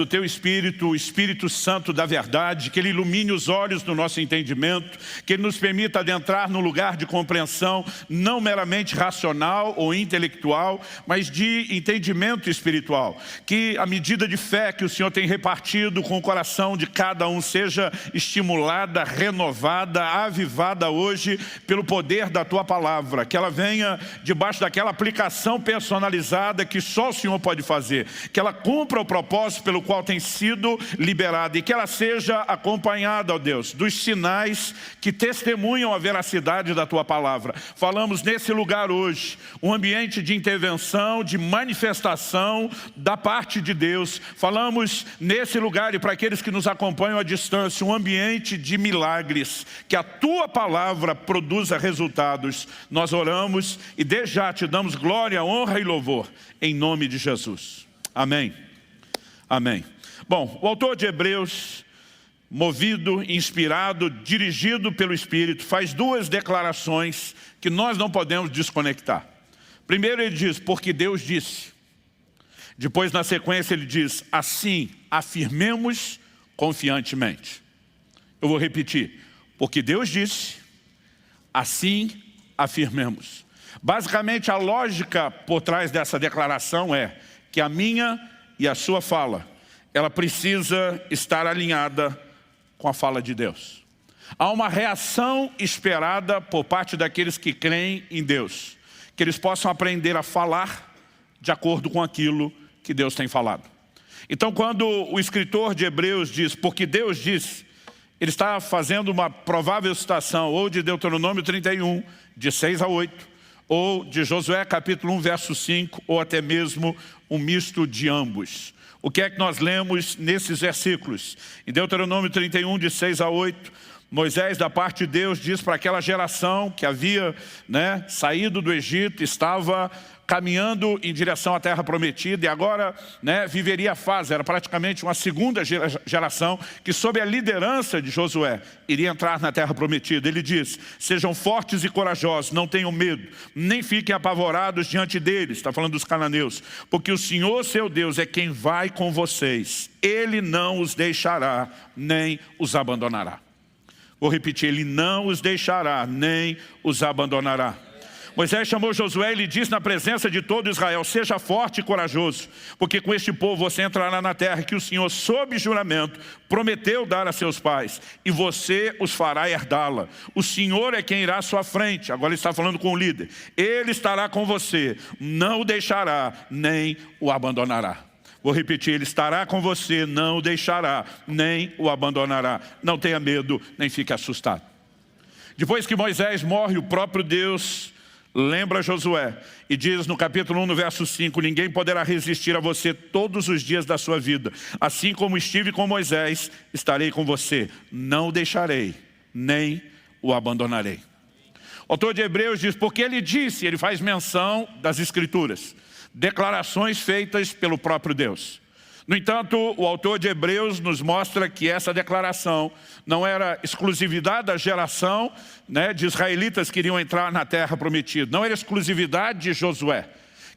do Teu Espírito, o Espírito Santo da verdade, que Ele ilumine os olhos do nosso entendimento, que Ele nos permita adentrar num lugar de compreensão não meramente racional ou intelectual, mas de entendimento espiritual. Que a medida de fé que o Senhor tem repartido com o coração de cada um seja estimulada, renovada, avivada hoje pelo poder da Tua palavra, que ela venha debaixo daquela aplicação personalizada que só o Senhor pode fazer, que ela cumpra o propósito pelo qual tem sido liberada e que ela seja acompanhada, ó Deus, dos sinais que testemunham a veracidade da Tua palavra. Falamos nesse lugar hoje, um ambiente de intervenção, de manifestação da parte de Deus. Falamos nesse lugar, e para aqueles que nos acompanham à distância, um ambiente de milagres, que a Tua palavra produza resultados. Nós oramos e desde já Te damos glória, honra e louvor, em nome de Jesus. Amém. Amém. Bom, o autor de Hebreus, movido, inspirado, dirigido pelo Espírito, faz duas declarações que nós não podemos desconectar. Primeiro ele diz, porque Deus disse. Depois, na sequência, ele diz, assim afirmemos confiantemente. Eu vou repetir, porque Deus disse, assim afirmemos. Basicamente, a lógica por trás dessa declaração é que a minha e a sua fala, ela precisa estar alinhada com a fala de Deus. Há uma reação esperada por parte daqueles que creem em Deus, que eles possam aprender a falar de acordo com aquilo que Deus tem falado. Então, quando o escritor de Hebreus diz, porque Deus disse, ele está fazendo uma provável citação ou de Deuteronômio 31, de 6 a 8, ou de Josué capítulo 1, verso 5, ou até mesmo um misto de ambos. O que é que nós lemos nesses versículos? Em Deuteronômio 31, de 6 a 8, Moisés, da parte de Deus, diz para aquela geração que havia saído do Egito, estava caminhando em direção à terra prometida e agora viveria a fase, era praticamente uma segunda geração que sob a liderança de Josué iria entrar na terra prometida. Ele diz, sejam fortes e corajosos, não tenham medo, nem fiquem apavorados diante deles, está falando dos cananeus, porque o Senhor seu Deus é quem vai com vocês, Ele não os deixará, nem os abandonará. Vou repetir, Ele não os deixará, nem os abandonará. Moisés chamou Josué e lhe disse na presença de todo Israel, seja forte e corajoso, porque com este povo você entrará na terra que o Senhor, sob juramento, prometeu dar a seus pais, e você os fará herdá-la. O Senhor é quem irá à sua frente, agora ele está falando com o líder, Ele estará com você, não o deixará, nem o abandonará. Vou repetir, Ele estará com você, não o deixará, nem o abandonará. Não tenha medo, nem fique assustado. Depois que Moisés morre, o próprio Deus lembra Josué e diz no capítulo 1, no verso 5, ninguém poderá resistir a você todos os dias da sua vida. Assim como estive com Moisés, estarei com você. Não o deixarei, nem o abandonarei. O autor de Hebreus diz, porque ele disse, ele faz menção das Escrituras, declarações feitas pelo próprio Deus. No entanto, o autor de Hebreus nos mostra que essa declaração não era exclusividade da geração de israelitas que iriam entrar na terra prometida. Não era exclusividade de Josué.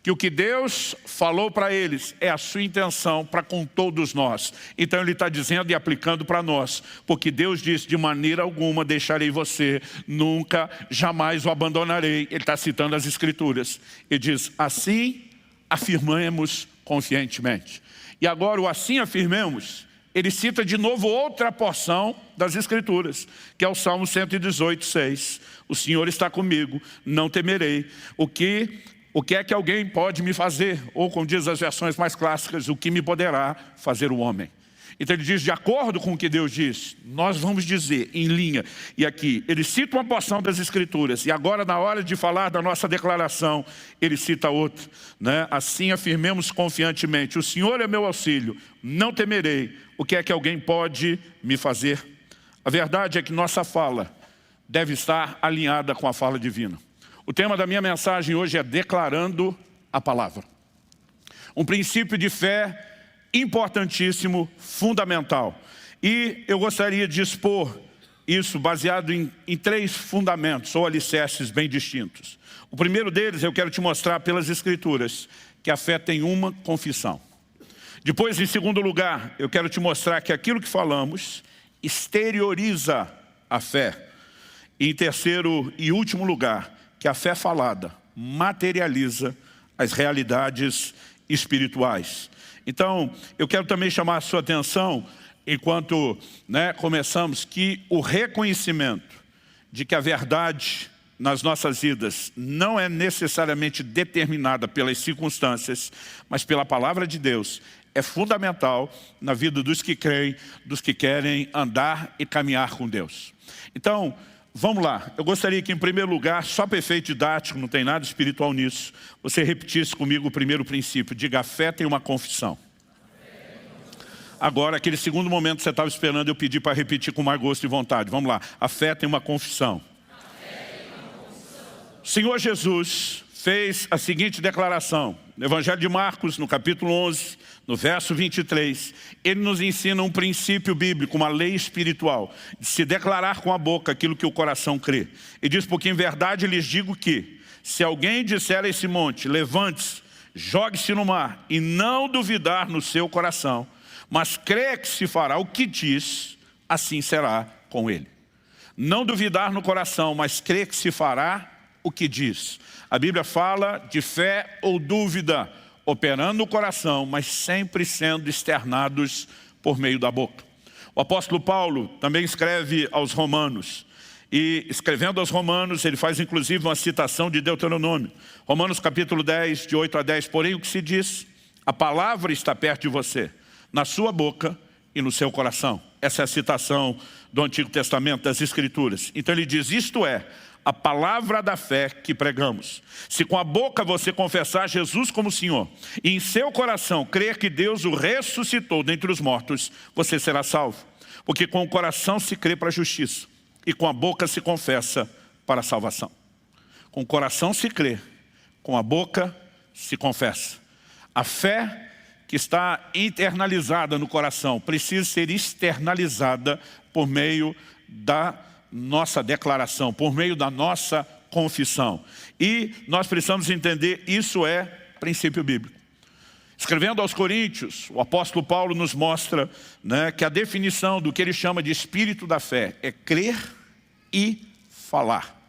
Que o que Deus falou para eles é a sua intenção para com todos nós. Então ele está dizendo e aplicando para nós. Porque Deus disse, de maneira alguma deixarei você, nunca, jamais o abandonarei. Ele está citando as Escrituras. Ele diz, assim afirmemos confiantemente. E agora o assim afirmemos, ele cita de novo outra porção das Escrituras, que é o Salmo 118, 6. O Senhor está comigo, não temerei. O que é que alguém pode me fazer? Ou, como diz as versões mais clássicas, o que me poderá fazer o homem? Então ele diz, de acordo com o que Deus diz, nós vamos dizer em linha. E aqui, ele cita uma porção das Escrituras. E agora, na hora de falar da nossa declaração, ele cita outra. Assim afirmemos confiantemente, o Senhor é meu auxílio, não temerei. O que é que alguém pode me fazer? A verdade é que nossa fala deve estar alinhada com a fala divina. O tema da minha mensagem hoje é declarando a palavra. Um princípio de fé importantíssimo, fundamental. E eu gostaria de expor isso baseado em três fundamentos ou alicerces bem distintos. O primeiro deles eu quero te mostrar pelas Escrituras que a fé tem uma confissão. Depois, em segundo lugar, eu quero te mostrar que aquilo que falamos exterioriza a fé. E em terceiro e último lugar, que a fé falada materializa as realidades espirituais. Então, eu quero também chamar a sua atenção, enquanto começamos, que o reconhecimento de que a verdade nas nossas vidas não é necessariamente determinada pelas circunstâncias, mas pela palavra de Deus, é fundamental na vida dos que creem, dos que querem andar e caminhar com Deus. Então, vamos lá. Eu gostaria que, em primeiro lugar, só para efeito didático, não tem nada espiritual nisso, você repetisse comigo o primeiro princípio. Diga: a fé tem uma confissão. Agora, aquele segundo momento que você estava esperando, eu pedi para repetir com mais gosto e vontade. Vamos lá. A fé tem uma confissão. O Senhor Jesus fez a seguinte declaração. No Evangelho de Marcos, no capítulo 11, no verso 23, ele nos ensina um princípio bíblico, uma lei espiritual, de se declarar com a boca aquilo que o coração crê. E diz: porque em verdade lhes digo que, se alguém disser a esse monte, levante-se, jogue-se no mar, e não duvidar no seu coração, mas crê que se fará o que diz, assim será com ele. Não duvidar no coração, mas crê que se fará o que diz. A Bíblia fala de fé ou dúvida operando no coração, mas sempre sendo externados por meio da boca. O apóstolo Paulo também escreve aos Romanos. E escrevendo aos Romanos, ele faz inclusive uma citação de Deuteronômio. Romanos capítulo 10, de 8 a 10. Porém, o que se diz? A palavra está perto de você, na sua boca e no seu coração. Essa é a citação do Antigo Testamento, das Escrituras. Então ele diz: isto é, a palavra da fé que pregamos. Se com a boca você confessar Jesus como Senhor, e em seu coração crer que Deus o ressuscitou dentre os mortos, você será salvo. Porque com o coração se crê para a justiça, e com a boca se confessa para a salvação. Com o coração se crê, com a boca se confessa. A fé que está internalizada no coração precisa ser externalizada por meio da nossa declaração, por meio da nossa confissão. E nós precisamos entender, isso é princípio bíblico. Escrevendo aos Coríntios, o apóstolo Paulo nos mostra que a definição do que ele chama de espírito da fé é crer e falar.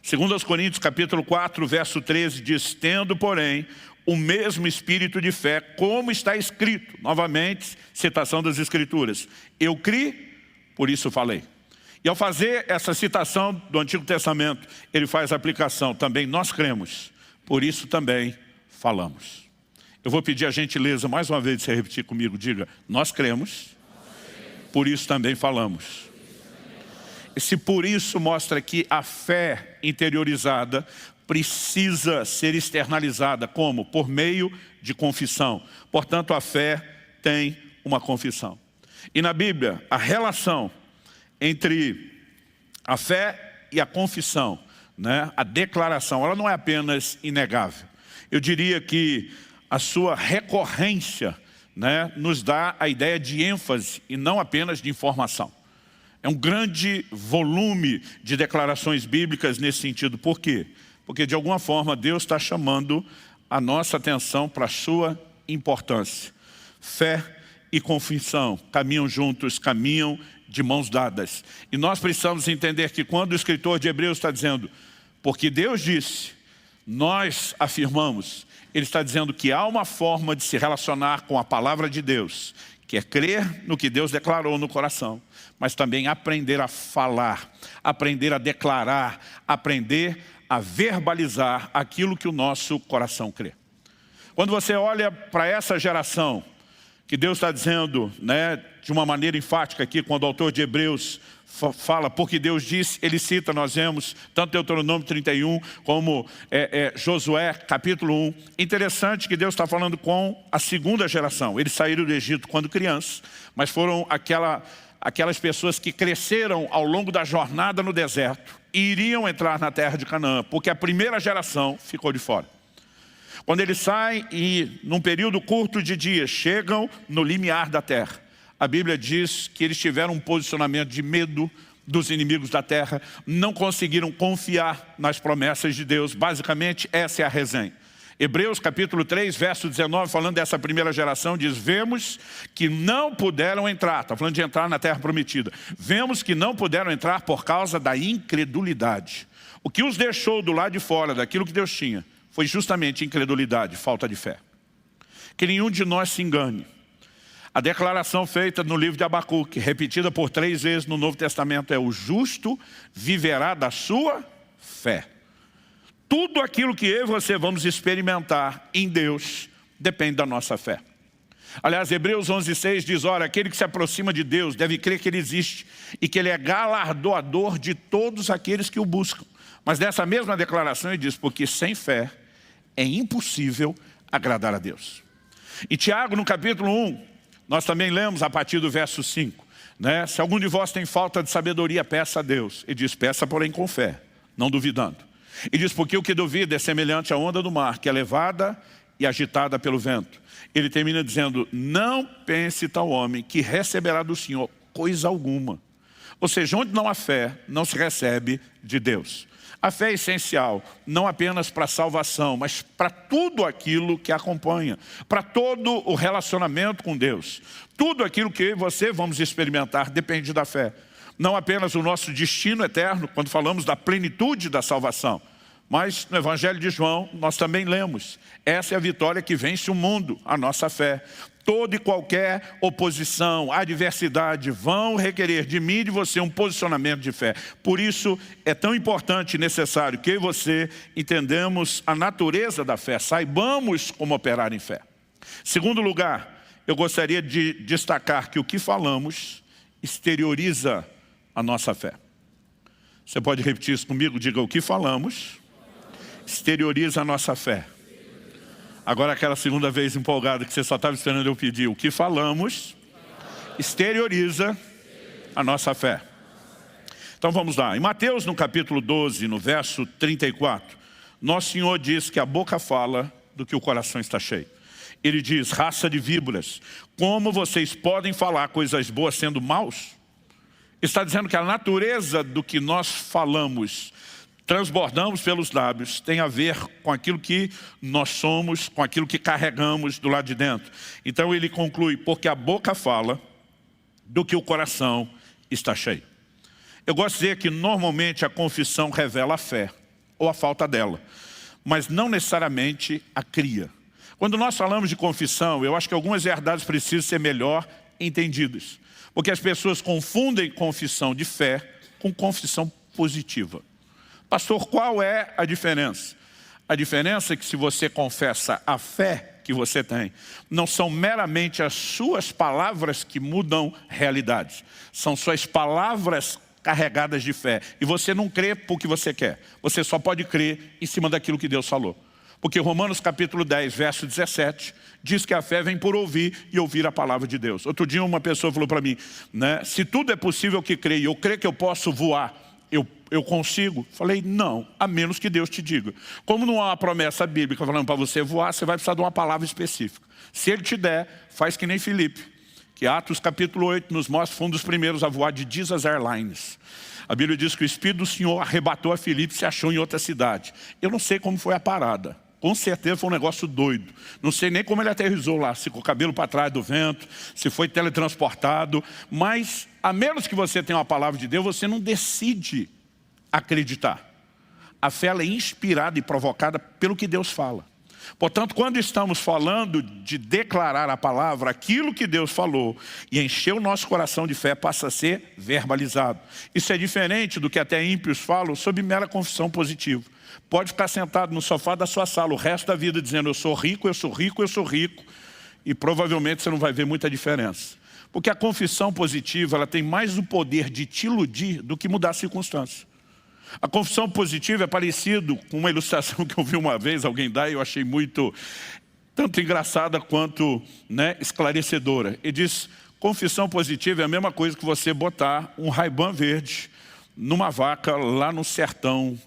Segundo aos Coríntios, capítulo 4, verso 13, diz: tendo, porém, o mesmo espírito de fé, como está escrito. Novamente, citação das Escrituras. Eu criei, por isso falei. E ao fazer essa citação do Antigo Testamento, ele faz a aplicação. Também nós cremos, por isso também falamos. Eu vou pedir a gentileza, mais uma vez, de você repetir comigo. Diga: nós cremos, por isso também falamos. Esse por isso mostra que a fé interiorizada precisa ser externalizada. Como? Por meio de confissão. Portanto, a fé tem uma confissão. E na Bíblia, a relação entre a fé e a confissão, a declaração, ela não é apenas inegável. Eu diria que a sua recorrência nos dá a ideia de ênfase e não apenas de informação. É um grande volume de declarações bíblicas nesse sentido. Por quê? Porque de alguma forma Deus está chamando a nossa atenção para a sua importância. Fé e confissão caminham juntos, caminham de mãos dadas. E nós precisamos entender que quando o escritor de Hebreus está dizendo, porque Deus disse, nós afirmamos, ele está dizendo que há uma forma de se relacionar com a palavra de Deus, que é crer no que Deus declarou no coração, mas também aprender a falar, aprender a declarar, aprender a verbalizar aquilo que o nosso coração crê. Quando você olha para essa geração, que Deus está dizendo, de uma maneira enfática aqui, quando o autor de Hebreus fala, porque Deus disse, ele cita, nós vemos, tanto Deuteronômio 31, como Josué, capítulo 1. Interessante que Deus está falando com a segunda geração. Eles saíram do Egito quando crianças, mas foram aquelas pessoas que cresceram ao longo da jornada no deserto e iriam entrar na terra de Canaã, porque a primeira geração ficou de fora. Quando eles saem e, num período curto de dias, chegam no limiar da terra, a Bíblia diz que eles tiveram um posicionamento de medo dos inimigos da terra, não conseguiram confiar nas promessas de Deus. Basicamente, essa é a resenha. Hebreus capítulo 3, verso 19, falando dessa primeira geração, diz: vemos que não puderam entrar, está falando de entrar na terra prometida. Vemos que não puderam entrar por causa da incredulidade. O que os deixou do lado de fora daquilo que Deus tinha foi justamente incredulidade, falta de fé. Que nenhum de nós se engane. A declaração feita no livro de Abacuque, repetida por 3 vezes no Novo Testamento, é: o justo viverá da sua fé. Tudo aquilo que eu e você vamos experimentar em Deus depende da nossa fé. Aliás, Hebreus 11:6 diz: ora, aquele que se aproxima de Deus deve crer que Ele existe e que Ele é galardoador de todos aqueles que o buscam. Mas nessa mesma declaração ele diz: porque sem fé é impossível agradar a Deus. Em Tiago, no capítulo 1, nós também lemos a partir do verso 5, né? Se algum de vós tem falta de sabedoria, peça a Deus. Ele diz: peça porém com fé, não duvidando. Ele diz: porque o que duvida é semelhante à onda do mar, que é levada e agitada pelo vento. Ele termina dizendo: não pense tal homem que receberá do Senhor coisa alguma. Ou seja, onde não há fé, não se recebe de Deus. A fé é essencial, não apenas para a salvação, mas para tudo aquilo que acompanha, para todo o relacionamento com Deus. Tudo aquilo que eu e você vamos experimentar depende da fé. Não apenas o nosso destino eterno, quando falamos da plenitude da salvação, mas no Evangelho de João nós também lemos: essa é a vitória que vence o mundo, a nossa fé. Toda e qualquer oposição, adversidade vão requerer de mim e de você um posicionamento de fé. Por isso é tão importante e necessário que eu e você entendamos a natureza da fé, saibamos como operar em fé. Segundo lugar, eu gostaria de destacar que o que falamos exterioriza a nossa fé. Você pode repetir isso comigo? Diga: o que falamos exterioriza a nossa fé. Agora aquela segunda vez empolgada que você só estava esperando eu pedir: o que falamos exterioriza a nossa fé. Então vamos lá. Em Mateus, no capítulo 12, no verso 34, Nosso Senhor diz que a boca fala do que o coração está cheio. Ele diz: raça de víboras, como vocês podem falar coisas boas sendo maus? Está dizendo que a natureza do que nós falamos, transbordamos pelos lábios, tem a ver com aquilo que nós somos, com aquilo que carregamos do lado de dentro. Então ele conclui: porque a boca fala do que o coração está cheio. Eu gosto de dizer que normalmente a confissão revela a fé, ou a falta dela, mas não necessariamente a cria. Quando nós falamos de confissão, eu acho que algumas verdades precisam ser melhor entendidas, porque as pessoas confundem confissão de fé com confissão positiva. Pastor, qual é a diferença? A diferença é que se você confessa a fé que você tem, não são meramente as suas palavras que mudam realidades. São suas palavras carregadas de fé. E você não crê porque você quer. Você só pode crer em cima daquilo que Deus falou. Porque Romanos capítulo 10, verso 17, diz que a fé vem por ouvir e ouvir a palavra de Deus. Outro dia uma pessoa falou para mim, né, se tudo é possível que creio, eu creio que eu posso voar, eu consigo? Falei: não, a menos que Deus te diga. Como não há uma promessa bíblica falando para você voar, você vai precisar de uma palavra específica. Se Ele te der, faz que nem Filipe, que Atos capítulo 8 nos mostra, foi um dos primeiros a voar de Jesus Airlines. A Bíblia diz que o Espírito do Senhor arrebatou a Filipe e se achou em outra cidade. Eu não sei como foi a parada. Com certeza foi um negócio doido. Não sei nem como ele aterrissou lá, se com o cabelo para trás do vento, se foi teletransportado. Mas, a menos que você tenha uma palavra de Deus, você não decide acreditar. A fé ela é inspirada e provocada pelo que Deus fala. Portanto, quando estamos falando de declarar a palavra, aquilo que Deus falou e encher o nosso coração de fé passa a ser verbalizado. Isso é diferente do que até ímpios falam sob mera confissão positiva. Pode ficar sentado no sofá da sua sala o resto da vida dizendo: eu sou rico, eu sou rico, eu sou rico. E provavelmente você não vai ver muita diferença. Porque a confissão positiva ela tem mais o poder de te iludir do que mudar a circunstância. A confissão positiva é parecido com uma ilustração que eu vi uma vez alguém dar e eu achei muito, tanto engraçada quanto, né, esclarecedora. Ele diz: confissão positiva é a mesma coisa que você botar um Ray-Ban verde numa vaca lá no sertão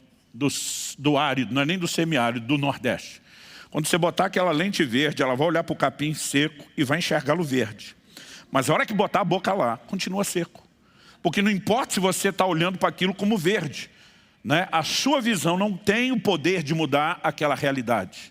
do árido, não é nem do semiárido, do Nordeste. Quando você botar aquela lente verde, ela vai olhar para o capim seco e vai enxergá-lo verde. Mas a hora que botar a boca lá, continua seco. Porque não importa se você está olhando para aquilo como verde, né? A sua visão não tem o poder de mudar aquela realidade.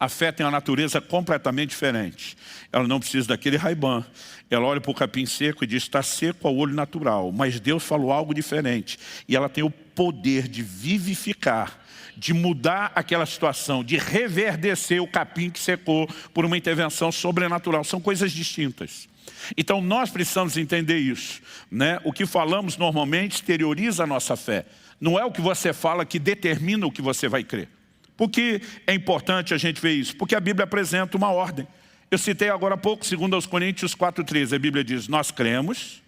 A fé tem uma natureza completamente diferente. Ela não precisa daquele Ray-Ban. Ela olha para o capim seco e diz, está seco ao olho natural, mas Deus falou algo diferente. E ela tem o poder de vivificar, de mudar aquela situação, de reverdecer o capim que secou por uma intervenção sobrenatural. São coisas distintas. Então nós precisamos entender isso, né? O que falamos normalmente exterioriza a nossa fé. Não é o que você fala que determina o que você vai crer. Por que é importante a gente ver isso? Porque a Bíblia apresenta uma ordem. Eu citei agora há pouco, 2 Coríntios 4,13. A Bíblia diz, nós cremos,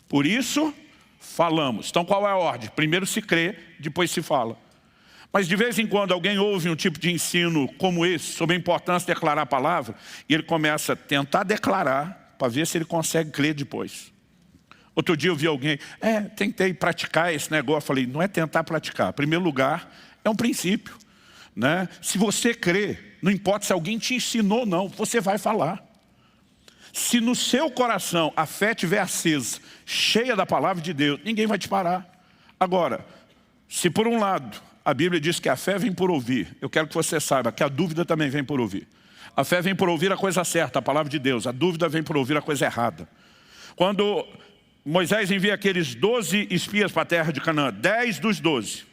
por isso falamos. Então qual é a ordem? Primeiro se crê, depois se fala. Mas de vez em quando alguém ouve um tipo de ensino como esse, sobre a importância de declarar a palavra, e ele começa a tentar declarar, para ver se ele consegue crer depois. Outro dia eu vi alguém, tentei praticar esse negócio. Eu falei, não é tentar praticar. Em primeiro lugar, é um princípio, né? Se você crê, não importa se alguém te ensinou ou não, você vai falar. Se no seu coração a fé estiver acesa, cheia da palavra de Deus, ninguém vai te parar. Agora, se por um lado a Bíblia diz que a fé vem por ouvir, eu quero que você saiba que a dúvida também vem por ouvir. A fé vem por ouvir a coisa certa, a palavra de Deus. A dúvida vem por ouvir a coisa errada. Quando Moisés envia aqueles 12 espias para a terra de Canaã, 10 dos 12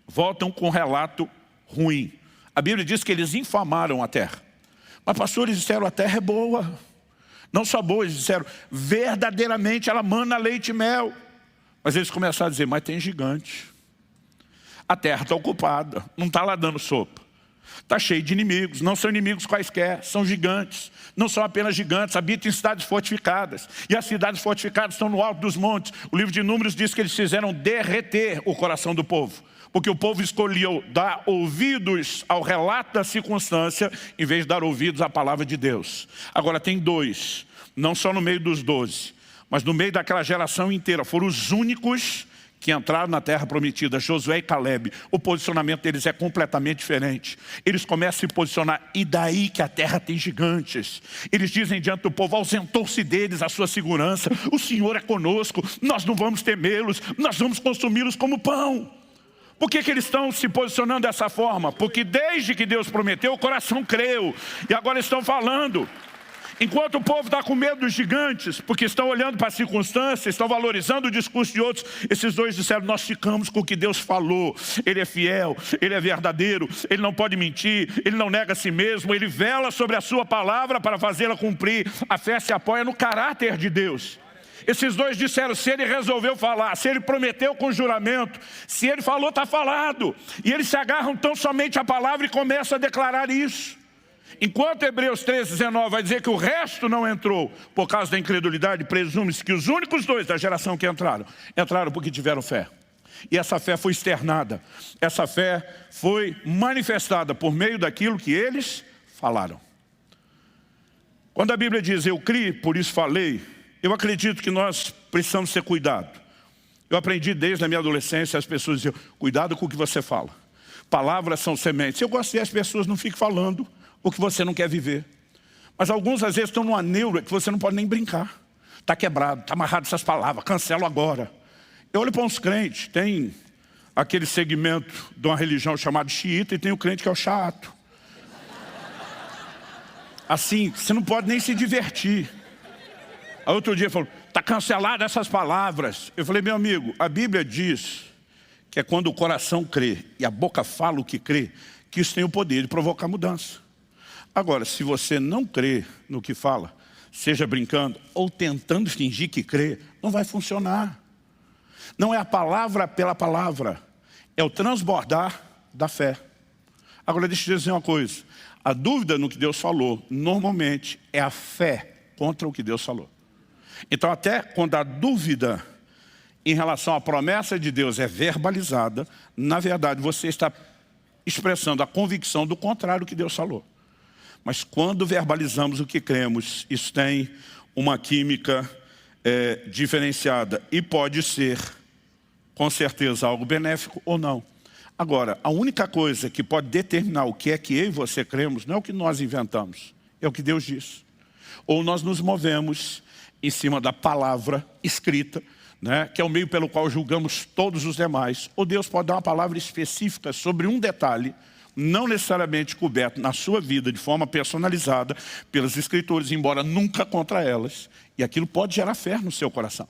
voltam com um relato ruim. A Bíblia diz que eles infamaram a terra. Mas pastores disseram, a terra é boa. Não só boa, eles disseram, verdadeiramente ela mana leite e mel. Mas eles começaram a dizer, mas tem gigante. A terra está ocupada, não está lá dando sopa. Está cheio de inimigos, não são inimigos quaisquer, são gigantes. Não são apenas gigantes, habitam em cidades fortificadas. E as cidades fortificadas estão no alto dos montes. O livro de Números diz que eles fizeram derreter o coração do povo. Porque o povo escolheu dar ouvidos ao relato da circunstância, em vez de dar ouvidos à palavra de Deus. Agora tem 2, não só no meio dos 12, mas no meio daquela geração inteira. Foram os únicos que entraram na terra prometida, Josué e Caleb. O posicionamento deles é completamente diferente. Eles começam a se posicionar, e daí que a terra tem gigantes. Eles dizem diante do povo, ausentou-se deles a sua segurança. O Senhor é conosco, nós não vamos temê-los, nós vamos consumi-los como pão. Por que eles estão se posicionando dessa forma? Porque desde que Deus prometeu, o coração creu. E agora estão falando. Enquanto o povo está com medo dos gigantes, porque estão olhando para as circunstâncias, estão valorizando o discurso de outros, esses 2 disseram, nós ficamos com o que Deus falou. Ele é fiel, Ele é verdadeiro, Ele não pode mentir, Ele não nega a si mesmo, Ele vela sobre a sua palavra para fazê-la cumprir. A fé se apoia no caráter de Deus. Esses 2 disseram, se Ele resolveu falar, se Ele prometeu com juramento, se Ele falou, está falado. E eles se agarram tão somente à palavra e começam a declarar isso. Enquanto Hebreus 13:19 vai dizer que o resto não entrou por causa da incredulidade, presume-se que os únicos 2 da geração que entraram porque tiveram fé. E essa fé foi externada. Essa fé foi manifestada por meio daquilo que eles falaram. Quando a Bíblia diz, eu criei, por isso falei, eu acredito que nós precisamos ter cuidado. Eu aprendi desde a minha adolescência, as pessoas diziam, cuidado com o que você fala. Palavras são sementes. Eu gosto de as pessoas não fiquem falando o que você não quer viver. Mas alguns às vezes estão numa neura que você não pode nem brincar. Está quebrado, está amarrado essas palavras, cancelo agora. Eu olho para uns crentes, tem aquele segmento de uma religião chamada xiita e tem o crente que é o chato. Assim, você não pode nem se divertir. Aí outro dia falou, está cancelado essas palavras. Eu falei, meu amigo, a Bíblia diz que é quando o coração crê e a boca fala o que crê, que isso tem o poder de provocar mudança. Agora, se você não crê no que fala, seja brincando ou tentando fingir que crê, não vai funcionar. Não é a palavra pela palavra, é o transbordar da fé. Agora, deixa eu dizer uma coisa. A dúvida no que Deus falou, normalmente, é a fé contra o que Deus falou. Então, até quando a dúvida em relação à promessa de Deus é verbalizada, na verdade, você está expressando a convicção do contrário do que Deus falou. Mas quando verbalizamos o que cremos, isso tem uma química diferenciada e pode ser, com certeza, algo benéfico ou não. Agora, a única coisa que pode determinar o que é que eu e você cremos não é o que nós inventamos, é o que Deus diz. Ou nós nos movemos em cima da palavra escrita, né, que é o meio pelo qual julgamos todos os demais, ou Deus pode dar uma palavra específica sobre um detalhe, não necessariamente coberto na sua vida de forma personalizada pelas Escrituras, embora nunca contra elas. E aquilo pode gerar fé no seu coração.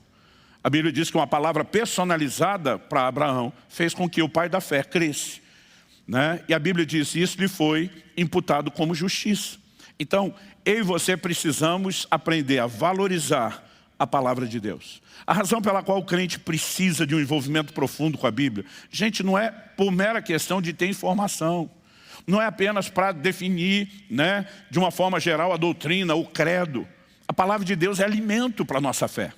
A Bíblia diz que uma palavra personalizada para Abraão fez com que o pai da fé cresce, né? E a Bíblia diz, isso lhe foi imputado como justiça. Então, eu e você precisamos aprender a valorizar a palavra de Deus. A razão pela qual o crente precisa de um envolvimento profundo com a Bíblia, gente, não é por mera questão de ter informação. Não é apenas para definir, né, de uma forma geral a doutrina, o credo. A palavra de Deus é alimento para a nossa fé.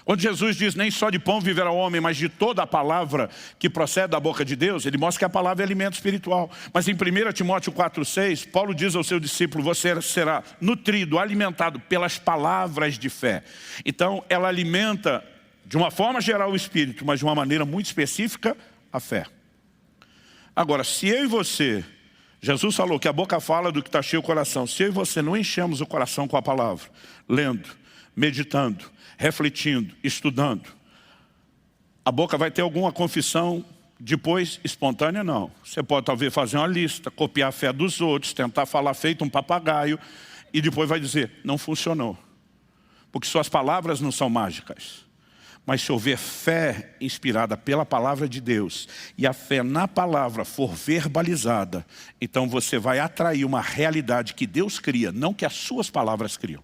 Quando Jesus diz, nem só de pão viverá o homem, mas de toda a palavra que procede da boca de Deus, ele mostra que a palavra é alimento espiritual. Mas em 1 Timóteo 4,6, Paulo diz ao seu discípulo, você será nutrido, alimentado pelas palavras de fé. Então, ela alimenta, de uma forma geral, o espírito, mas de uma maneira muito específica, a fé. Agora, se eu e você, Jesus falou que a boca fala do que está cheio o coração, se eu e você não enchemos o coração com a palavra, lendo, meditando, refletindo, estudando, a boca vai ter alguma confissão depois espontânea? Não. Você pode talvez fazer uma lista, copiar a fé dos outros, tentar falar feito um papagaio e depois vai dizer, não funcionou. Porque suas palavras não são mágicas. Mas se houver fé inspirada pela palavra de Deus e a fé na palavra for verbalizada, então você vai atrair uma realidade que Deus cria, não que as suas palavras criam.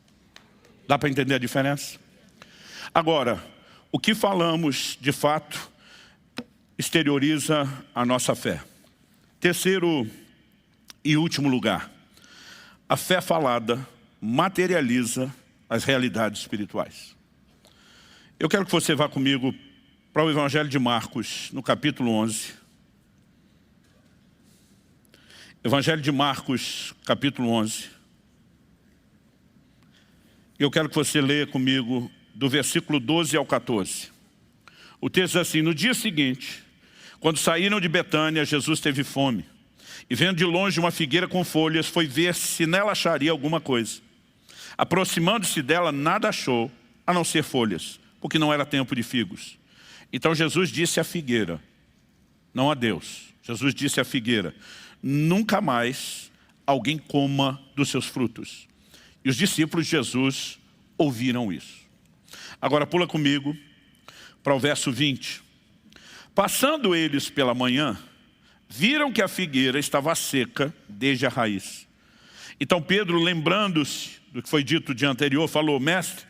Dá para entender a diferença? Agora, o que falamos, de fato, exterioriza a nossa fé. Terceiro e último lugar, a fé falada materializa as realidades espirituais. Eu quero que você vá comigo para o Evangelho de Marcos, no capítulo 11. Evangelho de Marcos, capítulo 11. Eu quero que você leia comigo do versículo 12 ao 14. O texto diz assim, no dia seguinte, quando saíram de Betânia, Jesus teve fome. E vendo de longe uma figueira com folhas, foi ver se nela acharia alguma coisa. Aproximando-se dela, nada achou, a não ser folhas, porque não era tempo de figos. Então Jesus disse à figueira, não a Deus, Jesus disse à figueira, nunca mais alguém coma dos seus frutos. E os discípulos de Jesus ouviram isso. Agora pula comigo para o verso 20. Passando eles pela manhã, viram que a figueira estava seca desde a raiz. Então Pedro, lembrando-se do que foi dito o dia anterior, falou, mestre,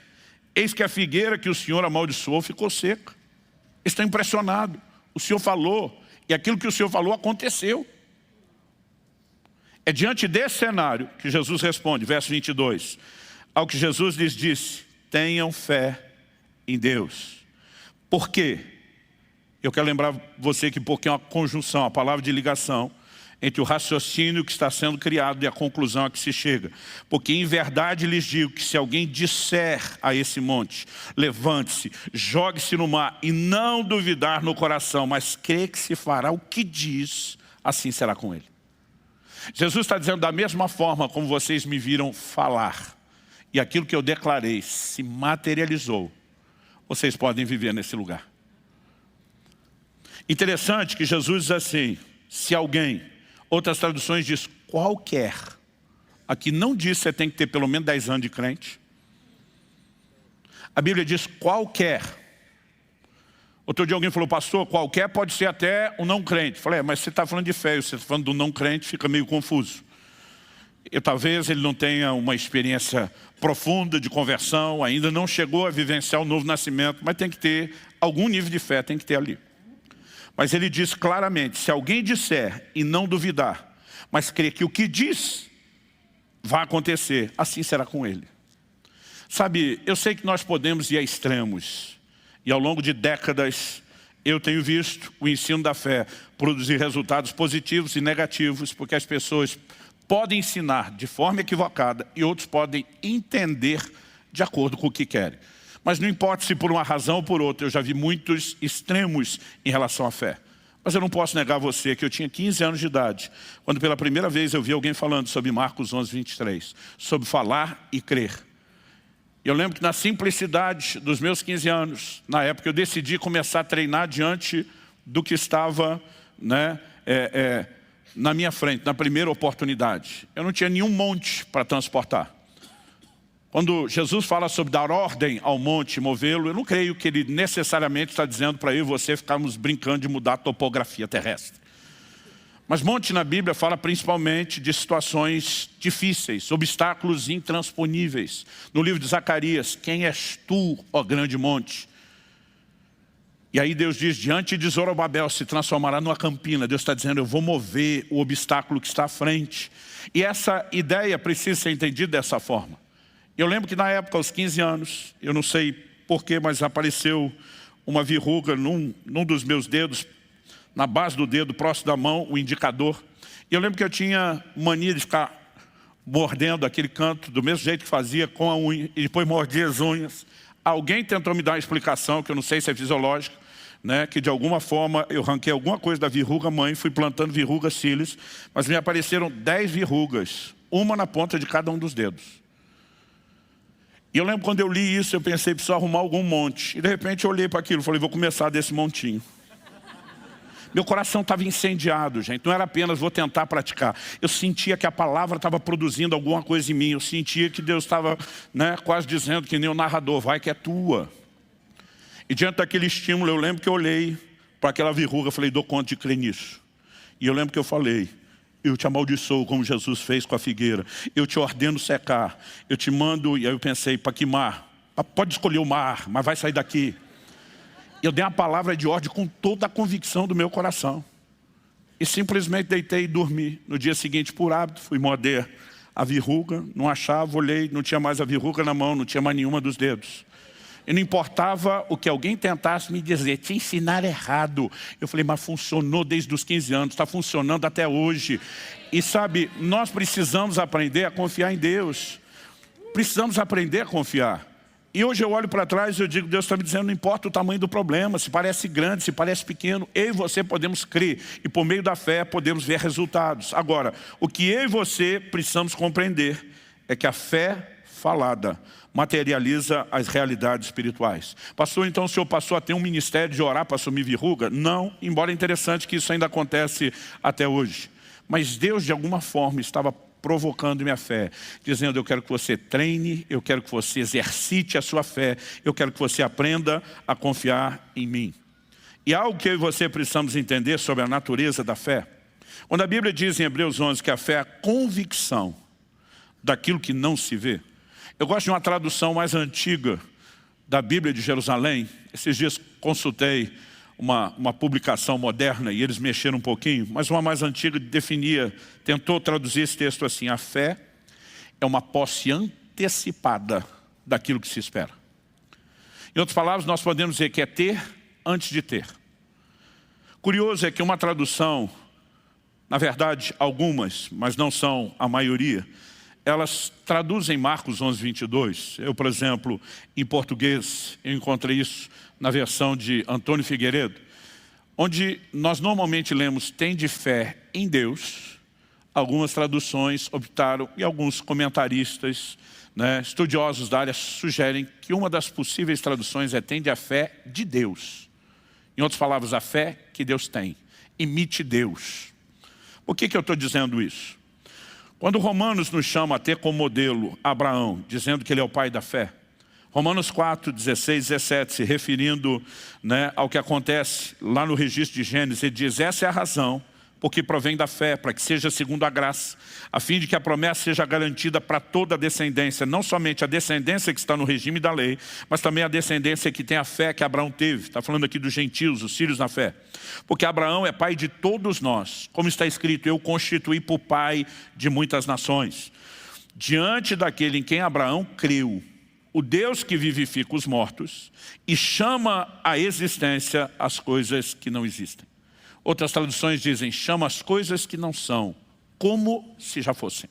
eis que a figueira que o Senhor amaldiçoou ficou seca. Está impressionado. O Senhor falou, e aquilo que o Senhor falou aconteceu. É diante desse cenário que Jesus responde, verso 22. Ao que Jesus lhes disse, tenham fé em Deus. Por quê? Eu quero lembrar você que porque é uma conjunção, a palavra de ligação entre o raciocínio que está sendo criado e a conclusão a que se chega. Porque em verdade lhes digo que se alguém disser a esse monte, levante-se, jogue-se no mar e não duvidar no coração, mas crê que se fará o que diz, assim será com ele. Jesus está dizendo da mesma forma como vocês me viram falar, e aquilo que eu declarei se materializou, vocês podem viver nesse lugar. Interessante que Jesus diz assim, se alguém, outras traduções diz qualquer, aqui não diz que você tem que ter pelo menos 10 anos de crente. A Bíblia diz qualquer. Outro dia alguém falou, pastor, qualquer pode ser até um não crente. Eu falei, mas você está falando de fé, você está falando do não crente, fica meio confuso. Talvez ele não tenha uma experiência profunda de conversão, ainda não chegou a vivenciar o novo nascimento, mas tem que ter algum nível de fé, tem que ter ali. Mas ele diz claramente, se alguém disser e não duvidar, mas crer que o que diz vai acontecer, assim será com ele. Sabe, eu sei que nós podemos ir a extremos, e ao longo de décadas eu tenho visto o ensino da fé produzir resultados positivos e negativos, porque as pessoas podem ensinar de forma equivocada e outros podem entender de acordo com o que querem. Mas não importa se por uma razão ou por outra, eu já vi muitos extremos em relação à fé. Mas eu não posso negar a você que eu tinha 15 anos de idade, quando pela primeira vez eu vi alguém falando sobre Marcos 11, 23, sobre falar e crer. Eu lembro que na simplicidade dos meus 15 anos, na época eu decidi começar a treinar diante do que estava, na minha frente, na primeira oportunidade. Eu não tinha nenhum monte para transportar. Quando Jesus fala sobre dar ordem ao monte e movê-lo, eu não creio que ele necessariamente está dizendo para eu e você ficarmos brincando de mudar a topografia terrestre. Mas monte na Bíblia fala principalmente de situações difíceis, obstáculos intransponíveis. No livro de Zacarias, quem és tu, ó grande monte? E aí Deus diz, diante de Zorobabel se transformará numa campina. Deus está dizendo, eu vou mover o obstáculo que está à frente. E essa ideia precisa ser entendida dessa forma. Eu lembro que na época, aos 15 anos, eu não sei porquê, mas apareceu uma verruga num dos meus dedos, na base do dedo, próximo da mão, o indicador. E eu lembro que eu tinha mania de ficar mordendo aquele canto, do mesmo jeito que fazia com a unha, e depois mordia as unhas. Alguém tentou me dar uma explicação, que eu não sei se é fisiológica, né, que de alguma forma eu ranquei alguma coisa da verruga mãe, fui plantando verrugas cílios, mas me apareceram 10 verrugas, uma na ponta de cada um dos dedos. E eu lembro quando eu li isso, eu pensei, preciso arrumar algum monte. E de repente eu olhei para aquilo e falei, vou começar desse montinho. Meu coração estava incendiado, gente. Não era apenas vou tentar praticar. Eu sentia que a palavra estava produzindo alguma coisa em mim. Eu sentia que Deus estava, né, quase dizendo que nem o narrador, vai que é tua. E diante daquele estímulo, eu lembro que eu olhei para aquela verruga e falei, dou conta de crer nisso. E eu lembro que eu falei, eu te amaldiçoo como Jesus fez com a figueira. Eu te ordeno secar. Eu te mando, e aí eu pensei, para que mar? Pode escolher o mar, mas vai sair daqui. Eu dei uma palavra de ordem com toda a convicção do meu coração. E simplesmente deitei e dormi. No dia seguinte, por hábito, fui morder a verruga, não achava, olhei, não tinha mais a verruga na mão, não tinha mais nenhuma dos dedos. E não importava o que alguém tentasse me dizer, te ensinar errado. Eu falei, mas funcionou desde os 15 anos, está funcionando até hoje. E sabe, nós precisamos aprender a confiar em Deus. Precisamos aprender a confiar. E hoje eu olho para trás e eu digo, Deus está me dizendo, não importa o tamanho do problema, se parece grande, se parece pequeno, eu e você podemos crer. E por meio da fé podemos ver resultados. Agora, o que eu e você precisamos compreender é que a fé falada materializa as realidades espirituais. Pastor, então o senhor passou a ter um ministério de orar para assumir verruga? Não, embora é interessante que isso ainda acontece até hoje. Mas Deus de alguma forma estava provocando minha fé, dizendo, eu quero que você treine, eu quero que você exercite a sua fé, eu quero que você aprenda a confiar em mim. E algo que eu e você precisamos entender sobre a natureza da fé, quando a Bíblia diz em Hebreus 11 que a fé é a convicção daquilo que não se vê, eu gosto de uma tradução mais antiga da Bíblia de Jerusalém. Esses dias consultei uma publicação moderna e eles mexeram um pouquinho, mas uma mais antiga tentou traduzir esse texto assim, a fé é uma posse antecipada daquilo que se espera. Em outras palavras, nós podemos dizer que é ter antes de ter. Curioso é que uma tradução, na verdade algumas, mas não são a maioria, elas traduzem Marcos 11, 22. Eu, por exemplo, em português, eu encontrei isso na versão de Antônio Figueiredo, onde nós normalmente lemos tende fé em Deus. Algumas traduções optaram, e alguns comentaristas, né, estudiosos da área, sugerem que uma das possíveis traduções é tende a fé de Deus. Em outras palavras, a fé que Deus tem. Imite Deus. Por que eu estou dizendo isso? Quando Romanos nos chama a ter como modelo Abraão, dizendo que ele é o pai da fé, Romanos 4, 16, 17, se referindo, né, ao que acontece lá no registro de Gênesis, ele diz, essa é a razão, porque provém da fé, para que seja segundo a graça, a fim de que a promessa seja garantida para toda a descendência, não somente a descendência que está no regime da lei, mas também a descendência que tem a fé que Abraão teve. Está falando aqui dos gentios, os filhos na fé. Porque Abraão é pai de todos nós, como está escrito, eu constituí por pai de muitas nações. Diante daquele em quem Abraão creu, o Deus que vivifica os mortos e chama à existência as coisas que não existem. Outras traduções dizem, chama as coisas que não são, como se já fossem.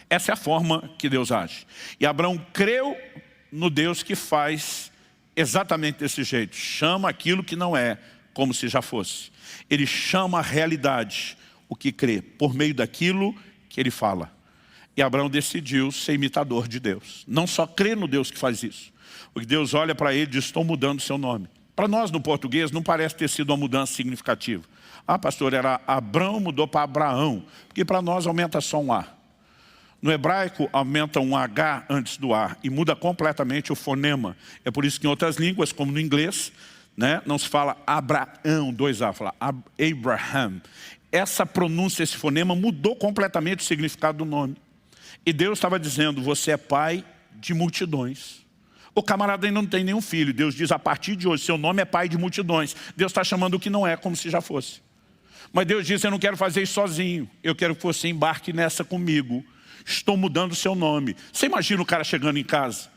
Essa é a forma que Deus age. E Abraão creu no Deus que faz exatamente desse jeito. Chama aquilo que não é, como se já fosse. Ele chama a realidade, o que crê, por meio daquilo que ele fala. E Abraão decidiu ser imitador de Deus. Não só crer no Deus que faz isso. Porque Deus olha para ele e diz, estou mudando o seu nome. Para nós, no português, não parece ter sido uma mudança significativa. Ah, pastor, era Abrão, mudou para Abraão, porque para nós aumenta só um A. No hebraico, aumenta um H antes do A e muda completamente o fonema. É por isso que em outras línguas, como no inglês, né, não se fala Abraão, 2A, fala Abraham. Essa pronúncia, esse fonema, mudou completamente o significado do nome. E Deus estava dizendo, você é pai de multidões. O camarada ainda não tem nenhum filho. Deus diz, a partir de hoje, seu nome é pai de multidões. Deus está chamando o que não é, como se já fosse. Mas Deus disse, eu não quero fazer isso sozinho. Eu quero que você embarque nessa comigo. Estou mudando o seu nome. Você imagina o cara chegando em casa,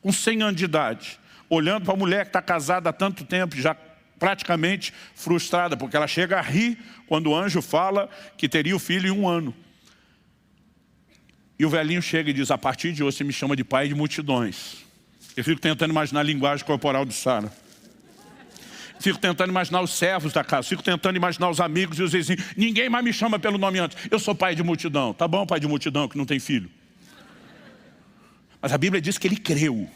com 100 anos de idade, olhando para a mulher que está casada há tanto tempo, já praticamente frustrada, porque ela chega a rir quando o anjo fala que teria o filho em 1 ano. E o velhinho chega e diz, a partir de hoje você me chama de pai de multidões. Eu fico tentando imaginar a linguagem corporal de Sara. Fico tentando imaginar os servos da casa. Fico tentando imaginar os amigos e os vizinhos. Ninguém mais me chama pelo nome antes. Eu sou pai de multidão. Tá bom, pai de multidão, que não tem filho. Mas a Bíblia diz que ele creu.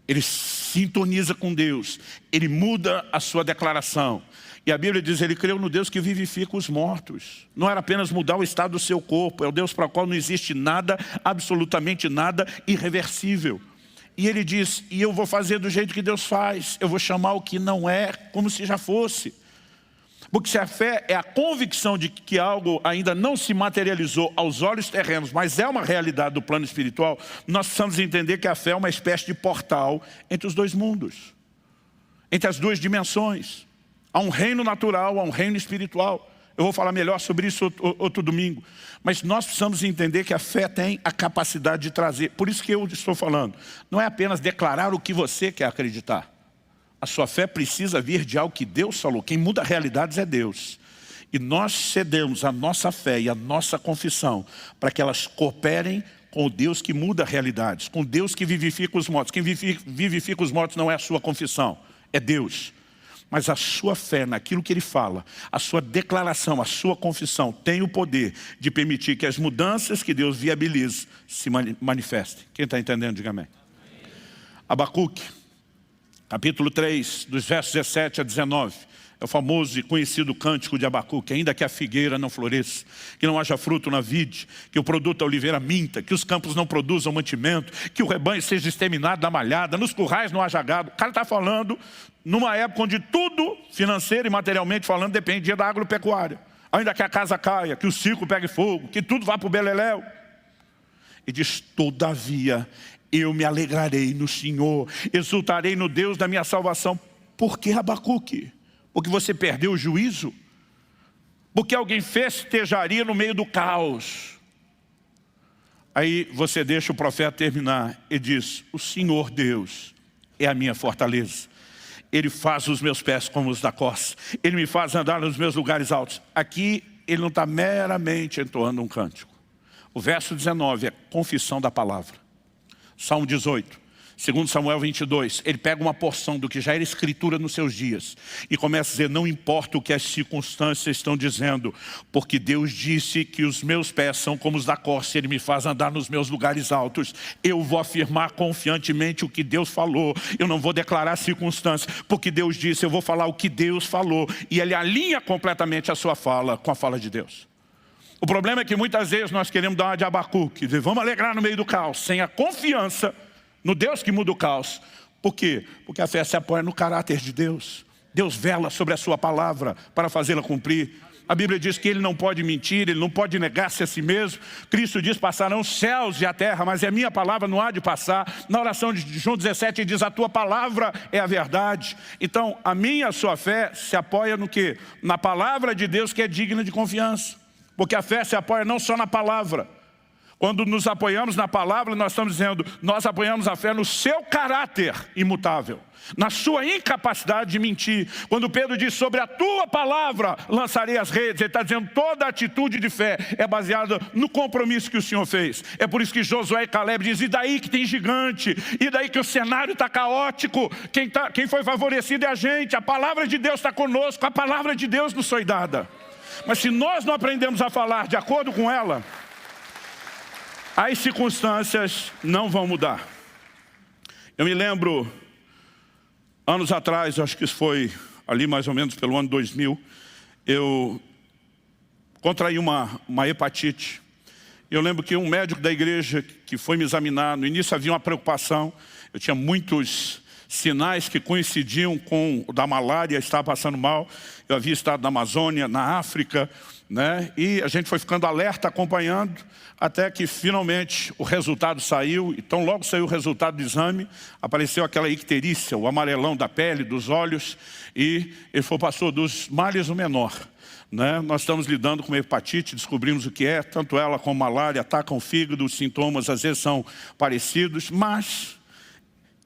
Ele sintoniza com Deus. Ele muda a sua declaração. E a Bíblia diz, ele creu no Deus que vivifica os mortos. Não era apenas mudar o estado do seu corpo. É o Deus para o qual não existe nada, absolutamente nada, irreversível. E ele diz, e eu vou fazer do jeito que Deus faz. Eu vou chamar o que não é como se já fosse. Porque se a fé é a convicção de que algo ainda não se materializou aos olhos terrenos, mas é uma realidade do plano espiritual, nós precisamos entender que a fé é uma espécie de portal entre os dois mundos. Entre as duas dimensões. Há um reino natural, há um reino espiritual. Eu vou falar melhor sobre isso outro domingo. Mas nós precisamos entender que a fé tem a capacidade de trazer. Por isso que eu estou falando. Não é apenas declarar o que você quer acreditar. A sua fé precisa vir de algo que Deus falou. Quem muda realidades é Deus. E nós cedemos a nossa fé e a nossa confissão para que elas cooperem com o Deus que muda realidades. Com Deus que vivifica os mortos. Quem vivifica os mortos não é a sua confissão. É Deus. Mas a sua fé naquilo que Ele fala, a sua declaração, a sua confissão tem o poder de permitir que as mudanças que Deus viabiliza se manifestem. Quem está entendendo, diga amém. Abacuque, capítulo 3, dos versos 17 a 19. É o famoso e conhecido cântico de Abacuque. Ainda que a figueira não floresça, que não haja fruto na vide, que o produto da oliveira minta, que os campos não produzam mantimento, que o rebanho seja exterminado da malhada, nos currais não haja gado. O cara está falando numa época onde tudo, financeiro e materialmente falando, dependia da agropecuária. Ainda que a casa caia, que o circo pegue fogo, que tudo vá para o beleléu. E diz, todavia, eu me alegrarei no Senhor, exultarei no Deus da minha salvação. Por que, Abacuque? Porque você perdeu o juízo? Porque alguém festejaria no meio do caos? Aí você deixa o profeta terminar e diz, o Senhor Deus é a minha fortaleza. Ele faz os meus pés como os da corça. Ele me faz andar nos meus lugares altos. Aqui ele não está meramente entoando um cântico. O verso 19 é confissão da palavra. Salmo 18. Segundo Samuel 22, ele pega uma porção do que já era escritura nos seus dias e começa a dizer, não importa o que as circunstâncias estão dizendo, porque Deus disse que os meus pés são como os da corça, Ele me faz andar nos meus lugares altos. Eu vou afirmar confiantemente o que Deus falou, eu não vou declarar circunstâncias, porque Deus disse, eu vou falar o que Deus falou. E ele alinha completamente a sua fala com a fala de Deus. O problema é que muitas vezes nós queremos dar uma de Abacuque, dizer, vamos alegrar no meio do caos, sem a confiança no Deus que muda o caos. Por quê? Porque a fé se apoia no caráter de Deus. Deus vela sobre a sua palavra para fazê-la cumprir. A Bíblia diz que Ele não pode mentir, Ele não pode negar-se a si mesmo. Cristo diz, passarão os céus e a terra, mas a minha palavra não há de passar. Na oração de João 17, ele diz, a tua palavra é a verdade. Então, a minha e a sua fé se apoia no quê? Na palavra de Deus, que é digna de confiança. Porque a fé se apoia não só na palavra. Quando nos apoiamos na palavra, nós estamos dizendo, nós apoiamos a fé no seu caráter imutável, na sua incapacidade de mentir. Quando Pedro diz, sobre a tua palavra lançarei as redes, ele está dizendo, toda atitude de fé é baseada no compromisso que o Senhor fez. É por isso que Josué e Caleb dizem, e daí que tem gigante, e daí que o cenário está caótico, quem foi favorecido é a gente, a palavra de Deus está conosco, a palavra de Deus nos foi dada. Mas se nós não aprendemos a falar de acordo com ela, as circunstâncias não vão mudar. Eu me lembro Anos atrás, acho que isso foi ali mais ou menos pelo ano 2000, eu contraí uma hepatite. Eu lembro que um médico da igreja que foi me examinar, no início havia uma preocupação, eu tinha muitos sinais que coincidiam com o da malária, estava passando mal, eu havia estado na Amazônia, na África, né? E a gente foi ficando alerta, acompanhando, até que finalmente o resultado saiu. Então logo saiu o resultado do exame, apareceu aquela icterícia, o amarelão da pele, dos olhos, e ele passou dos males o menor. Né? Nós estamos lidando com hepatite, descobrimos o que é, tanto ela como malária atacam o fígado, os sintomas às vezes são parecidos, mas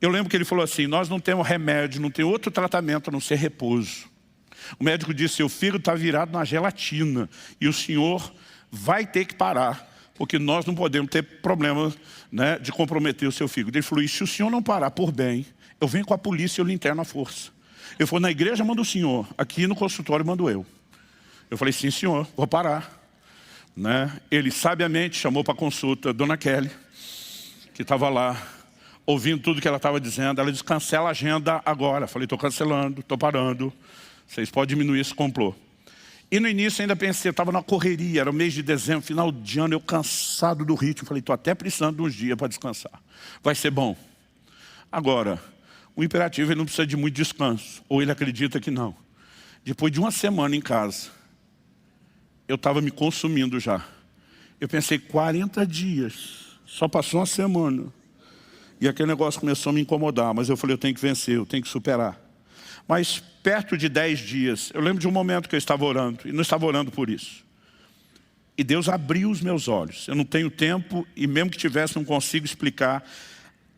eu lembro que ele falou assim, nós não temos remédio, não tem outro tratamento a não ser repouso. O médico disse, seu fígado está virado na gelatina e o senhor vai ter que parar, porque nós não podemos ter problema, né, de comprometer o seu fígado. Ele falou, e se o senhor não parar por bem, eu venho com a polícia e eu lhe interno à força. Ele falou, na igreja manda o senhor, aqui no consultório mando eu. Eu falei, sim senhor, vou parar. Né? Ele sabiamente chamou para consulta a dona Kelly, que estava lá, ouvindo tudo que ela estava dizendo. Ela disse, cancela a agenda agora. Eu falei, estou cancelando, estou parando. Vocês podem diminuir esse complô. E no início ainda pensei, eu estava na correria, era o mês de dezembro, final de ano, eu cansado do ritmo. Falei, estou até precisando de uns dias para descansar. Vai ser bom. Agora, o imperativo ele não precisa de muito descanso. Ou ele acredita que não. Depois de uma semana em casa, eu estava me consumindo já. Eu pensei, 40 dias, só passou uma semana. E aquele negócio começou a me incomodar, mas eu falei, eu tenho que vencer, eu tenho que superar. Mas perto de 10 dias, eu lembro de um momento que eu estava orando, e não estava orando por isso. E Deus abriu os meus olhos. Eu não tenho tempo, e mesmo que tivesse, não consigo explicar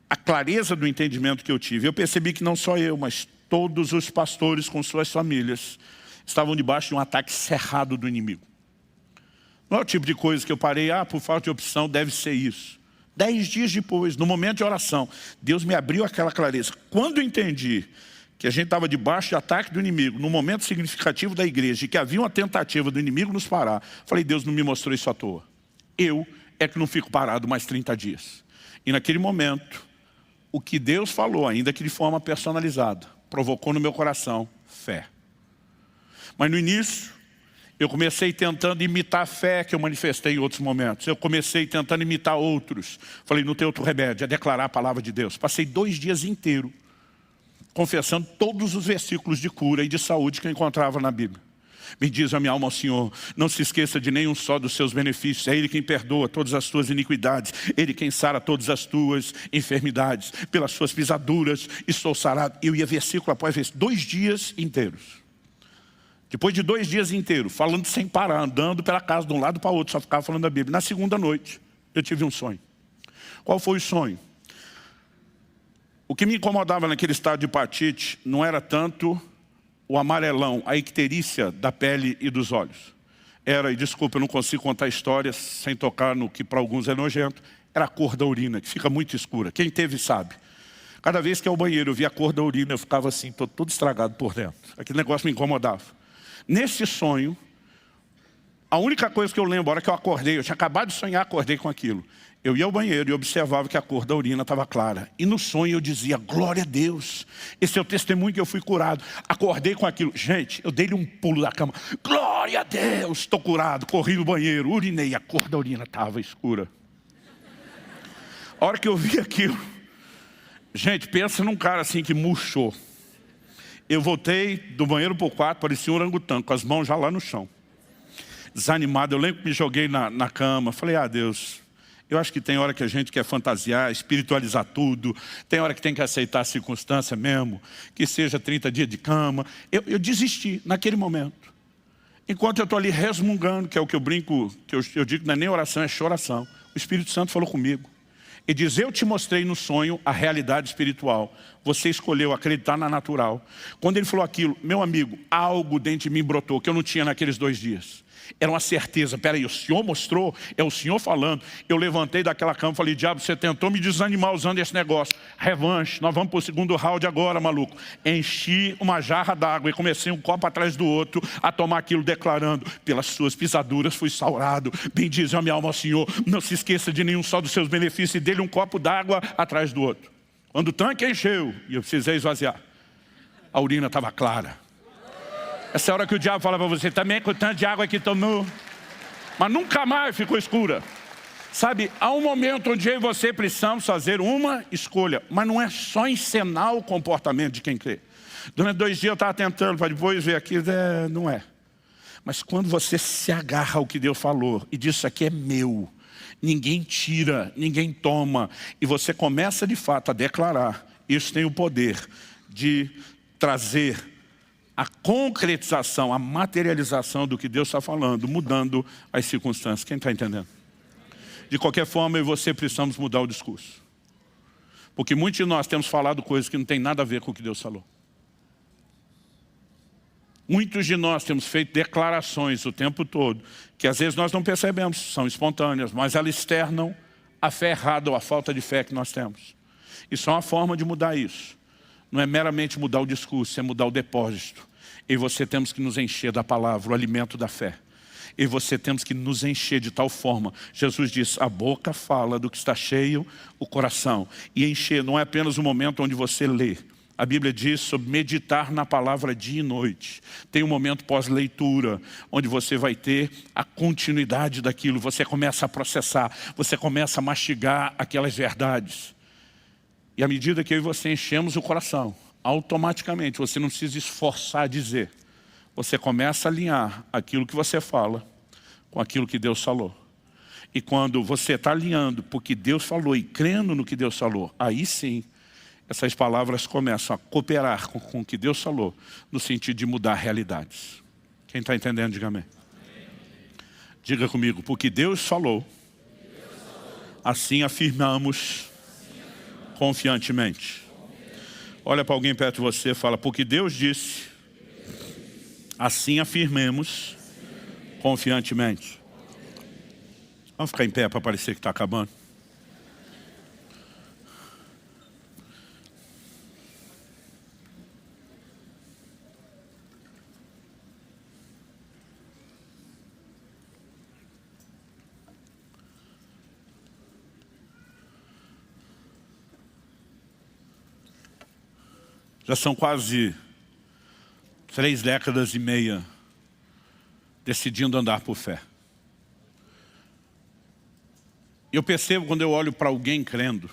a clareza do entendimento que eu tive. Eu percebi que não só eu, mas todos os pastores com suas famílias estavam debaixo de um ataque cerrado do inimigo. Não é o tipo de coisa que eu parei, por falta de opção, deve ser isso. 10 dias depois, no momento de oração, Deus me abriu aquela clareza. Quando eu entendi que a gente estava debaixo de ataque do inimigo, num momento significativo da igreja, e que havia uma tentativa do inimigo nos parar, falei, Deus não me mostrou isso à toa. Eu é que não fico parado mais 30 dias. E naquele momento, o que Deus falou, ainda que de forma personalizada, provocou no meu coração fé. Mas no início, eu comecei tentando imitar a fé que eu manifestei em outros momentos. Eu comecei tentando imitar outros. Falei, não tem outro remédio, é declarar a palavra de Deus. Passei 2 dias inteiros confessando todos os versículos de cura e de saúde que eu encontrava na Bíblia. Me diz a minha alma ao Senhor, não se esqueça de nenhum só dos seus benefícios. É Ele quem perdoa todas as tuas iniquidades. Ele quem sara todas as tuas enfermidades. Pelas suas pisaduras estou sarado. Eu ia versículo após versículo, 2 dias inteiros. Depois de 2 dias inteiros, falando sem parar, andando pela casa de um lado para o outro, só ficava falando da Bíblia. Na segunda noite, eu tive um sonho. Qual foi o sonho? O que me incomodava naquele estado de hepatite não era tanto o amarelão, a icterícia da pele e dos olhos. Era, e desculpa, eu não consigo contar histórias sem tocar no que para alguns é nojento, era a cor da urina, que fica muito escura. Quem teve sabe. Cada vez que eu ia ao banheiro, eu via a cor da urina, eu ficava assim, todo estragado por dentro. Aquele negócio me incomodava. Nesse sonho, a única coisa que eu lembro, a hora que eu acordei, eu tinha acabado de sonhar, acordei com aquilo. Eu ia ao banheiro e observava que a cor da urina estava clara. E no sonho eu dizia, glória a Deus, esse é o testemunho que eu fui curado. Acordei com aquilo. Gente, eu dei-lhe um pulo da cama. Glória a Deus, estou curado. Corri no banheiro, urinei, a cor da urina estava escura. A hora que eu vi aquilo, gente, pensa num cara assim que murchou. Eu voltei do banheiro para o quarto, parecia um orangotango, com as mãos já lá no chão. Desanimado, eu lembro que me joguei na cama. Falei, Deus, eu acho que tem hora que a gente quer fantasiar, espiritualizar tudo. Tem hora que tem que aceitar a circunstância mesmo, que seja 30 dias de cama. Eu desisti naquele momento. Enquanto eu estou ali resmungando, que é o que eu brinco, que eu digo que não é nem oração, é choração. O Espírito Santo falou comigo. Ele diz, eu te mostrei no sonho a realidade espiritual. Você escolheu acreditar na natural. Quando ele falou aquilo, meu amigo, algo dentro de mim brotou, que eu não tinha naqueles 2 dias. Era uma certeza, peraí, o Senhor mostrou, é o Senhor falando. Eu levantei daquela cama e falei, diabo, você tentou me desanimar usando esse negócio. Revanche, nós vamos para o segundo round agora, maluco. Enchi uma jarra d'água e comecei um copo atrás do outro a tomar aquilo declarando, pelas suas pisaduras fui sarado. Bendize a minha alma ao Senhor, não se esqueça de nenhum só dos seus benefícios e dele um copo d'água atrás do outro. Quando o tanque encheu e eu precisei esvaziar, a urina estava clara. Essa é a hora que o diabo fala para você, também com o tanto de água que tomou. Mas nunca mais ficou escura. Sabe, há um momento onde eu e você precisamos fazer uma escolha. Mas não é só encenar o comportamento de quem crê. Durante 2 dias eu estava tentando, para depois ver aqui, não é. Mas quando você se agarra ao que Deus falou e diz, isso aqui é meu, ninguém tira, ninguém toma, e você começa de fato a declarar, isso tem o poder de trazer a concretização, a materialização do que Deus está falando, mudando as circunstâncias. Quem está entendendo? De qualquer forma, eu e você precisamos mudar o discurso. Porque muitos de nós temos falado coisas que não tem nada a ver com o que Deus falou. Muitos de nós temos feito declarações o tempo todo, que às vezes nós não percebemos, são espontâneas, mas elas externam a fé errada ou a falta de fé que nós temos. E só uma forma de mudar isso. Não é meramente mudar o discurso, é mudar o depósito. E você temos que nos encher da palavra, o alimento da fé. E você temos que nos encher de tal forma. Jesus diz, a boca fala do que está cheio o coração. E encher não é apenas o momento onde você lê. A Bíblia diz sobre meditar na palavra dia e noite. Tem um momento pós-leitura, onde você vai ter a continuidade daquilo. Você começa a processar, você começa a mastigar aquelas verdades. E à medida que eu e você enchemos o coração, automaticamente, você não precisa esforçar a dizer. Você começa a alinhar aquilo que você fala com aquilo que Deus falou. E quando você está alinhando porque Deus falou e crendo no que Deus falou, aí sim, essas palavras começam a cooperar com o que Deus falou, no sentido de mudar realidades. Quem está entendendo, diga amém. Diga comigo, porque Deus falou, assim afirmamos confiantemente. Olha para alguém perto de você e fala, porque Deus disse, assim afirmemos confiantemente. Vamos ficar em pé para parecer que está acabando. Já são quase 3 décadas e meia decidindo andar por fé. Eu percebo quando eu olho para alguém crendo,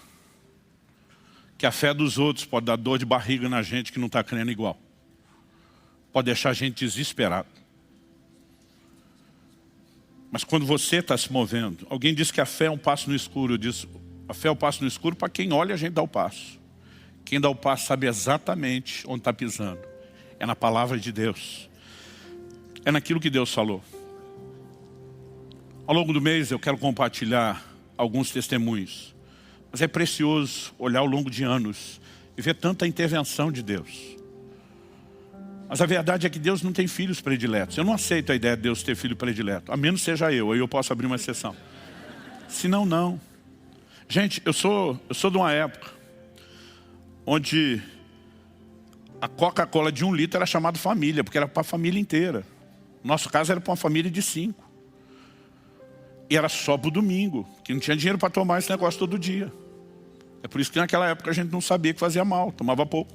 que a fé dos outros pode dar dor de barriga na gente que não está crendo igual. Pode deixar a gente desesperado. Mas quando você está se movendo, alguém diz que a fé é um passo no escuro. Eu disse, a fé é um passo no escuro para quem olha a gente dá o passo. Quem dá o passo sabe exatamente onde está pisando. É na palavra de Deus. É naquilo que Deus falou. Ao longo do mês eu quero compartilhar alguns testemunhos. Mas é precioso olhar ao longo de anos e ver tanta intervenção de Deus. Mas a verdade é que Deus não tem filhos prediletos. Eu não aceito a ideia de Deus ter filho predileto. A menos seja eu, aí eu posso abrir uma exceção. Senão, não. Gente, eu sou de uma época onde a Coca-Cola de 1 litro era chamada família, porque era para a família inteira. No nosso caso era para uma família de 5. E era só para o domingo, que não tinha dinheiro para tomar esse negócio todo dia. É por isso que naquela época a gente não sabia que fazia mal, tomava pouco.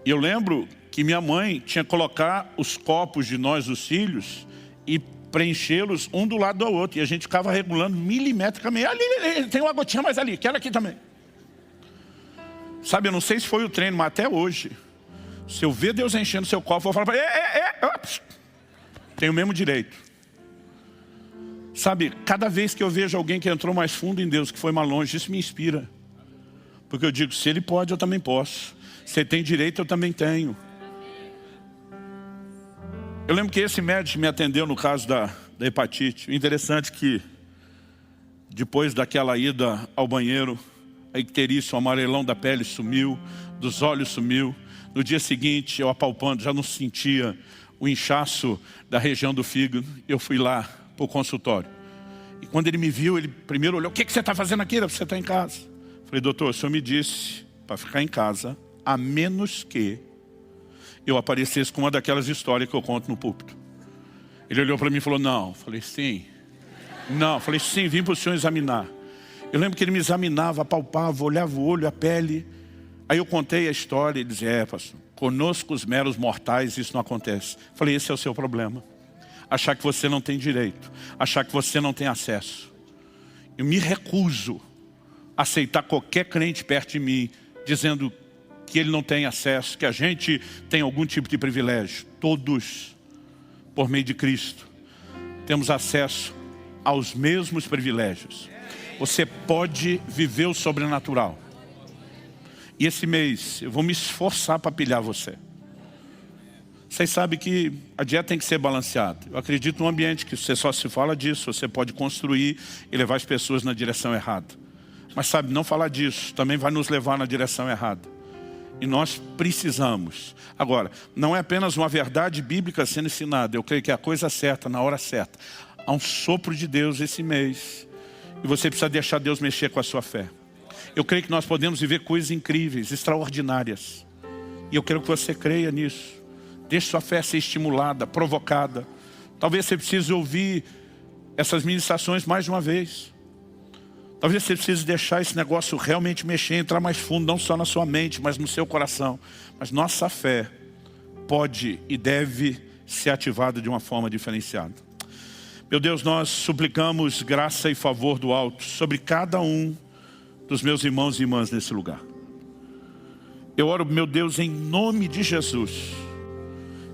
E eu lembro que minha mãe tinha que colocar os copos de nós, os filhos, e preenchê-los um do lado do outro. E a gente ficava regulando milimetricamente. Ali, tem uma gotinha mais ali, quero aqui também. Sabe, eu não sei se foi o treino, mas até hoje, se eu ver Deus enchendo seu copo, eu vou falar para ele, tenho o mesmo direito. Sabe, cada vez que eu vejo alguém que entrou mais fundo em Deus, que foi mais longe, isso me inspira. Porque eu digo, se ele pode, eu também posso. Se ele tem direito, eu também tenho. Eu lembro que esse médico me atendeu no caso da hepatite. O interessante é que, depois daquela ida ao banheiro, a icterícia, o amarelão da pele sumiu, dos olhos sumiu. No dia seguinte, eu apalpando, já não sentia o inchaço da região do fígado. Eu fui lá para o consultório. E quando ele me viu, ele primeiro olhou, o que você está fazendo aqui? Você está em casa. Falei, doutor, o senhor me disse para ficar em casa, a menos que eu aparecesse com uma daquelas histórias que eu conto no púlpito. Ele olhou para mim e falou, não. Falei, sim. Não, falei, sim, vim para o senhor examinar. Eu lembro que ele me examinava, apalpava, olhava o olho, a pele. Aí eu contei a história e ele dizia, pastor, conosco os meros mortais isso não acontece. Falei, esse é o seu problema. Achar que você não tem direito, achar que você não tem acesso. Eu me recuso a aceitar qualquer crente perto de mim, dizendo que ele não tem acesso, que a gente tem algum tipo de privilégio. Todos, por meio de Cristo, temos acesso aos mesmos privilégios. Você pode viver o sobrenatural. E esse mês eu vou me esforçar para pilhar você. Vocês sabem que a dieta tem que ser balanceada. Eu acredito num ambiente que você só se fala disso, você pode construir e levar as pessoas na direção errada. Mas sabe, não falar disso também vai nos levar na direção errada. E nós precisamos. Agora, não é apenas uma verdade bíblica sendo ensinada. Eu creio que é a coisa certa, na hora certa. Há um sopro de Deus esse mês. E você precisa deixar Deus mexer com a sua fé. Eu creio que nós podemos viver coisas incríveis, extraordinárias. E eu quero que você creia nisso. Deixe sua fé ser estimulada, provocada. Talvez você precise ouvir essas ministrações mais de uma vez. Talvez você precise deixar esse negócio realmente mexer, entrar mais fundo, não só na sua mente, mas no seu coração. Mas nossa fé pode e deve ser ativada de uma forma diferenciada. Meu Deus, nós suplicamos graça e favor do alto sobre cada um dos meus irmãos e irmãs nesse lugar. Eu oro, meu Deus, em nome de Jesus,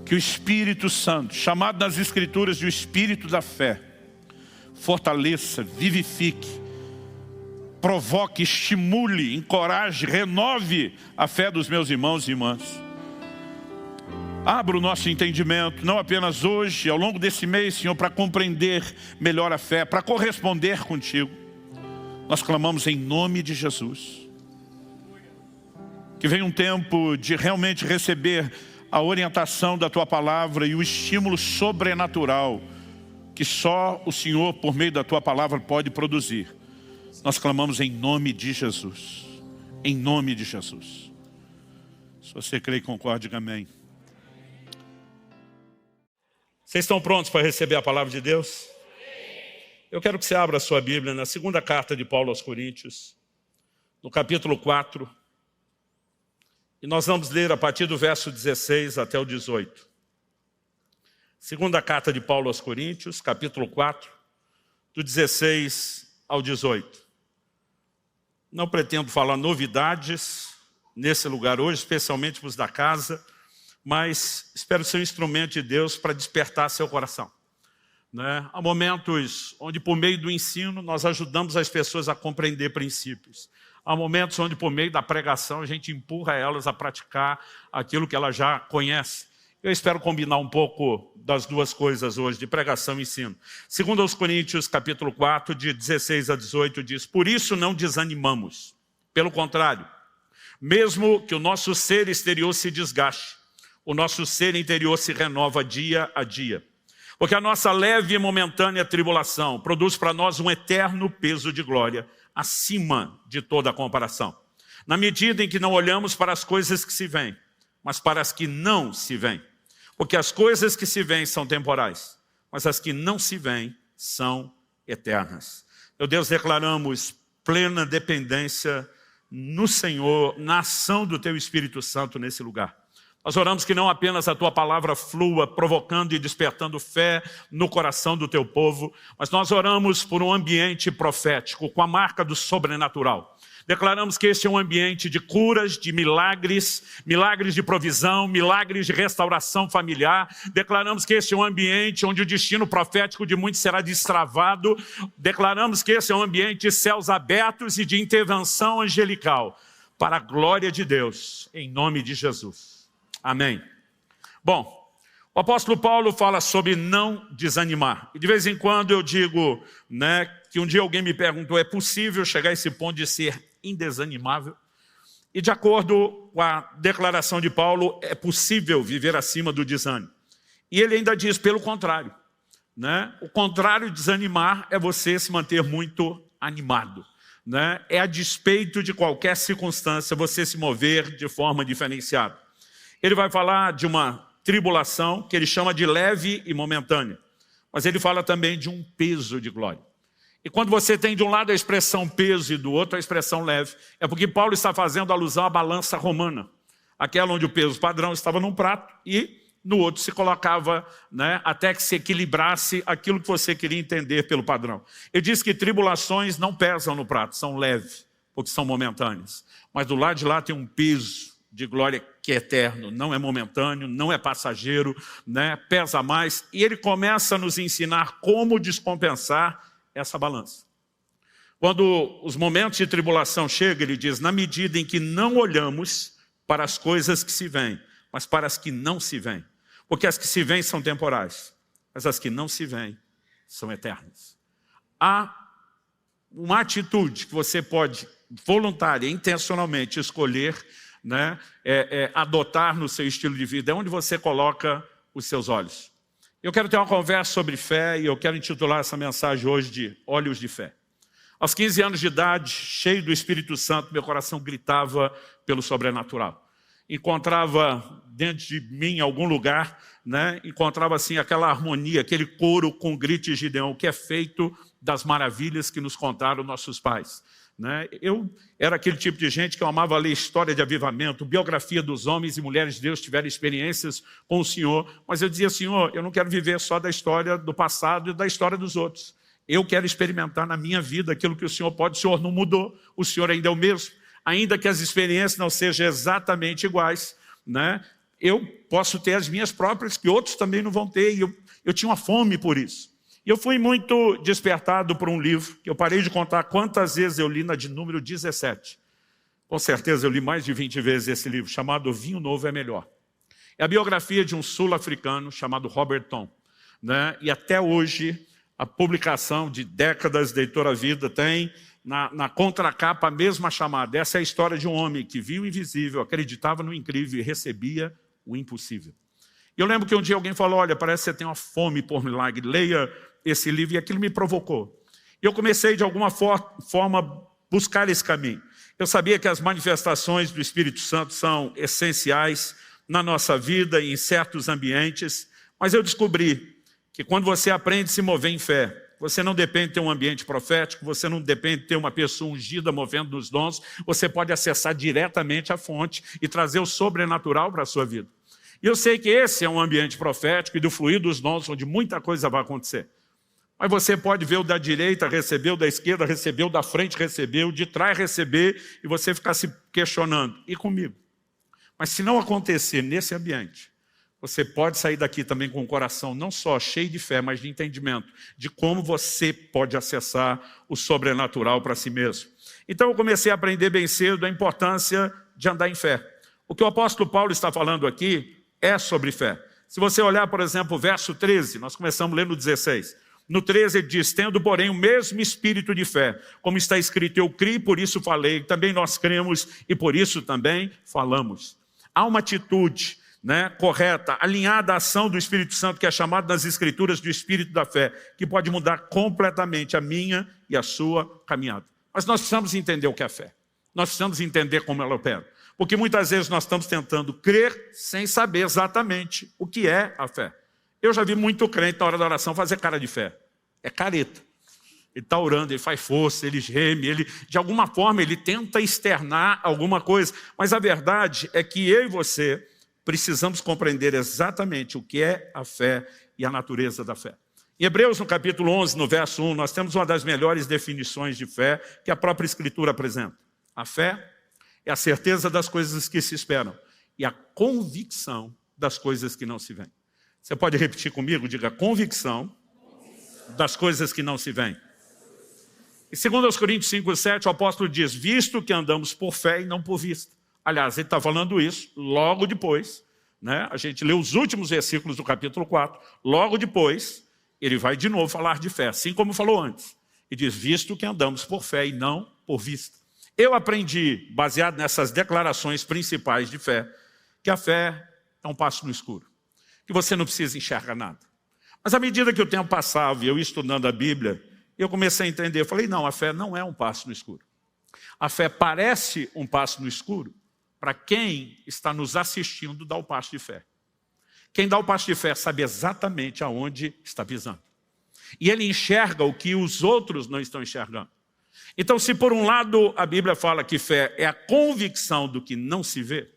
que o Espírito Santo, chamado nas Escrituras de o Espírito da fé, fortaleça, vivifique, provoque, estimule, encoraje, renove a fé dos meus irmãos e irmãs. Abra o nosso entendimento, não apenas hoje, ao longo desse mês, Senhor, para compreender melhor a fé, para corresponder contigo. Nós clamamos em nome de Jesus. Que venha um tempo de realmente receber a orientação da Tua Palavra e o estímulo sobrenatural que só o Senhor, por meio da Tua Palavra, pode produzir. Nós clamamos em nome de Jesus. Em nome de Jesus. Se você crê e concorda, diga amém. Vocês estão prontos para receber a palavra de Deus? Eu quero que você abra a sua Bíblia na segunda carta de Paulo aos Coríntios, no capítulo 4. E nós vamos ler a partir do verso 16 até o 18. Segunda carta de Paulo aos Coríntios, capítulo 4, do 16 ao 18. Não pretendo falar novidades nesse lugar hoje, especialmente para os da casa, mas espero ser um instrumento de Deus para despertar seu coração. Há momentos onde, por meio do ensino, nós ajudamos as pessoas a compreender princípios. Há momentos onde, por meio da pregação, a gente empurra elas a praticar aquilo que elas já conhecem. Eu espero combinar um pouco das duas coisas hoje, de pregação e ensino. Segundo aos Coríntios, capítulo 4, de 16 a 18, diz: por isso não desanimamos. Pelo contrário, mesmo que o nosso ser exterior se desgaste, o nosso ser interior se renova dia a dia. Porque a nossa leve e momentânea tribulação produz para nós um eterno peso de glória, acima de toda comparação. Na medida em que não olhamos para as coisas que se veem, mas para as que não se veem. Porque as coisas que se veem são temporais, mas as que não se veem são eternas. Meu Deus, declaramos plena dependência no Senhor, na ação do Teu Espírito Santo nesse lugar. Nós oramos que não apenas a Tua palavra flua, provocando e despertando fé no coração do Teu povo, mas nós oramos por um ambiente profético, com a marca do sobrenatural. Declaramos que este é um ambiente de curas, de milagres, milagres de provisão, milagres de restauração familiar. Declaramos que este é um ambiente onde o destino profético de muitos será destravado. Declaramos que este é um ambiente de céus abertos e de intervenção angelical, para a glória de Deus, em nome de Jesus. Amém. Bom, o apóstolo Paulo fala sobre não desanimar. E de vez em quando eu digo, que um dia alguém me perguntou, é possível chegar a esse ponto de ser indesanimável? E de acordo com a declaração de Paulo, é possível viver acima do desânimo. E ele ainda diz, pelo contrário. O contrário de desanimar é você se manter muito animado. É a despeito de qualquer circunstância você se mover de forma diferenciada. Ele vai falar de uma tribulação que ele chama de leve e momentânea. Mas ele fala também de um peso de glória. E quando você tem de um lado a expressão peso e do outro a expressão leve, é porque Paulo está fazendo alusão à balança romana, aquela onde o peso padrão estava num prato e no outro se colocava, né, até que se equilibrasse aquilo que você queria entender pelo padrão. Ele diz que tribulações não pesam no prato, são leves, porque são momentâneas. Mas do lado de lá tem um peso de glória que é eterno, não é momentâneo, não é passageiro, né, pesa mais. E ele começa a nos ensinar como descompensar essa balança. Quando os momentos de tribulação chegam, ele diz, na medida em que não olhamos para as coisas que se veem, mas para as que não se veem. Porque as que se veem são temporais, mas as que não se veem são eternas. Há uma atitude que você pode, voluntária, intencionalmente, escolher, né, adotar no seu estilo de vida, é onde você coloca os seus olhos. Eu quero ter uma conversa sobre fé e eu quero intitular essa mensagem hoje de Olhos de Fé. Aos 15 anos de idade, cheio do Espírito Santo, meu coração gritava pelo sobrenatural. Encontrava dentro de mim, em algum lugar, né, encontrava assim aquela harmonia, aquele coro com grito de Gideão, que é feito das maravilhas que nos contaram nossos pais. Né? Eu era aquele tipo de gente que eu amava ler história de avivamento, biografia dos homens e mulheres de Deus que tiveram experiências com o Senhor, mas eu dizia, Senhor, eu não quero viver só da história do passado e da história dos outros. Eu quero experimentar na minha vida aquilo que o Senhor pode. O Senhor não mudou, o Senhor ainda é o mesmo. Ainda que as experiências não sejam exatamente iguais, né? Eu posso ter as minhas próprias, que outros também não vão ter, e eu tinha uma fome por isso. E eu fui muito despertado por um livro, que eu parei de contar quantas vezes eu li, na de número 17. Com certeza eu li mais de 20 vezes esse livro, chamado Vinho Novo é Melhor. É a biografia de um sul-africano chamado Robert Tom. Né? E até hoje, a publicação de décadas da Editora Vida tem na contracapa a mesma chamada. Essa é a história de um homem que viu o invisível, acreditava no incrível e recebia o impossível. E eu lembro que um dia alguém falou, olha, parece que você tem uma fome por milagre, leia esse livro, e aquilo me provocou. E eu comecei de alguma forma buscar esse caminho. Eu sabia que as manifestações do Espírito Santo são essenciais na nossa vida e em certos ambientes, mas eu descobri que quando você aprende a se mover em fé, você não depende de ter um ambiente profético, você não depende de ter uma pessoa ungida movendo nos dons, você pode acessar diretamente a fonte e trazer o sobrenatural para a sua vida. E eu sei que esse é um ambiente profético e do fluir dos dons, onde muita coisa vai acontecer. Mas você pode ver o da direita, receber o da esquerda, receber o da frente, receber o de trás, receber, e você ficar se questionando, e comigo? Mas se não acontecer nesse ambiente, você pode sair daqui também com o coração não só cheio de fé, mas de entendimento de como você pode acessar o sobrenatural para si mesmo. Então eu comecei a aprender bem cedo a importância de andar em fé. O que o apóstolo Paulo está falando aqui é sobre fé. Se você olhar, por exemplo, o verso 13, nós começamos lendo no 16. No 13 ele diz, tendo, porém, o mesmo espírito de fé, como está escrito, eu criei, por isso falei, também nós cremos e por isso também falamos. Há uma atitude, né, correta, alinhada à ação do Espírito Santo, que é chamado nas Escrituras do Espírito da Fé, que pode mudar completamente a minha e a sua caminhada. Mas nós precisamos entender o que é fé. Nós precisamos entender como ela opera. Porque muitas vezes nós estamos tentando crer sem saber exatamente o que é a fé. Eu já vi muito crente na hora da oração fazer cara de fé. É careta. Ele está orando, ele faz força, ele geme, de alguma forma ele tenta externar alguma coisa. Mas a verdade é que eu e você precisamos compreender exatamente o que é a fé e a natureza da fé. Em Hebreus, no capítulo 11, no verso 1, nós temos uma das melhores definições de fé que a própria Escritura apresenta. A fé é a certeza das coisas que se esperam e a convicção das coisas que não se veem. Você pode repetir comigo? Diga, convicção das coisas que não se veem. E 2 Coríntios 5:7, o apóstolo diz, visto que andamos por fé e não por vista. Aliás, ele está falando isso logo depois, né? A gente lê os últimos versículos do capítulo 4, logo depois, ele vai de novo falar de fé, assim como falou antes. E diz, visto que andamos por fé e não por vista. Eu aprendi, baseado nessas declarações principais de fé, que a fé é um passo no escuro, que você não precisa enxergar nada. Mas à medida que o tempo passava e eu ia estudando a Bíblia, eu comecei a entender, eu falei, não, a fé não é um passo no escuro. A fé parece um passo no escuro para quem está nos assistindo dar o passo de fé. Quem dá o passo de fé sabe exatamente aonde está pisando. E ele enxerga o que os outros não estão enxergando. Então, se por um lado a Bíblia fala que fé é a convicção do que não se vê,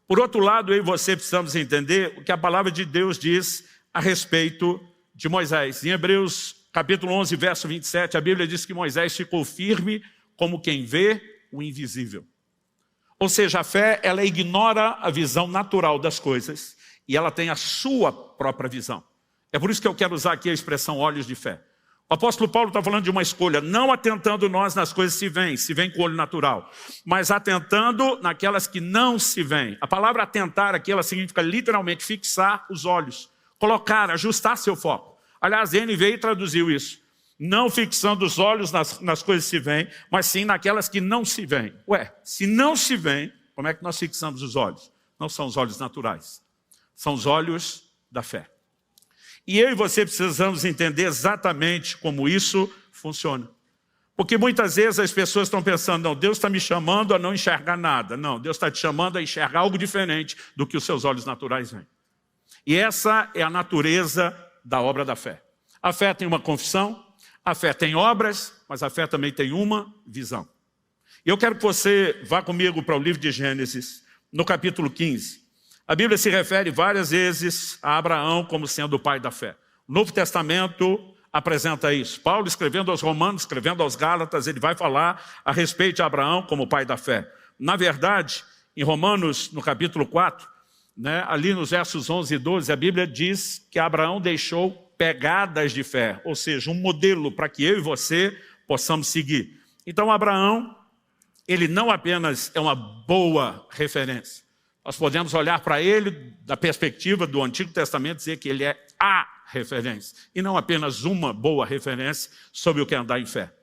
por outro lado, eu e você precisamos entender o que a palavra de Deus diz a respeito de Moisés. Em Hebreus capítulo 11, verso 27, a Bíblia diz que Moisés ficou firme como quem vê o invisível. Ou seja, a fé, ela ignora a visão natural das coisas e ela tem a sua própria visão. É por isso que eu quero usar aqui a expressão olhos de fé. O apóstolo Paulo está falando de uma escolha, não atentando nós nas coisas que se vêem com o olho natural, mas atentando naquelas que não se veem. A palavra atentar aqui, ela significa literalmente fixar os olhos, colocar, ajustar seu foco. Aliás, a NVI traduziu isso. Não fixando os olhos nas coisas que se veem, mas sim naquelas que não se veem. Ué, se não se veem, como é que nós fixamos os olhos? Não são os olhos naturais, são os olhos da fé. E eu e você precisamos entender exatamente como isso funciona. Porque muitas vezes as pessoas estão pensando, não, Deus está me chamando a não enxergar nada. Não, Deus está te chamando a enxergar algo diferente do que os seus olhos naturais veem. E essa é a natureza da obra da fé. A fé tem uma confissão, a fé tem obras, mas a fé também tem uma visão. E eu quero que você vá comigo para o livro de Gênesis, no capítulo 15. A Bíblia se refere várias vezes a Abraão como sendo o pai da fé. O Novo Testamento apresenta isso. Paulo, escrevendo aos Romanos, escrevendo aos Gálatas, ele vai falar a respeito de Abraão como pai da fé. Na verdade, em Romanos, no capítulo 4, ali nos versos 11 e 12, a Bíblia diz que Abraão deixou pegadas de fé, ou seja, um modelo para que eu e você possamos seguir. Então, Abraão, ele não apenas é uma boa referência. Nós podemos olhar para ele da perspectiva do Antigo Testamento e dizer que ele é a referência, e não apenas uma boa referência sobre o que é andar em fé.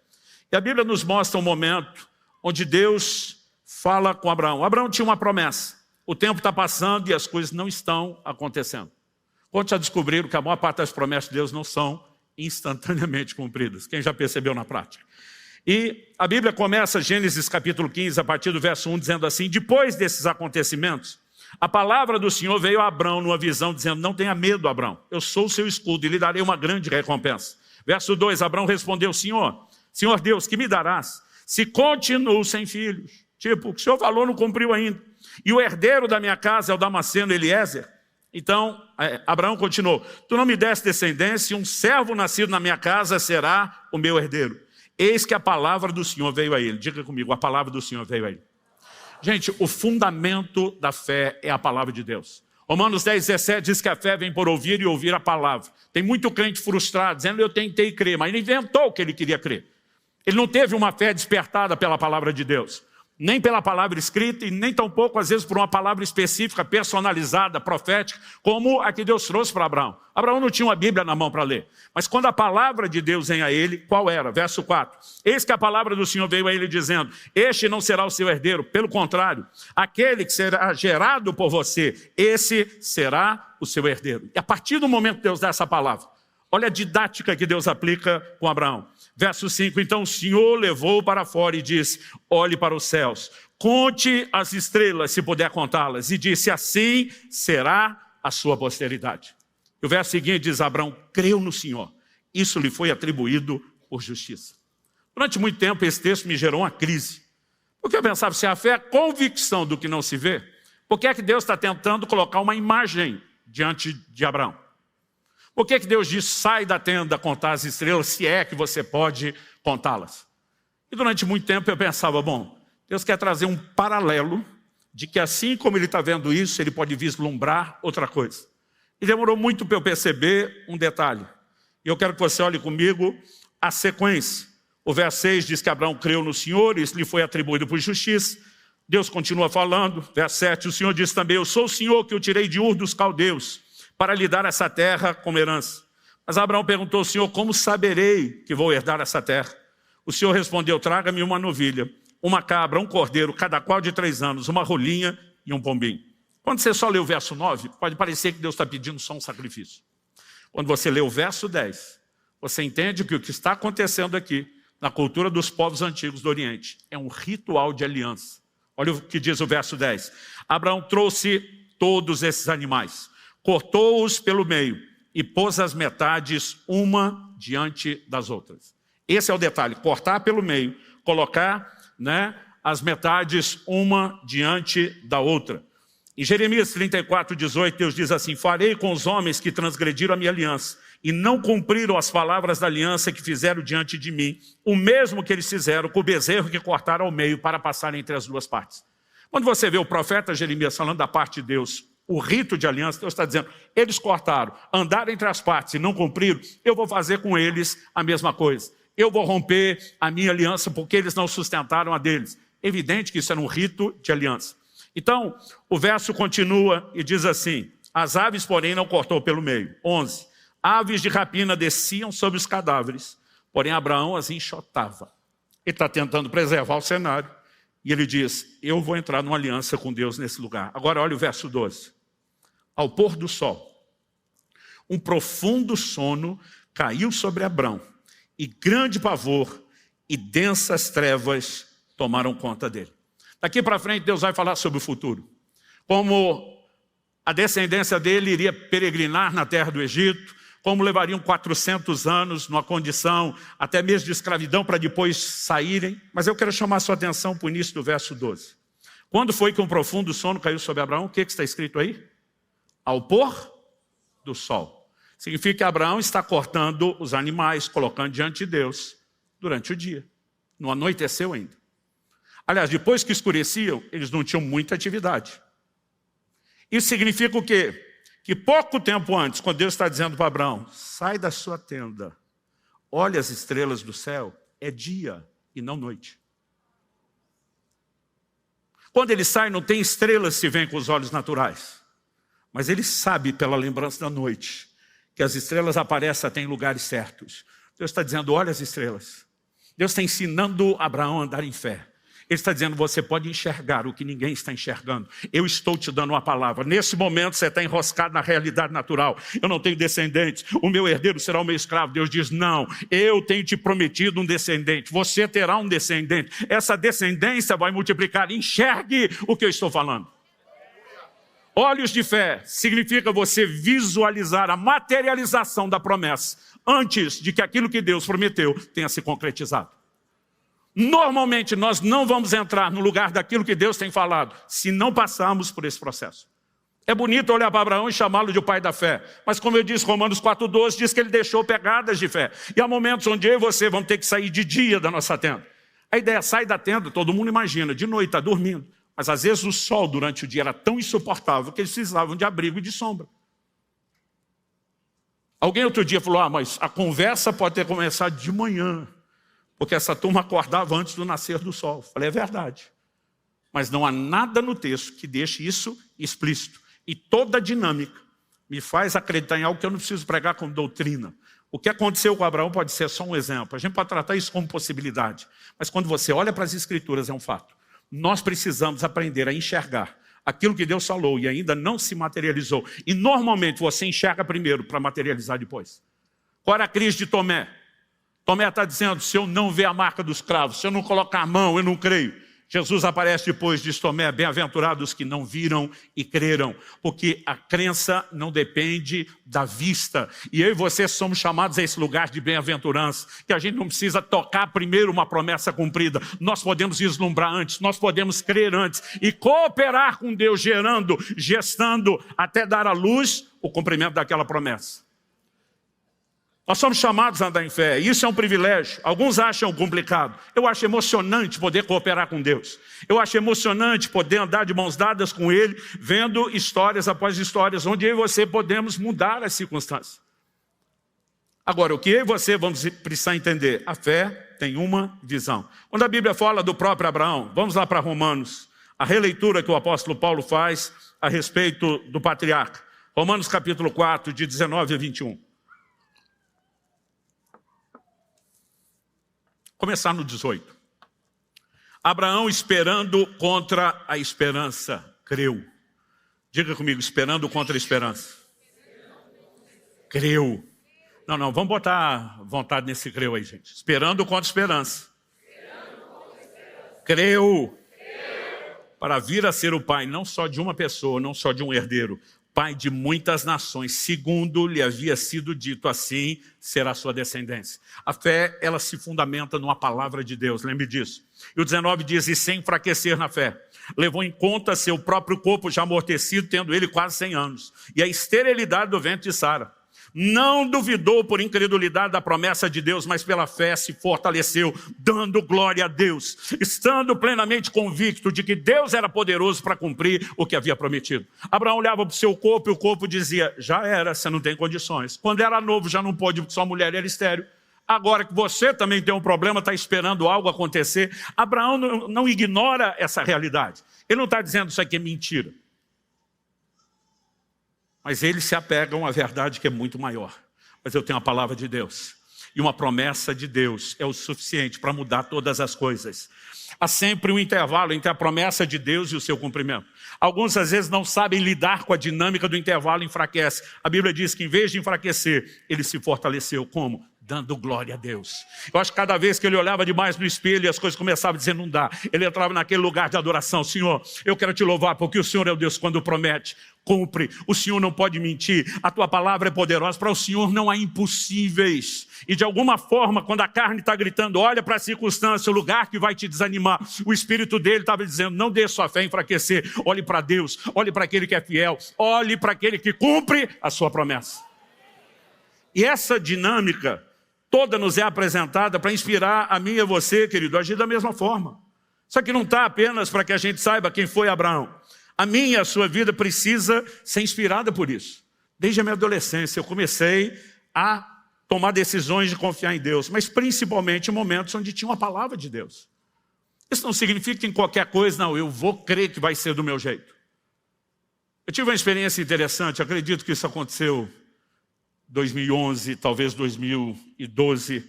E a Bíblia nos mostra um momento onde Deus fala com Abraão. Abraão tinha uma promessa. O tempo está passando e as coisas não estão acontecendo. Quantos já descobriram que a maior parte das promessas de Deus não são instantaneamente cumpridas? Quem já percebeu na prática? E a Bíblia começa, Gênesis capítulo 15, a partir do verso 1, dizendo assim, depois desses acontecimentos, a palavra do Senhor veio a Abrão numa visão, dizendo, não tenha medo, Abrão, eu sou o seu escudo e lhe darei uma grande recompensa. Verso 2, Abrão respondeu, Senhor Deus, que me darás, se continuo sem filhos? Tipo, o que o Senhor falou não cumpriu ainda. E o herdeiro da minha casa é o Damasceno Eliezer. Então, Abraão continuou, tu não me deste descendência, e um servo nascido na minha casa será o meu herdeiro. Eis que a palavra do Senhor veio a ele. Diga comigo, a palavra do Senhor veio a ele. Gente, o fundamento da fé é a palavra de Deus. Romanos 10, 17 diz que a fé vem por ouvir e ouvir a palavra. Tem muito crente frustrado, dizendo, eu tentei crer, mas ele inventou o que ele queria crer. Ele não teve uma fé despertada pela palavra de Deus. Nem pela palavra escrita e nem tampouco, às vezes, por uma palavra específica, personalizada, profética, como a que Deus trouxe para Abraão. Abraão não tinha uma Bíblia na mão para ler. Mas quando a palavra de Deus vem a ele, qual era? Verso 4. Eis que a palavra do Senhor veio a ele dizendo, este não será o seu herdeiro, pelo contrário, aquele que será gerado por você, esse será o seu herdeiro. E a partir do momento que Deus dá essa palavra, olha a didática que Deus aplica com Abraão. Verso 5, então o Senhor levou para fora e disse, olhe para os céus, conte as estrelas, se puder contá-las, e disse, assim será a sua posteridade. E o verso seguinte diz, Abraão creu no Senhor, isso lhe foi atribuído por justiça. Durante muito tempo esse texto me gerou uma crise, porque eu pensava, se a fé é a convicção do que não se vê, por que é que Deus está tentando colocar uma imagem diante de Abraão? Por que Deus diz, sai da tenda contar as estrelas, se é que você pode contá-las? E durante muito tempo eu pensava, bom, Deus quer trazer um paralelo de que assim como ele está vendo isso, ele pode vislumbrar outra coisa. E demorou muito para eu perceber um detalhe. E eu quero que você olhe comigo a sequência. O verso 6 diz que Abraão creu no Senhor, isso lhe foi atribuído por justiça. Deus continua falando, verso 7, o Senhor diz também, eu sou o Senhor que o tirei de Ur dos Caldeus, para lhe dar essa terra como herança. Mas Abraão perguntou ao Senhor, como saberei que vou herdar essa terra? O Senhor respondeu, traga-me uma novilha, uma cabra, um cordeiro, cada qual de 3 anos, uma rolinha e um pombinho. Quando você só lê o verso 9, pode parecer que Deus está pedindo só um sacrifício. Quando você lê o verso 10, você entende que o que está acontecendo aqui, na cultura dos povos antigos do Oriente, é um ritual de aliança. Olha o que diz o verso 10. Abraão trouxe todos esses animais, cortou-os pelo meio e pôs as metades uma diante das outras. Esse é o detalhe, cortar pelo meio, colocar, as metades uma diante da outra. Em Jeremias 34:18, Deus diz assim: farei com os homens que transgrediram a minha aliança e não cumpriram as palavras da aliança que fizeram diante de mim, o mesmo que eles fizeram com o bezerro que cortaram ao meio para passar entre as duas partes. Quando você vê o profeta Jeremias falando da parte de Deus, o rito de aliança, Deus está dizendo, eles cortaram, andaram entre as partes e não cumpriram, eu vou fazer com eles a mesma coisa. Eu vou romper a minha aliança porque eles não sustentaram a deles. Evidente que isso era um rito de aliança. Então, o verso continua e diz assim: as aves, porém, não cortou pelo meio. 11. Aves de rapina desciam sobre os cadáveres, porém Abraão as enxotava. Ele está tentando preservar o cenário. E ele diz, eu vou entrar numa aliança com Deus nesse lugar. Agora olha o verso 12. Ao pôr do sol, um profundo sono caiu sobre Abrão, e grande pavor e densas trevas tomaram conta dele. Daqui para frente Deus vai falar sobre o futuro. Como a descendência dele iria peregrinar na terra do Egito, como levariam 400 anos numa condição até mesmo de escravidão para depois saírem. Mas eu quero chamar a sua atenção para o início do verso 12. Quando foi que um profundo sono caiu sobre Abraão? O que está escrito aí? Ao pôr do sol. Significa que Abraão está cortando os animais, colocando diante de Deus durante o dia. Não anoiteceu ainda. Aliás, depois que escureciam, eles não tinham muita atividade. Isso significa o quê? Que pouco tempo antes, quando Deus está dizendo para Abraão, sai da sua tenda, olha as estrelas do céu, é dia e não noite. Quando ele sai, não tem estrelas se vêem com os olhos naturais. Mas ele sabe, pela lembrança da noite, que as estrelas aparecem até em lugares certos. Deus está dizendo, olha as estrelas. Deus está ensinando Abraão a andar em fé. Ele está dizendo, você pode enxergar o que ninguém está enxergando. Eu estou te dando uma palavra. Nesse momento você está enroscado na realidade natural. Eu não tenho descendentes. O meu herdeiro será o meu escravo. Deus diz, não. Eu tenho te prometido um descendente. Você terá um descendente. Essa descendência vai multiplicar. Enxergue o que eu estou falando. Olhos de fé significa você visualizar a materialização da promessa antes de que aquilo que Deus prometeu tenha se concretizado. Normalmente nós não vamos entrar no lugar daquilo que Deus tem falado se não passarmos por esse processo. É bonito olhar para Abraão e chamá-lo de o pai da fé. Mas como eu disse, Romanos 4:12 diz que ele deixou pegadas de fé. E há momentos onde eu e você vamos ter que sair de dia da nossa tenda. A ideia é sair da tenda, todo mundo imagina, de noite está dormindo. Mas às vezes o sol durante o dia era tão insuportável que eles precisavam de abrigo e de sombra. Alguém outro dia falou, mas a conversa pode ter começado de manhã. Porque essa turma acordava antes do nascer do sol. Falei, é verdade. Mas não há nada no texto que deixe isso explícito. E toda a dinâmica me faz acreditar em algo que eu não preciso pregar como doutrina. O que aconteceu com Abraão pode ser só um exemplo. A gente pode tratar isso como possibilidade. Mas quando você olha para as Escrituras, é um fato. Nós precisamos aprender a enxergar aquilo que Deus falou e ainda não se materializou. E normalmente você enxerga primeiro para materializar depois. Qual era a crise de Tomé? Tomé está dizendo, se eu não ver a marca dos cravos, se eu não colocar a mão, eu não creio. Jesus aparece depois, diz Tomé, bem-aventurados que não viram e creram, porque a crença não depende da vista. E eu e você somos chamados a esse lugar de bem-aventurança, que a gente não precisa tocar primeiro uma promessa cumprida. Nós podemos vislumbrar antes, nós podemos crer antes e cooperar com Deus, gerando, gestando, até dar à luz o cumprimento daquela promessa. Nós somos chamados a andar em fé, e isso é um privilégio. Alguns acham complicado. Eu acho emocionante poder cooperar com Deus. Eu acho emocionante poder andar de mãos dadas com Ele, vendo histórias após histórias, onde eu e você podemos mudar as circunstâncias. Agora, o que eu e você vamos precisar entender? A fé tem uma visão. Quando a Bíblia fala do próprio Abraão, vamos lá para Romanos, a releitura que o apóstolo Paulo faz a respeito do patriarca. Romanos capítulo 4, de 19 a 21. Começar no 18. Abraão, esperando contra a esperança, creu. Diga comigo, esperando contra a esperança. Creu. Não, vamos botar vontade nesse creu aí, gente. Esperando contra a esperança. Creu. Para vir a ser o pai, não só de uma pessoa, não só de um herdeiro, pai de muitas nações, segundo lhe havia sido dito, assim será a sua descendência. A fé, ela se fundamenta numa palavra de Deus, lembre disso. E o 19 diz, e sem enfraquecer na fé, levou em conta seu próprio corpo já amortecido, tendo ele quase 100 anos, e a esterilidade do ventre de Sara. Não duvidou por incredulidade da promessa de Deus, mas pela fé se fortaleceu, dando glória a Deus, estando plenamente convicto de que Deus era poderoso para cumprir o que havia prometido. Abraão olhava para o seu corpo e o corpo dizia, já era, você não tem condições. Quando era novo já não pôde, porque sua mulher era estéril. Agora que você também tem um problema, está esperando algo acontecer. Abraão não ignora essa realidade. Ele não está dizendo isso aqui é mentira. Mas eles se apegam à verdade que é muito maior. Mas eu tenho a palavra de Deus. E uma promessa de Deus é o suficiente para mudar todas as coisas. Há sempre um intervalo entre a promessa de Deus e o seu cumprimento. Alguns às vezes não sabem lidar com a dinâmica do intervalo e enfraquece. A Bíblia diz que em vez de enfraquecer, ele se fortaleceu. Como? Dando glória a Deus. Eu acho que cada vez que ele olhava demais no espelho e as coisas começavam a dizer não dá, ele entrava naquele lugar de adoração. Senhor, eu quero te louvar porque o Senhor é o Deus quando promete, cumpre. O Senhor não pode mentir, a tua palavra é poderosa, para o Senhor não há impossíveis. E de alguma forma, quando a carne está gritando, olha para a circunstância, o lugar que vai te desanimar, o Espírito dele estava dizendo, não deixe sua fé enfraquecer, olhe para Deus, olhe para aquele que é fiel, olhe para aquele que cumpre a sua promessa. E essa dinâmica toda nos é apresentada para inspirar a mim e a você, querido, a agir da mesma forma. Só que não está apenas para que a gente saiba quem foi Abraão. A minha e a sua vida precisa ser inspirada por isso. Desde a minha adolescência eu comecei a tomar decisões de confiar em Deus, mas principalmente em momentos onde tinha uma palavra de Deus. Isso não significa que em qualquer coisa, não, eu vou crer que vai ser do meu jeito. Eu tive uma experiência interessante, acredito que isso aconteceu 2011, talvez 2012,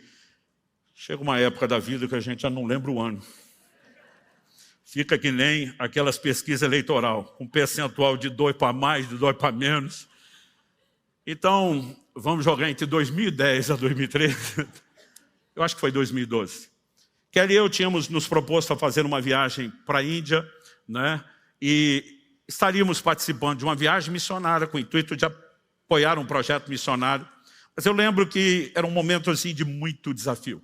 chega uma época da vida que a gente já não lembra o ano. Fica que nem aquelas pesquisas eleitorais, com percentual de 2 para mais, de 2 para menos. Então, vamos jogar entre 2010 a 2013. Eu acho que foi 2012. Kelly e eu tínhamos nos proposto a fazer uma viagem para a Índia, né? E estaríamos participando de uma viagem missionária com o intuito de apoiar um projeto missionário. Mas eu lembro que era um momento assim, de muito desafio.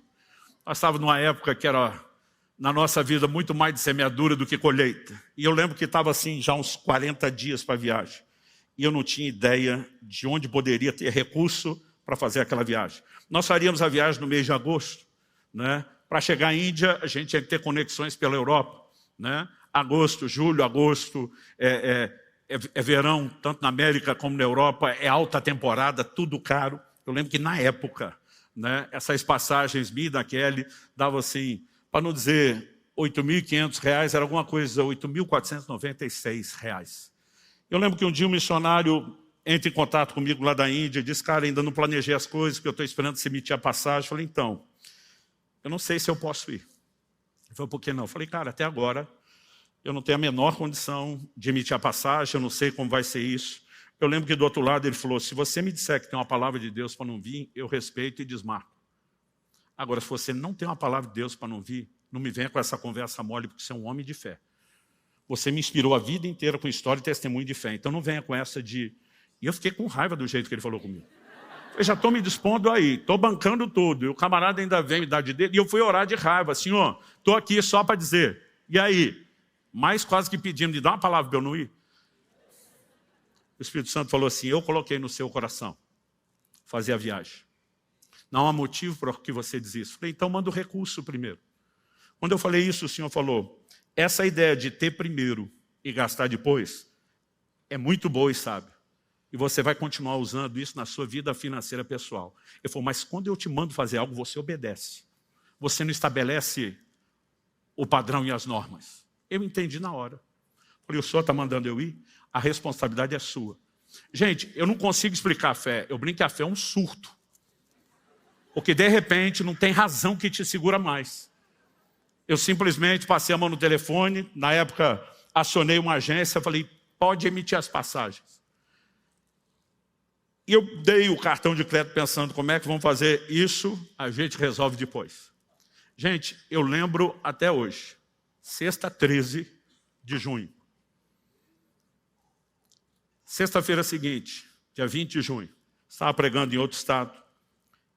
Nós estávamos numa época que era, na nossa vida, muito mais de semeadura do que colheita. E eu lembro que estava assim, já uns 40 dias para a viagem. E eu não tinha ideia de onde poderia ter recurso para fazer aquela viagem. Nós faríamos a viagem no mês de agosto, né? Para chegar à Índia, a gente tinha que ter conexões pela Europa, né? Agosto, julho, agosto, é verão, tanto na América como na Europa, é alta temporada, tudo caro. Eu lembro que na época, né, essas passagens minha e da Kelly davam assim, para não dizer R$8.500, era alguma coisa, R$8.496. Eu lembro que um dia um missionário entra em contato comigo lá da Índia e disse, cara, ainda não planejei as coisas, porque eu estou esperando você emitir a passagem. Eu falei, então, eu não sei se eu posso ir. Ele falou, por que não? Eu falei, cara, até agora eu não tenho a menor condição de emitir a passagem, eu não sei como vai ser isso. Eu lembro que do outro lado ele falou, se você me disser que tem uma palavra de Deus para não vir, eu respeito e desmarco. Agora, se você não tem uma palavra de Deus para não vir, não me venha com essa conversa mole, porque você é um homem de fé. Você me inspirou a vida inteira com história e testemunho de fé, então não venha com essa de... E eu fiquei com raiva do jeito que ele falou comigo. Eu já estou me dispondo aí, estou bancando tudo, e o camarada ainda vem me dar de dedo, e eu fui orar de raiva, Senhor, estou aqui só para dizer, e aí? Mas quase que pedindo, me dá uma palavra para eu não ir. O Espírito Santo falou assim, eu coloquei no seu coração fazer a viagem. Não há motivo para que você diz isso. Falei, então manda o recurso primeiro. Quando eu falei isso, o Senhor falou, essa ideia de ter primeiro e gastar depois é muito boa e sábia. E você vai continuar usando isso na sua vida financeira pessoal. Ele falou, mas quando eu te mando fazer algo, você obedece. Você não estabelece o padrão e as normas. Eu entendi na hora. Falei, o Senhor está mandando eu ir? A responsabilidade é sua. Gente, eu não consigo explicar a fé. Eu brinco que a fé é um surto. Porque de repente não tem razão que te segura mais. Eu simplesmente passei a mão no telefone, na época acionei uma agência, falei, pode emitir as passagens. E eu dei o cartão de crédito pensando, como é que vamos fazer isso? A gente resolve depois. Gente, eu lembro até hoje, sexta 13 de junho. Sexta-feira seguinte, dia 20 de junho, estava pregando em outro estado,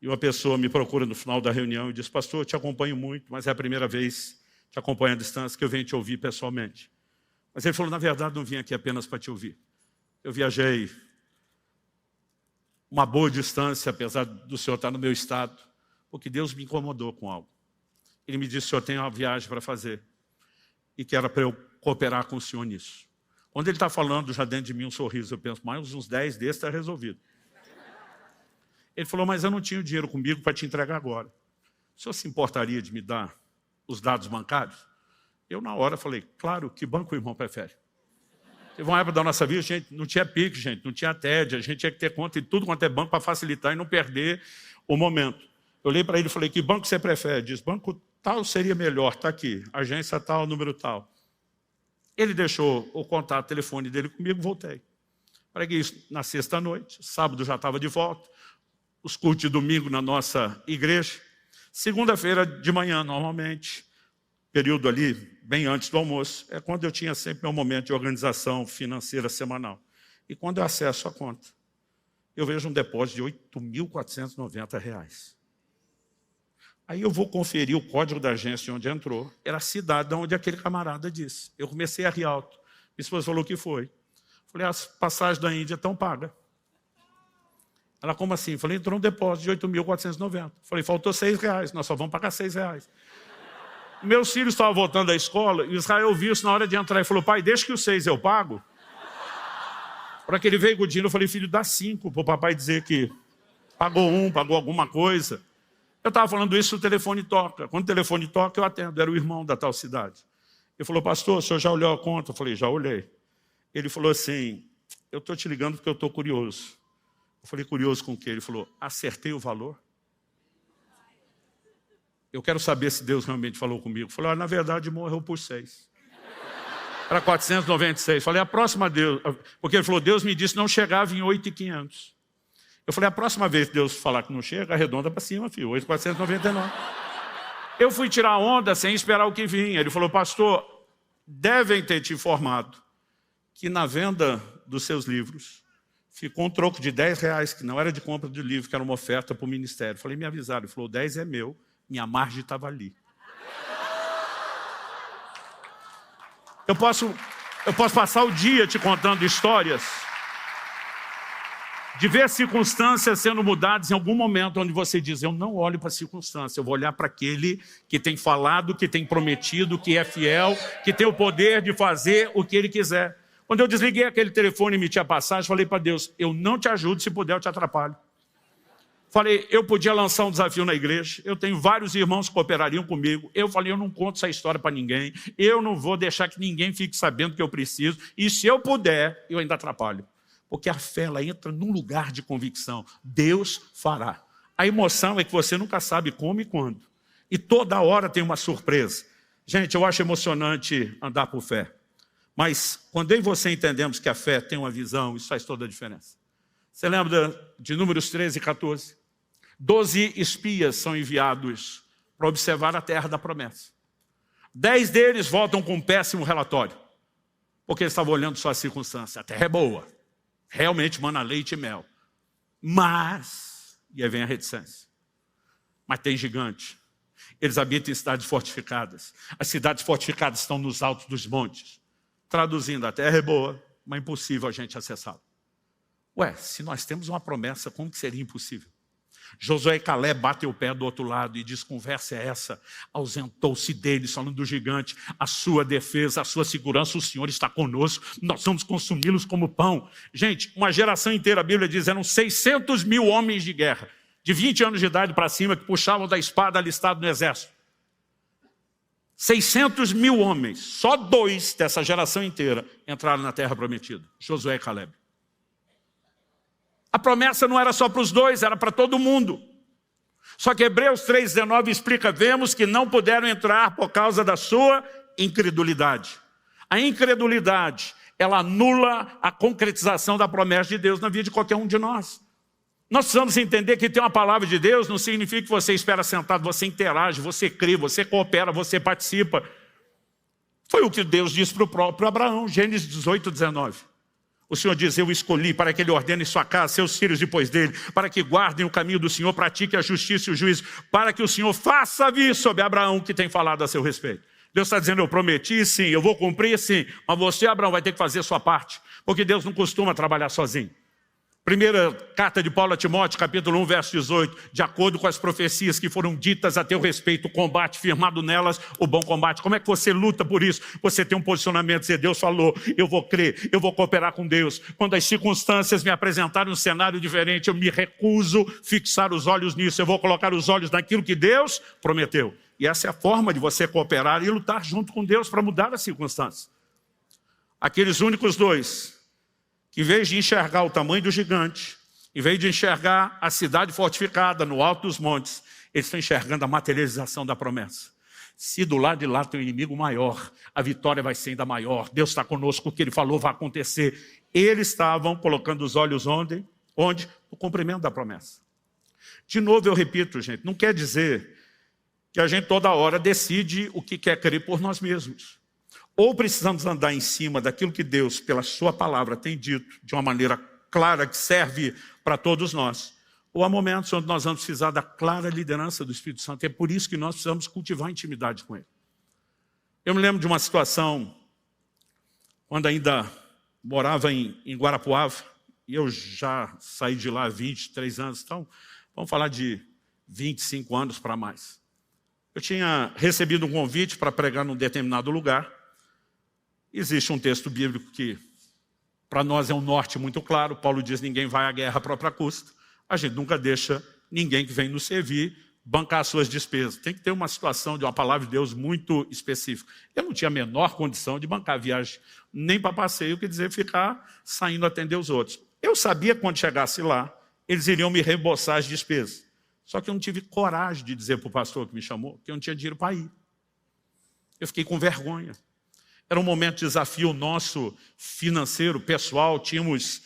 e uma pessoa me procura no final da reunião e diz: pastor, eu te acompanho muito, mas é a primeira vez que te acompanho à distância que eu venho te ouvir pessoalmente. Mas ele falou: na verdade, não vim aqui apenas para te ouvir. Eu viajei uma boa distância, apesar do senhor estar no meu estado, porque Deus me incomodou com algo. Ele me disse: o senhor tem uma viagem para fazer e que era para eu cooperar com o senhor nisso. Quando ele está falando, já dentro de mim um sorriso, eu penso: mais uns 10 desses está resolvido. Ele falou: mas eu não tinha o dinheiro comigo para te entregar agora. O senhor se importaria de me dar os dados bancários? Eu, na hora, falei: claro, que banco o irmão prefere? Teve uma época da nossa vida, gente, não tinha PIX, gente, não tinha TED, a gente tinha que ter conta em tudo quanto é banco para facilitar e não perder o momento. Eu olhei para ele e falei: que banco você prefere? Diz: banco tal seria melhor, está aqui, agência tal, número tal. Ele deixou o contato, o telefone dele comigo, voltei. Preguei isso na sexta-noite, sábado já estava de volta, os cultos de domingo na nossa igreja. Segunda-feira de manhã, normalmente, período ali, bem antes do almoço, é quando eu tinha sempre meu momento de organização financeira semanal. E quando eu acesso a conta, eu vejo um depósito de R$ 8.490. Aí eu vou conferir o código da agência onde entrou, era a cidade onde aquele camarada disse. Eu comecei a rir alto. Minha esposa falou: o que foi? Falei: as passagens da Índia estão pagas. Ela: como assim? Falei: entrou um depósito de 8.490. Falei: faltou R$6, nós só vamos pagar R$6. Meus filhos estavam voltando da escola e o Israel viu isso na hora de entrar e falou: pai, deixa que os 6 eu pago. Para que ele veio com o dinheiro, eu falei: filho, dá 5 para o papai dizer que pagou pagou alguma coisa. Eu estava falando isso, o telefone toca. Quando o telefone toca, eu atendo. Era o irmão da tal cidade. Ele falou: pastor, o senhor já olhou a conta? Eu falei: já olhei. Ele falou assim: eu estou te ligando porque eu estou curioso. Eu falei: curioso com o quê? Ele falou: acertei o valor? Eu quero saber se Deus realmente falou comigo. Eu falei: na verdade, morreu por 6. Era 496. Eu falei: a próxima Deus... Porque ele falou: Deus me disse não chegava em 8.500. Eu falei: a próxima vez que Deus falar que não chega, arredonda para cima, filho, 8.499. Eu fui tirar onda sem esperar o que vinha. Ele falou: pastor, devem ter te informado que na venda dos seus livros ficou um troco de R$10, que não era de compra de livro, que era uma oferta para o ministério. Eu falei: me avisaram. Ele falou: 10 é meu, minha margem estava ali. Eu posso passar o dia te contando histórias de ver circunstâncias sendo mudadas em algum momento onde você diz: eu não olho para a circunstância, eu vou olhar para aquele que tem falado, que tem prometido, que é fiel, que tem o poder de fazer o que ele quiser. Quando eu desliguei aquele telefone e emiti a passagem, falei para Deus: eu não te ajudo, se puder eu te atrapalho. Falei: eu podia lançar um desafio na igreja, eu tenho vários irmãos que cooperariam comigo. Eu falei: eu não conto essa história para ninguém, eu não vou deixar que ninguém fique sabendo que eu preciso, e se eu puder, eu ainda atrapalho. Porque a fé, ela entra num lugar de convicção. Deus fará. A emoção é que você nunca sabe como e quando. E toda hora tem uma surpresa. Gente, eu acho emocionante andar por fé. Mas quando eu e você entendemos que a fé tem uma visão, isso faz toda a diferença. Você lembra de Números 13 e 14? 12 espias são enviados para observar a terra da promessa. 10 deles voltam com um péssimo relatório. Porque eles estavam olhando só a circunstância. A terra é boa. Realmente mana leite e mel. Mas, e aí vem a reticência. Mas tem gigante. Eles habitam em cidades fortificadas. As cidades fortificadas estão nos altos dos montes. Traduzindo, a terra é boa, mas é impossível a gente acessá-la. Ué, se nós temos uma promessa, como que seria impossível? Josué e Caleb batem o pé do outro lado e diz: conversa é essa? Ausentou-se deles, falando do gigante, a sua defesa, a sua segurança, o Senhor está conosco, nós vamos consumi-los como pão. Gente, uma geração inteira, a Bíblia diz, eram 600 mil homens de guerra, de 20 anos de idade para cima, que puxavam da espada alistado no exército. 600 mil homens, só 2 dessa geração inteira entraram na terra prometida, Josué e Caleb. A promessa não era só para os 2, era para todo mundo. Só que Hebreus 3,19 explica: vemos que não puderam entrar por causa da sua incredulidade. A incredulidade, ela anula a concretização da promessa de Deus na vida de qualquer um de nós. Nós precisamos entender que ter uma palavra de Deus não significa que você espera sentado, você interage, você crê, você coopera, você participa. Foi o que Deus disse para o próprio Abraão, Gênesis 18:19. O Senhor diz, eu escolhi para que Ele ordene sua casa, seus filhos depois dele, para que guardem o caminho do Senhor, pratiquem a justiça e o juízo, para que o Senhor faça vir sobre Abraão que tem falado a seu respeito. Deus está dizendo, eu prometi sim, eu vou cumprir sim, mas você, Abraão, vai ter que fazer a sua parte, porque Deus não costuma trabalhar sozinho. Primeira carta de Paulo a Timóteo, capítulo 1, verso 18, de acordo com as profecias que foram ditas a teu respeito, o combate firmado nelas, o bom combate. Como é que você luta por isso? Você tem um posicionamento, dizer, Deus falou, eu vou crer, eu vou cooperar com Deus. Quando as circunstâncias me apresentarem um cenário diferente, eu me recuso fixar os olhos nisso, eu vou colocar os olhos naquilo que Deus prometeu. E essa é a forma de você cooperar e lutar junto com Deus para mudar as circunstâncias. Aqueles únicos dois, em vez de enxergar o tamanho do gigante, em vez de enxergar a cidade fortificada no alto dos montes, eles estão enxergando a materialização da promessa. Se do lado de lá tem um inimigo maior, a vitória vai ser ainda maior. Deus está conosco, o que Ele falou vai acontecer. Eles estavam colocando os olhos onde? No cumprimento da promessa. De novo eu repito, gente, não quer dizer que a gente toda hora decide o que quer crer por nós mesmos. Ou precisamos andar em cima daquilo que Deus, pela sua palavra, tem dito de uma maneira clara, que serve para todos nós. Ou há momentos onde nós vamos precisar da clara liderança do Espírito Santo. É por isso que nós precisamos cultivar intimidade com Ele. Eu me lembro de uma situação, quando ainda morava em Guarapuava, e eu já saí de lá há 23 anos, então vamos falar de 25 anos para mais. Eu tinha recebido um convite para pregar num determinado lugar. Existe um texto bíblico que, para nós, é um norte muito claro. Paulo diz, ninguém vai à guerra à própria custa. A gente nunca deixa ninguém que vem nos servir bancar as suas despesas. Tem que ter uma situação de uma palavra de Deus muito específica. Eu não tinha a menor condição de bancar a viagem, nem para passeio, quer dizer, ficar saindo atender os outros. Eu sabia que quando chegasse lá, eles iriam me reembolsar as despesas. Só que eu não tive coragem de dizer para o pastor que me chamou que eu não tinha dinheiro para ir. Eu fiquei com vergonha. Era um momento de desafio nosso, financeiro, pessoal. Tínhamos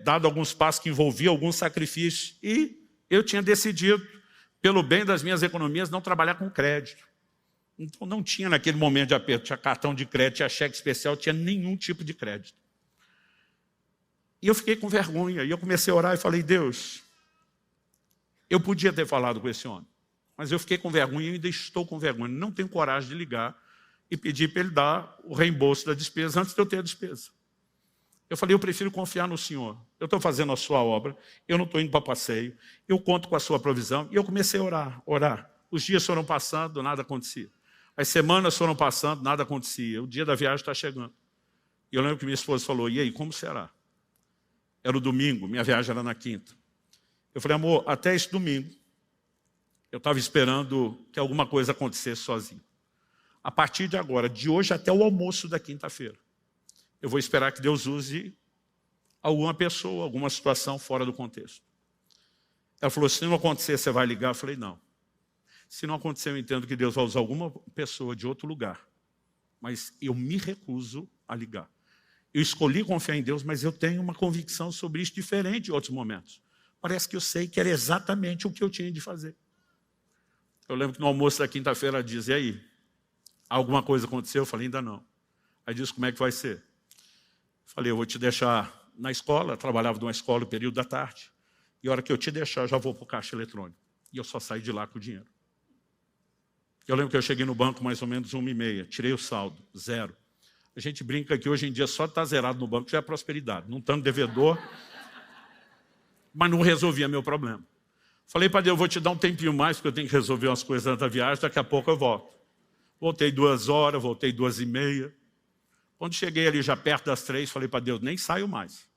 dado alguns passos que envolviam alguns sacrifícios. E eu tinha decidido, pelo bem das minhas economias, não trabalhar com crédito. Então não tinha naquele momento de aperto, tinha cartão de crédito, tinha cheque especial, tinha nenhum tipo de crédito. E eu fiquei com vergonha. E eu comecei a orar e falei, Deus, eu podia ter falado com esse homem, mas eu fiquei com vergonha e ainda estou com vergonha. Não tenho coragem de ligar e pedir para ele dar o reembolso da despesa antes de eu ter a despesa. Eu falei, eu prefiro confiar no Senhor. Eu estou fazendo a sua obra, eu não estou indo para passeio, eu conto com a sua provisão. E eu comecei a orar. Os dias foram passando, nada acontecia. As semanas foram passando, nada acontecia. O dia da viagem está chegando. E eu lembro que minha esposa falou, e aí, como será? Era o domingo, minha viagem era na quinta. Eu falei, amor, até esse domingo, eu estava esperando que alguma coisa acontecesse sozinho. A partir de agora, de hoje até o almoço da quinta-feira, eu vou esperar que Deus use alguma pessoa, alguma situação fora do contexto. Ela falou, se não acontecer, você vai ligar? Eu falei, não. Se não acontecer, eu entendo que Deus vai usar alguma pessoa de outro lugar. Mas eu me recuso a ligar. Eu escolhi confiar em Deus, mas eu tenho uma convicção sobre isso diferente de outros momentos. Parece que eu sei que era exatamente o que eu tinha de fazer. Eu lembro que no almoço da quinta-feira ela diz, e aí? Alguma coisa aconteceu? Eu falei, ainda não. Aí disse, como é que vai ser? Eu falei, eu vou te deixar na escola. Eu trabalhava numa escola no período da tarde. E a hora que eu te deixar, eu já vou para o caixa eletrônico. E eu só saí de lá com o dinheiro. Eu lembro que eu cheguei no banco mais ou menos 1h30. Tirei o saldo, 0. A gente brinca que hoje em dia só estar zerado no banco já é prosperidade. Não estando devedor, mas não resolvia meu problema. Falei para Deus, eu vou te dar um tempinho mais, porque eu tenho que resolver umas coisas antes da viagem, daqui a pouco eu volto. Voltei 2 horas, voltei 2h30. Quando cheguei ali já perto das 3, falei para Deus, nem saio mais.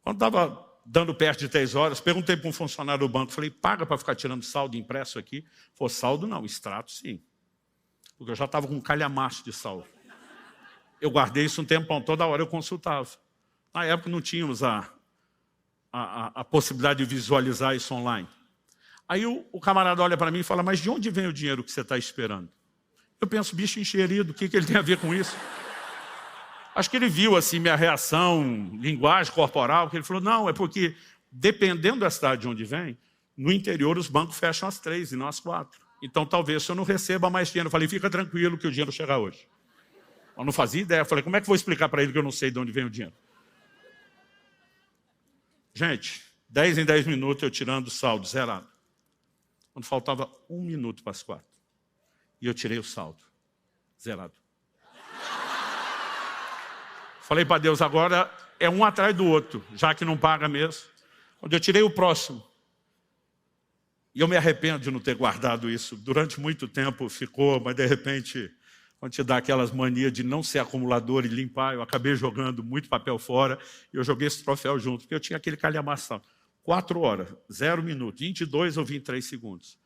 Quando estava dando perto de 3 horas, perguntei para um funcionário do banco, falei, paga para ficar tirando saldo impresso aqui? Falei, saldo não, extrato sim. Porque eu já estava com um calhamaço de saldo. Eu guardei isso um tempão, toda hora eu consultava. Na época não tínhamos a possibilidade de visualizar isso online. Aí o camarada olha para mim e fala, mas de onde vem o dinheiro que você está esperando? Eu penso, bicho enxerido, o que ele tem a ver com isso? Acho que ele viu assim minha reação, linguagem corporal, que ele falou, não, é porque dependendo da cidade de onde vem, no interior os bancos fecham às 3 e não às 4. Então talvez eu não receba mais dinheiro. Eu falei, fica tranquilo que o dinheiro chega hoje. Eu não fazia ideia. Eu falei, como é que eu vou explicar para ele que eu não sei de onde vem o dinheiro? Gente, 10 em 10 minutos eu tirando o saldo, zerado. Quando faltava 1 minuto para as 4. E eu tirei o saldo, zerado. Falei para Deus, agora é um atrás do outro, já que não paga mesmo. Quando eu tirei o próximo, e eu me arrependo de não ter guardado isso. Durante muito tempo ficou, mas de repente, quando te dá aquelas manias de não ser acumulador e limpar, eu acabei jogando muito papel fora, e eu joguei esse troféu junto, porque eu tinha aquele calhamação. 4 horas, 0 minuto, 22 ou 23 segundos.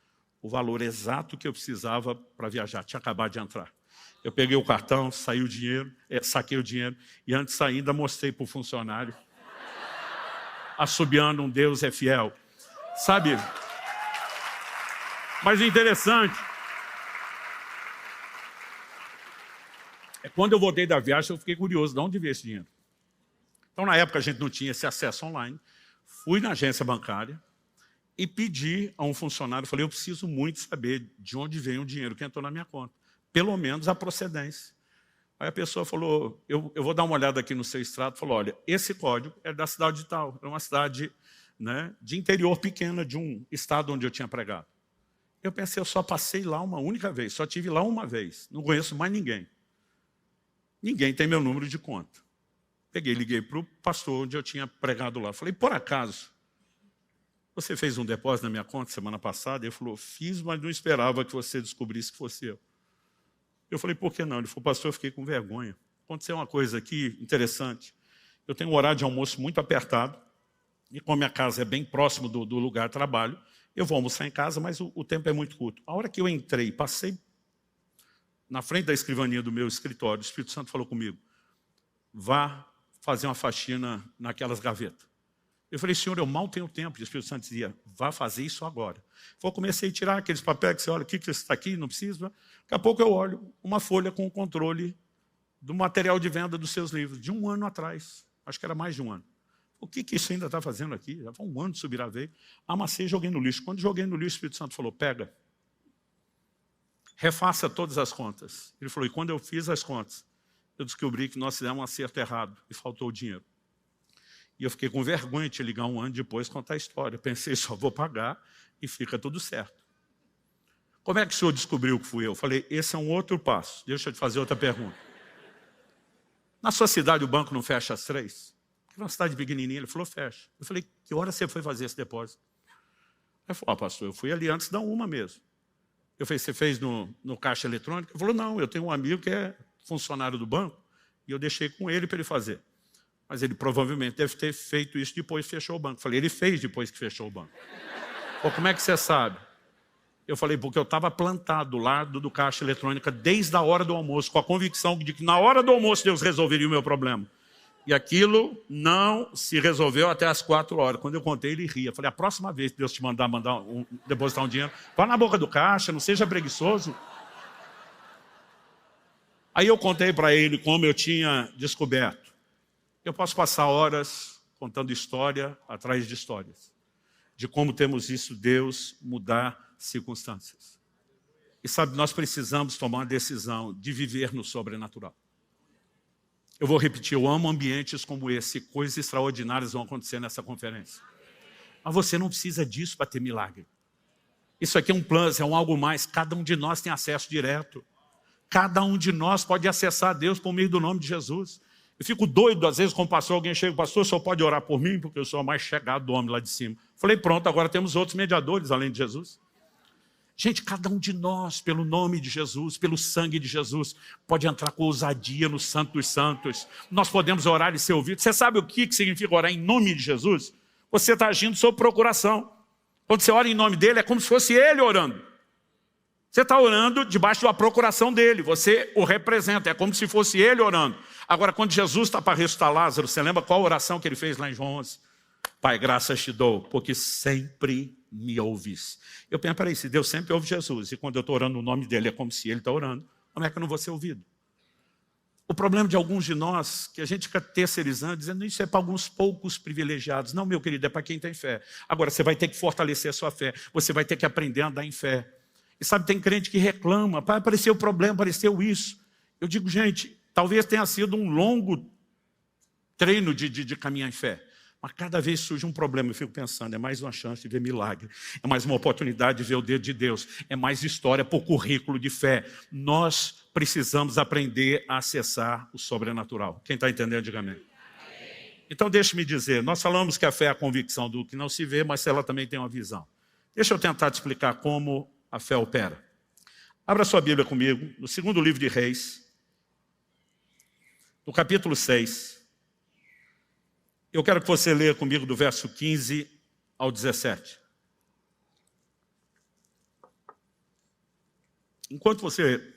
O valor exato que eu precisava para viajar, tinha acabado de entrar. Eu peguei o cartão, saquei o dinheiro, e antes de sair ainda mostrei para o funcionário, assobiando um Deus é fiel. Sabe? Mas o interessante é quando eu voltei da viagem, eu fiquei curioso, de onde veio esse dinheiro? Então, na época, a gente não tinha esse acesso online. Fui na agência bancária e pedi a um funcionário, falei, eu preciso muito saber de onde veio o dinheiro que entrou na minha conta. Pelo menos a procedência. Aí a pessoa falou, eu vou dar uma olhada aqui no seu extrato, falou, olha, esse código é da cidade de tal, é uma cidade, né, de interior pequena, de um estado onde eu tinha pregado. Eu pensei, eu só passei lá uma única vez, só tive lá uma vez, não conheço mais ninguém. Ninguém tem meu número de conta. Peguei, liguei para o pastor onde eu tinha pregado lá. Falei, por acaso, você fez um depósito na minha conta semana passada? Ele falou, fiz, mas não esperava que você descobrisse que fosse eu. Eu falei, por que não? Ele falou, pastor, eu fiquei com vergonha. Aconteceu uma coisa aqui interessante. Eu tenho um horário de almoço muito apertado, e como a minha casa é bem próximo do lugar de trabalho, eu vou almoçar em casa, mas o tempo é muito curto. A hora que eu entrei, passei na frente da escrivaninha do meu escritório, o Espírito Santo falou comigo, vá fazer uma faxina naquelas gavetas. Eu falei, senhor, eu mal tenho tempo. E o Espírito Santo dizia, vá fazer isso agora. Eu comecei a tirar aqueles papéis que você olha, o que está aqui, não precisa. Daqui a pouco eu olho uma folha com o controle do material de venda dos seus livros, de 1 ano atrás. Acho que era mais de 1 ano. O que isso ainda está fazendo aqui? Já foi 1 ano de subir a veio. Amassei e joguei no lixo. Quando joguei no lixo, o Espírito Santo falou, pega, refaça todas as contas. Ele falou, e quando eu fiz as contas, eu descobri que nós fizemos um acerto errado e faltou o dinheiro. E eu fiquei com vergonha de te ligar 1 ano depois contar a história. Eu pensei, só vou pagar e fica tudo certo. Como é que o senhor descobriu que fui eu? Eu falei, esse é um outro passo. Deixa eu te fazer outra pergunta. Na sua cidade o banco não fecha às 3? É uma cidade pequenininha. Ele falou, fecha. Eu falei, que hora você foi fazer esse depósito? Ele falou, pastor, eu fui ali antes da 1 mesmo. Eu falei, você fez no caixa eletrônico? Ele falou, não, eu tenho um amigo que é funcionário do banco e eu deixei com ele para ele fazer. Mas ele provavelmente deve ter feito isso depois que fechou o banco. Eu falei, ele fez depois que fechou o banco. Pô, como é que você sabe? Eu falei, porque eu estava plantado do lado do caixa eletrônica desde a hora do almoço, com a convicção de que na hora do almoço Deus resolveria o meu problema. E aquilo não se resolveu até as 4 horas. Quando eu contei, ele ria. Eu falei, a próxima vez que Deus te depositar um dinheiro, vá na boca do caixa, não seja preguiçoso. Aí eu contei para ele como eu tinha descoberto. Eu posso passar horas contando história atrás de histórias, de como temos visto Deus mudar circunstâncias. E sabe, nós precisamos tomar uma decisão de viver no sobrenatural. Eu vou repetir, eu amo ambientes como esse, coisas extraordinárias vão acontecer nessa conferência. Mas você não precisa disso para ter milagre. Isso aqui é um plus, é um algo mais, cada um de nós tem acesso direto. Cada um de nós pode acessar a Deus por meio do nome de Jesus. Eu fico doido, às vezes, com o pastor, alguém chega, pastor, o senhor pode orar por mim, porque eu sou o mais chegado do homem lá de cima. Falei, pronto, agora temos outros mediadores, além de Jesus. Gente, cada um de nós, pelo nome de Jesus, pelo sangue de Jesus, pode entrar com ousadia no Santo dos Santos. Nós podemos orar e ser ouvidos. Você sabe o que significa orar em nome de Jesus? Você está agindo sob procuração. Quando você ora em nome dele, é como se fosse ele orando. Você está orando debaixo da procuração dele, você o representa, é como se fosse ele orando. Agora, quando Jesus está para ressuscitar Lázaro, você lembra qual a oração que ele fez lá em João 11? Pai, graças te dou, porque sempre me ouvis. Eu penso, peraí, se Deus sempre ouve Jesus, e quando eu estou orando no nome dele, é como se ele está orando, como é que eu não vou ser ouvido? O problema de alguns de nós, que a gente fica terceirizando, dizendo, isso é para alguns poucos privilegiados. Não, meu querido, é para quem tem fé. Agora, você vai ter que fortalecer a sua fé, você vai ter que aprender a andar em fé. E sabe, tem crente que reclama, pai, apareceu o problema, apareceu isso. Eu digo, gente, talvez tenha sido um longo treino de caminhar em fé. Mas cada vez surge um problema, eu fico pensando, é mais uma chance de ver milagre, é mais uma oportunidade de ver o dedo de Deus, é mais história por currículo de fé. Nós precisamos aprender a acessar o sobrenatural. Quem está entendendo, diga amém. Então deixe-me dizer, nós falamos que a fé é a convicção do que não se vê, mas ela também tem uma visão. Deixa eu tentar te explicar como a fé opera. Abra sua Bíblia comigo, no segundo livro de Reis, no capítulo 6. Eu quero que você leia comigo do verso 15 ao 17. Enquanto você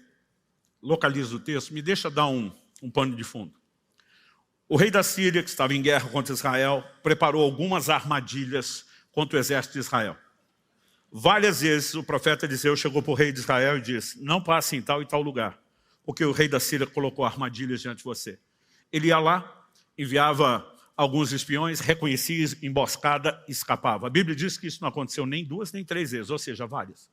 localiza o texto, me deixa dar um pano de fundo. O rei da Síria, que estava em guerra contra Israel, preparou algumas armadilhas contra o exército de Israel. Várias vezes o profeta Eliseu chegou para o rei de Israel e disse, não passe em tal e tal lugar, porque o rei da Síria colocou armadilhas diante de você. Ele ia lá, enviava alguns espiões, reconhecia emboscada e escapava. A Bíblia diz que isso não aconteceu nem 2 nem 3 vezes, ou seja, várias.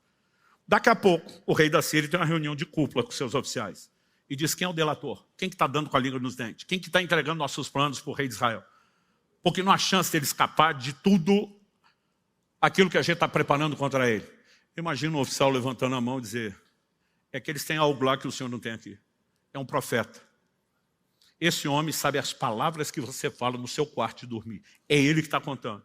Daqui a pouco, o rei da Síria tem uma reunião de cúpula com seus oficiais e diz, quem é o delator? Quem que está dando com a língua nos dentes? Quem que está entregando nossos planos para o rei de Israel? Porque não há chance dele escapar de tudo aquilo que a gente está preparando contra ele. Imagina um oficial levantando a mão e dizer, é que eles têm algo lá que o senhor não tem aqui. É um profeta. Esse homem sabe as palavras que você fala no seu quarto de dormir. É ele que está contando.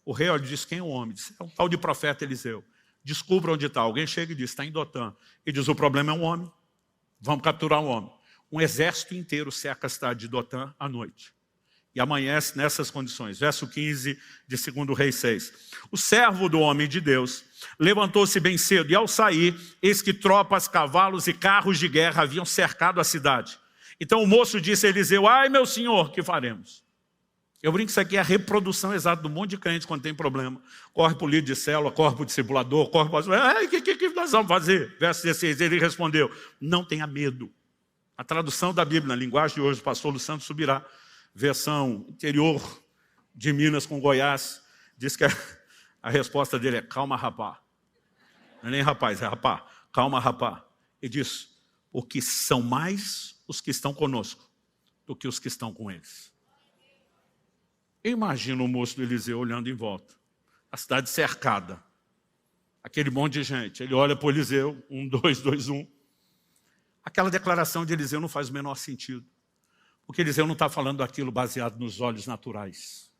O rei olha e diz, quem é o homem? Diz, é um tal de profeta Eliseu. Descubra onde está. Alguém chega e diz, está em Dotã. E diz, o problema é um homem. Vamos capturar um homem. Um exército inteiro cerca a cidade de Dotã à noite. E amanhece nessas condições. Verso 15 de 2 Reis 6. O servo do homem de Deus levantou-se bem cedo e ao sair, eis que tropas, cavalos e carros de guerra haviam cercado a cidade. Então o moço disse a Eliseu, ai meu senhor, que faremos? Eu brinco que isso aqui é a reprodução exata do monte de crentes quando tem problema. Corre para o líder de célula, corre para o discipulador, corre para o... O que nós vamos fazer? Verso 16, ele respondeu, não tenha medo. A tradução da Bíblia, na linguagem de hoje, o pastor Luciano Subirá, versão interior de Minas com Goiás, diz que a resposta dele é, calma rapá. Não é nem rapaz, é rapá. Calma rapá. E diz, porque são mais os que estão conosco do que os que estão com eles. Eu imagino o moço do Eliseu olhando em volta. A cidade cercada. Aquele monte de gente. Ele olha para o Eliseu, 1, 2, 2, 1. Aquela declaração de Eliseu não faz o menor sentido. Porque Eliseu não está falando aquilo baseado nos olhos naturais.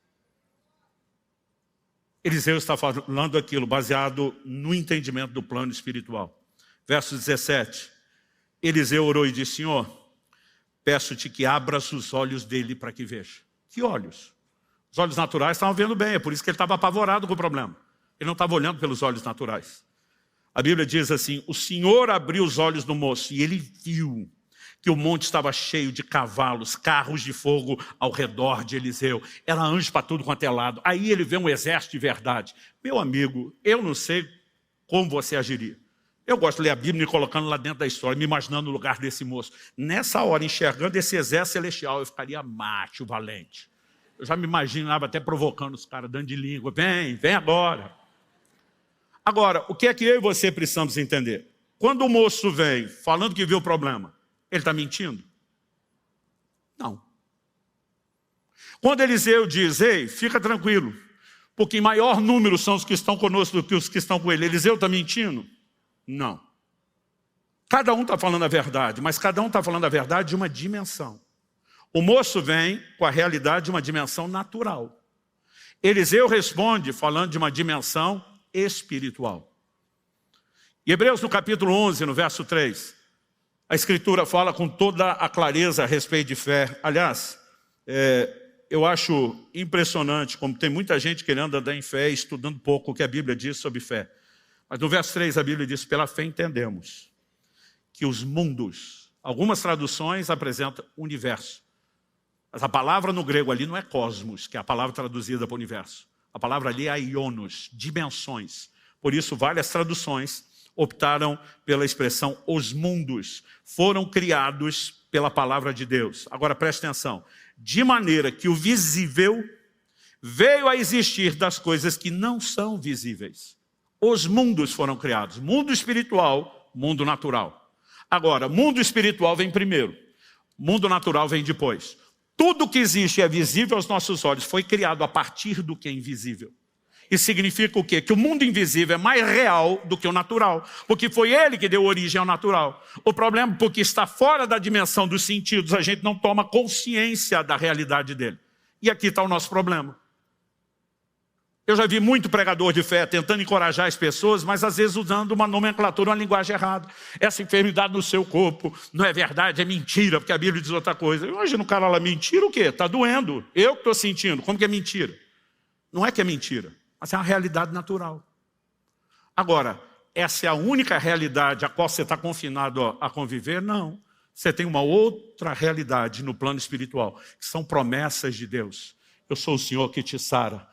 Eliseu está falando aquilo baseado no entendimento do plano espiritual. Verso 17. Eliseu orou e disse, Senhor, peço-te que abras os olhos dele para que veja. Que olhos? Os olhos naturais estavam vendo bem, é por isso que ele estava apavorado com o problema. Ele não estava olhando pelos olhos naturais. A Bíblia diz assim, o Senhor abriu os olhos do moço e ele viu que o monte estava cheio de cavalos, carros de fogo ao redor de Eliseu. Era anjo para tudo quanto é lado. Aí ele vê um exército de verdade. Meu amigo, eu não sei como você agiria. Eu gosto de ler a Bíblia e colocando lá dentro da história, me imaginando no lugar desse moço. Nessa hora, enxergando esse exército celestial, eu ficaria macho, valente. Eu já me imaginava até provocando os caras, dando de língua. Vem agora. Agora, o que é que eu e você precisamos entender? Quando o moço vem falando que viu o problema, ele está mentindo? Não. Quando Eliseu diz, ei, fica tranquilo, porque em maior número são os que estão conosco do que os que estão com ele, Eliseu está mentindo? Não. Cada um está falando a verdade, mas cada um está falando a verdade de uma dimensão. O moço vem com a realidade de uma dimensão natural. Eliseu responde falando de uma dimensão espiritual. Em Hebreus, no capítulo 11, no verso 3, a Escritura fala com toda a clareza a respeito de fé. Aliás, eu acho impressionante como tem muita gente querendo andar em fé, estudando pouco o que a Bíblia diz sobre fé. Mas no verso 3 a Bíblia diz, pela fé entendemos que os mundos, algumas traduções apresentam universo. Mas a palavra no grego ali não é cosmos, que é a palavra traduzida para o universo. A palavra ali é aionos, dimensões. Por isso, várias traduções optaram pela expressão os mundos. Foram criados pela palavra de Deus. Agora, preste atenção. De maneira que o visível veio a existir das coisas que não são visíveis. Os mundos foram criados. Mundo espiritual, mundo natural. Agora, mundo espiritual vem primeiro. Mundo natural vem depois. Tudo que existe e é visível aos nossos olhos foi criado a partir do que é invisível. Isso significa o quê? Que o mundo invisível é mais real do que o natural, porque foi ele que deu origem ao natural. O problema é porque está fora da dimensão dos sentidos, a gente não toma consciência da realidade dele. E aqui está o nosso problema. Eu já vi muito pregador de fé tentando encorajar as pessoas, mas às vezes usando uma nomenclatura, uma linguagem errada. Essa enfermidade no seu corpo não é verdade, é mentira, porque a Bíblia diz outra coisa. Imagina o cara lá, mentira o quê? Está doendo. Eu que estou sentindo. Como que é mentira? Não é que é mentira, mas é uma realidade natural. Agora, essa é a única realidade a qual você está confinado a conviver? Não. Você tem uma outra realidade no plano espiritual, que são promessas de Deus. Eu sou o Senhor que te sara.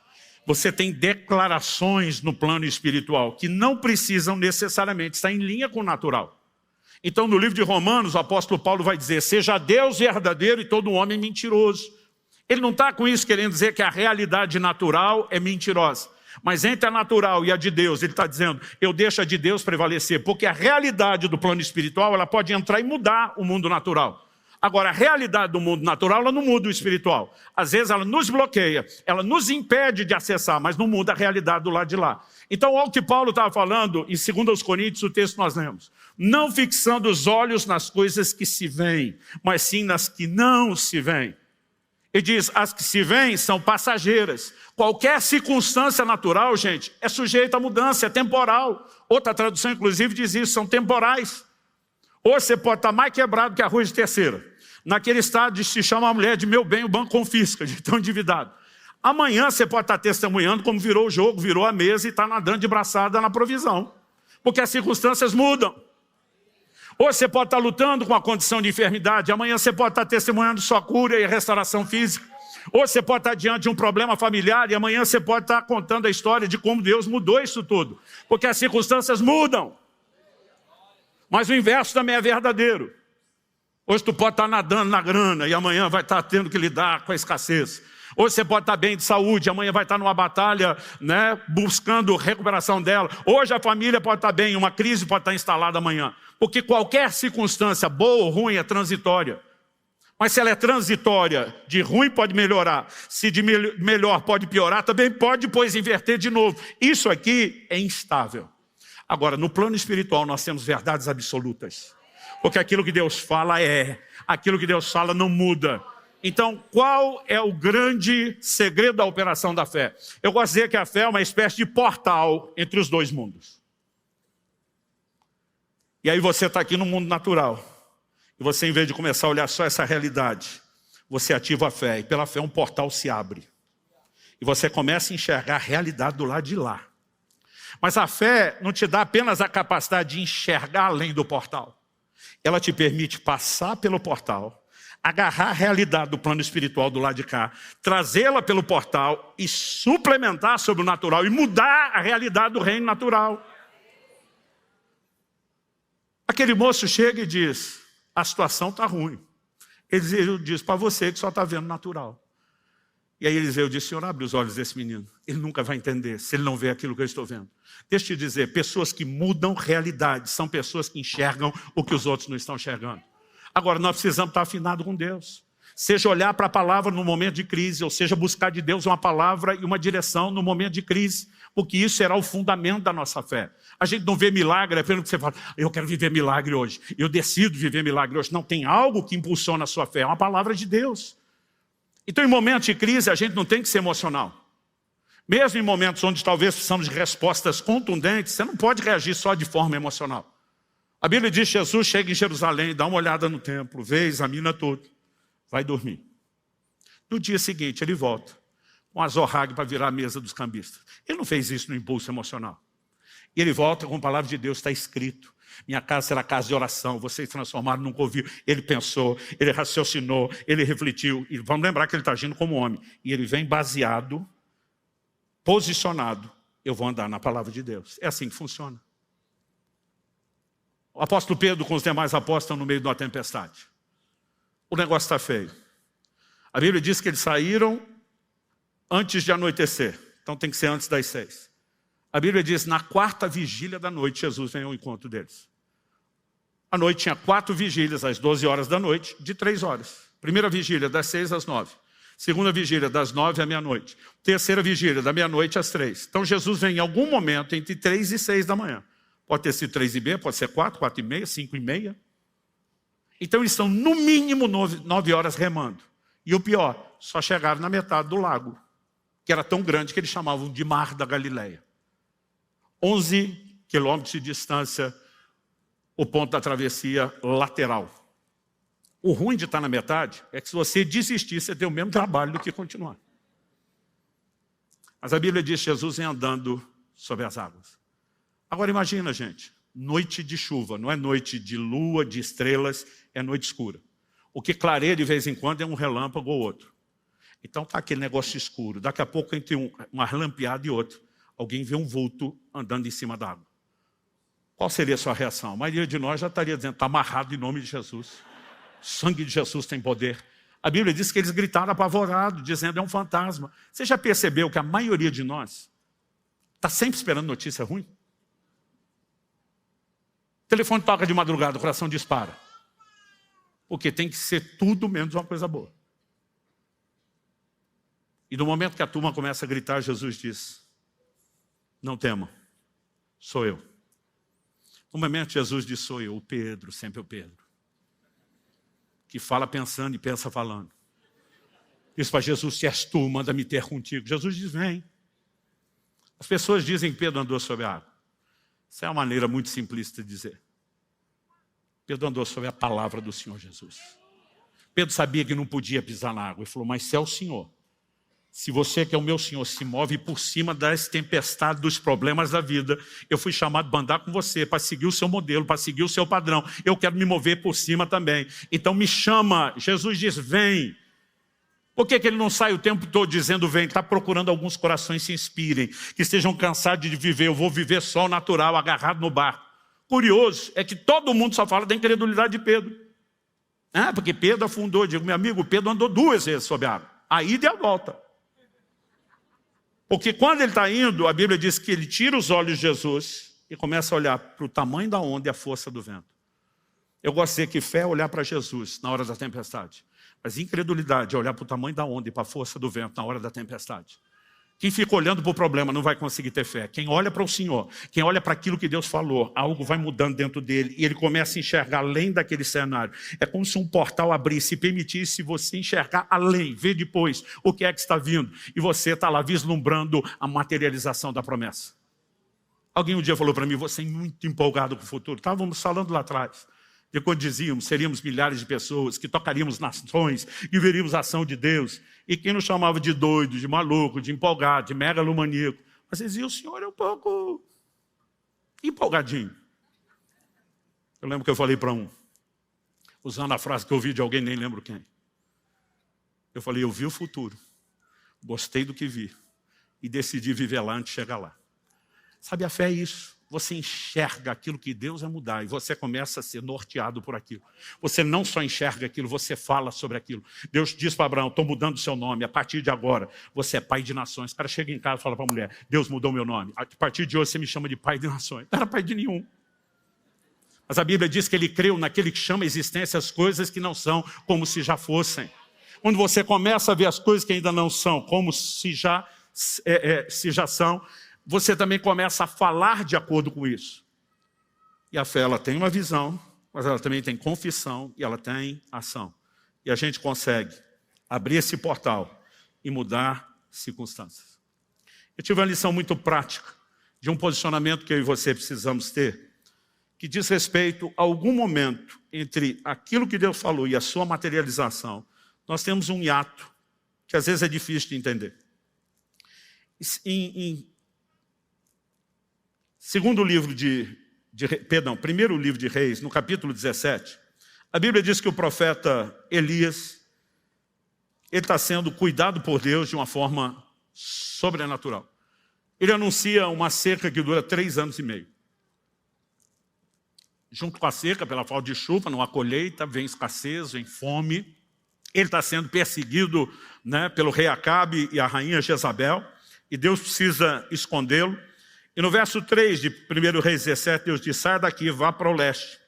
Você tem declarações no plano espiritual que não precisam necessariamente estar em linha com o natural. Então, no livro de Romanos, o apóstolo Paulo vai dizer, seja Deus verdadeiro e todo homem mentiroso. Ele não está com isso querendo dizer que a realidade natural é mentirosa. Mas entre a natural e a de Deus, ele está dizendo, eu deixo a de Deus prevalecer, porque a realidade do plano espiritual, ela pode entrar e mudar o mundo natural. Agora, a realidade do mundo natural, ela não muda o espiritual. Às vezes ela nos bloqueia, ela nos impede de acessar, mas não muda a realidade do lado de lá. Então, olha o que Paulo estava falando em 2 Coríntios, o texto que nós lemos. Não fixando os olhos nas coisas que se veem, mas sim nas que não se veem. Ele diz, as que se veem são passageiras. Qualquer circunstância natural, gente, é sujeita a mudança, é temporal. Outra tradução, inclusive, diz isso, são temporais. Hoje você pode estar mais quebrado que arroz de terceira. Naquele estado se chama a mulher de meu bem, o banco confisca, de tão endividado. Amanhã você pode estar testemunhando como virou o jogo, virou a mesa e está nadando de braçada na provisão. Porque as circunstâncias mudam. Hoje você pode estar lutando com a condição de enfermidade, amanhã você pode estar testemunhando sua cura e restauração física. Hoje você pode estar diante de um problema familiar e amanhã você pode estar contando a história de como Deus mudou isso tudo. Porque as circunstâncias mudam. Mas o inverso também é verdadeiro. Hoje tu pode estar nadando na grana e amanhã vai estar tendo que lidar com a escassez. Hoje você pode estar bem de saúde, amanhã vai estar numa batalha, né, buscando recuperação dela. Hoje a família pode estar bem, uma crise pode estar instalada amanhã. Porque qualquer circunstância, boa ou ruim, é transitória. Mas se ela é transitória, de ruim pode melhorar, se de melhor pode piorar, também pode depois inverter de novo. Isso aqui é instável. Agora, no plano espiritual, nós temos verdades absolutas. Porque aquilo que Deus fala aquilo que Deus fala não muda. Então, qual é o grande segredo da operação da fé? Eu gosto de dizer que a fé é uma espécie de portal entre os dois mundos. E aí você está aqui no mundo natural. E você, em vez de começar a olhar só essa realidade, você ativa a fé. E pela fé um portal se abre. E você começa a enxergar a realidade do lado de lá. Mas a fé não te dá apenas a capacidade de enxergar além do portal. Ela te permite passar pelo portal, agarrar a realidade do plano espiritual do lado de cá, trazê-la pelo portal e suplementar sobre o natural e mudar a realidade do reino natural. Aquele moço chega e diz, a situação está ruim. Ele diz para você que só está vendo natural. E aí Eliseu disse, Senhor, abre os olhos desse menino. Ele nunca vai entender se ele não vê aquilo que eu estou vendo. Deixa eu te dizer, pessoas que mudam realidade são pessoas que enxergam o que os outros não estão enxergando. Agora, nós precisamos estar afinados com Deus. Seja olhar para a palavra no momento de crise, ou seja, buscar de Deus uma palavra e uma direção no momento de crise, porque isso será o fundamento da nossa fé. A gente não vê milagre, é pelo que você fala, eu quero viver milagre hoje, eu decido viver milagre hoje. Não, tem algo que impulsiona a sua fé, é uma palavra de Deus. Então, em momentos de crise, a gente não tem que ser emocional. Mesmo em momentos onde talvez precisamos de respostas contundentes, você não pode reagir só de forma emocional. A Bíblia diz que Jesus chega em Jerusalém, dá uma olhada no templo, vê, examina tudo, vai dormir. No dia seguinte, ele volta com a zorrague para virar a mesa dos cambistas. Ele não fez isso no impulso emocional. E ele volta com a palavra de Deus, está escrito. Minha casa será casa de oração, vocês transformaram num covil. Ele pensou, ele raciocinou, ele refletiu. E vamos lembrar que ele está agindo como homem. E ele vem baseado, posicionado. Eu vou andar na palavra de Deus. É assim que funciona. O apóstolo Pedro com os demais apóstolos estão no meio de uma tempestade. O negócio está feio. A Bíblia diz que eles saíram antes de anoitecer. Então tem que ser antes das 6. A Bíblia diz, na 4ª vigília da noite, Jesus vem ao encontro deles. A noite tinha 4 vigílias, às 12 horas da noite, de 3 horas. Primeira vigília, das 6 às 9. Segunda vigília, das 9 à meia-noite. Terceira vigília, da meia-noite às 3. Então Jesus vem em algum momento entre 3 e 6 da manhã. Pode ter sido 3:30, pode ser 4, 4:30, 5:30. Então eles estão no mínimo 9 horas remando. E o pior, só chegaram na metade do lago, que era tão grande que eles chamavam de Mar da Galileia. 11 quilômetros de distância, o ponto da travessia lateral. O ruim de estar na metade é que se você desistir, você tem o mesmo trabalho do que continuar. Mas a Bíblia diz que Jesus vem andando sobre as águas. Agora imagina, gente, noite de chuva, não é noite de lua, de estrelas, é noite escura. O que clareia de vez em quando é um relâmpago ou outro. Então está aquele negócio escuro. Daqui a pouco, entre uma relampeada e outra, alguém vê um vulto andando em cima da água. Qual seria a sua reação? A maioria de nós já estaria dizendo, está amarrado em nome de Jesus. O sangue de Jesus tem poder. A Bíblia diz que eles gritaram apavorados, dizendo, é um fantasma. Você já percebeu que a maioria de nós está sempre esperando notícia ruim? O telefone toca de madrugada, o coração dispara. Porque tem que ser tudo menos uma coisa boa. E no momento que a turma começa a gritar, Jesus diz, não tema, sou eu. No momento Jesus diz, sou eu, o Pedro, sempre o Pedro. Que fala pensando e pensa falando. Diz para Jesus, se és tu, manda-me ter contigo. Jesus diz, vem. As pessoas dizem que Pedro andou sobre a água. Isso é uma maneira muito simplista de dizer. Pedro andou sobre a palavra do Senhor Jesus. Pedro sabia que não podia pisar na água. Ele falou, mas se é o Senhor, se você que é o meu Senhor se move por cima das tempestades, dos problemas da vida, eu fui chamado para andar com você, para seguir o seu modelo, para seguir o seu padrão. Eu quero me mover por cima também. Então me chama. Jesus diz, vem. Por que ele não sai o tempo todo dizendo vem? Está procurando alguns corações se inspirem, que estejam cansados de viver. Eu vou viver só o natural, agarrado no barco. Curioso é que todo mundo só fala da incredulidade de Pedro. Porque Pedro afundou. Eu digo, meu amigo, Pedro andou 2 vezes sobre a água. A ida e a volta. Porque quando ele está indo, a Bíblia diz que ele tira os olhos de Jesus e começa a olhar para o tamanho da onda e a força do vento. Eu gosto de dizer que fé é olhar para Jesus na hora da tempestade. Mas incredulidade é olhar para o tamanho da onda e para a força do vento na hora da tempestade. Quem fica olhando para o problema não vai conseguir ter fé. Quem olha para o Senhor, quem olha para aquilo que Deus falou, algo vai mudando dentro dele e ele começa a enxergar além daquele cenário. É como se um portal abrisse e permitisse você enxergar além, ver depois o que é que está vindo. E você está lá vislumbrando a materialização da promessa. Alguém um dia falou para mim, você é muito empolgado com o futuro. Estávamos falando lá atrás. De quando dizíamos, seríamos milhares de pessoas, que tocaríamos nações e veríamos a ação de Deus. E quem nos chamava de doido, de maluco, de empolgado, de megalomaníaco. Mas dizia, o senhor é um pouco empolgadinho. Eu lembro que eu falei para um, usando a frase que eu ouvi de alguém, nem lembro quem. Eu falei, eu vi o futuro, gostei do que vi e decidi viver lá antes de chegar lá. Sabe, a fé é isso. Você enxerga aquilo que Deus vai mudar e você começa a ser norteado por aquilo. Você não só enxerga aquilo, você fala sobre aquilo. Deus diz para Abraão, estou mudando o seu nome, a partir de agora você é pai de nações. O cara chega em casa e fala para a mulher, Deus mudou meu nome. A partir de hoje você me chama de pai de nações. Não era pai de nenhum. Mas a Bíblia diz que ele creu naquele que chama a existência as coisas que não são como se já fossem. Quando você começa a ver as coisas que ainda não são como se já são, você também começa a falar de acordo com isso. E a fé, ela tem uma visão, mas ela também tem confissão e ela tem ação. E a gente consegue abrir esse portal e mudar circunstâncias. Eu tive uma lição muito prática de um posicionamento que eu e você precisamos ter, que diz respeito a algum momento entre aquilo que Deus falou e a sua materialização. Nós temos um hiato que às vezes é difícil de entender. Primeiro livro de Reis, no capítulo 17, a Bíblia diz que o profeta Elias, ele está sendo cuidado por Deus de uma forma sobrenatural. Ele anuncia uma seca que dura 3 anos e meio. Junto com a seca, pela falta de chuva, não há colheita, vem escassez, vem fome. Ele está sendo perseguido, pelo rei Acabe e a rainha Jezabel, e Deus precisa escondê-lo. E no verso 3 de 1 Reis 17, Deus diz, saia daqui, vá para o leste.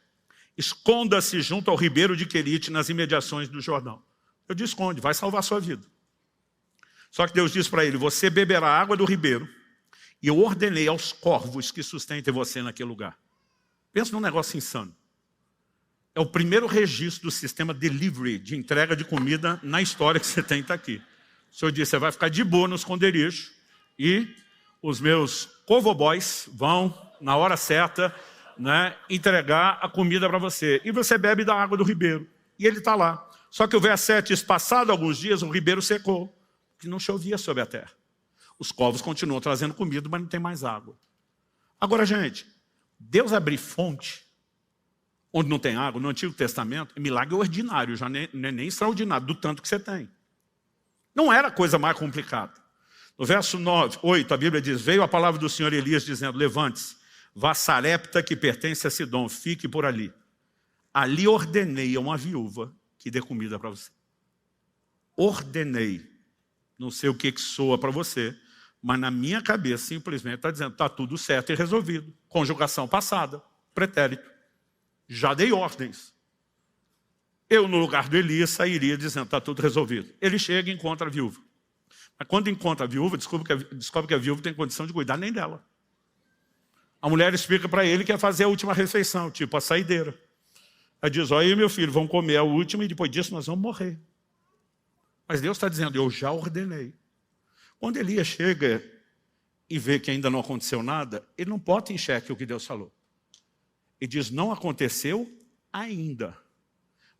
Esconda-se junto ao ribeiro de Querite, nas imediações do Jordão. Eu disse, esconde, vai salvar a sua vida. Só que Deus disse para ele, você beberá a água do ribeiro, e eu ordenei aos corvos que sustentem você naquele lugar. Pensa num negócio insano. É o primeiro registro do sistema delivery, de entrega de comida na história que você tem, está aqui. O Senhor disse, você vai ficar de boa no esconderijo, e os meus covoboys vão, na hora certa, né, entregar a comida para você. E você bebe da água do ribeiro. E ele está lá. Só que o verso 7 diz, passado alguns dias, o ribeiro secou, porque não chovia sobre a terra. Os corvos continuam trazendo comida, mas não tem mais água. Agora, gente, Deus abrir fonte, onde não tem água, no Antigo Testamento, é milagre ordinário, já não é nem extraordinário, do tanto que você tem. Não era coisa mais complicada. No verso 8, a Bíblia diz, veio a palavra do Senhor Elias dizendo, levante-se, vá a Sarepta, que pertence a Sidom, fique por ali. Ali ordenei a uma viúva que dê comida para você. Ordenei. Não sei o que soa para você, mas na minha cabeça simplesmente está dizendo, está tudo certo e resolvido. Conjugação passada, pretérito. Já dei ordens. Eu, no lugar do Elias, sairia dizendo, está tudo resolvido. Ele chega e encontra a viúva. Mas quando encontra a viúva, descobre que a viúva tem condição de cuidar nem dela. A mulher explica para ele que é fazer a última refeição, tipo a saideira. Ela diz, olha, meu filho, vamos comer a última e depois disso nós vamos morrer. Mas Deus está dizendo, eu já ordenei. Quando Elias chega e vê que ainda não aconteceu nada, ele não bota em xeque o que Deus falou. Ele diz, não aconteceu ainda.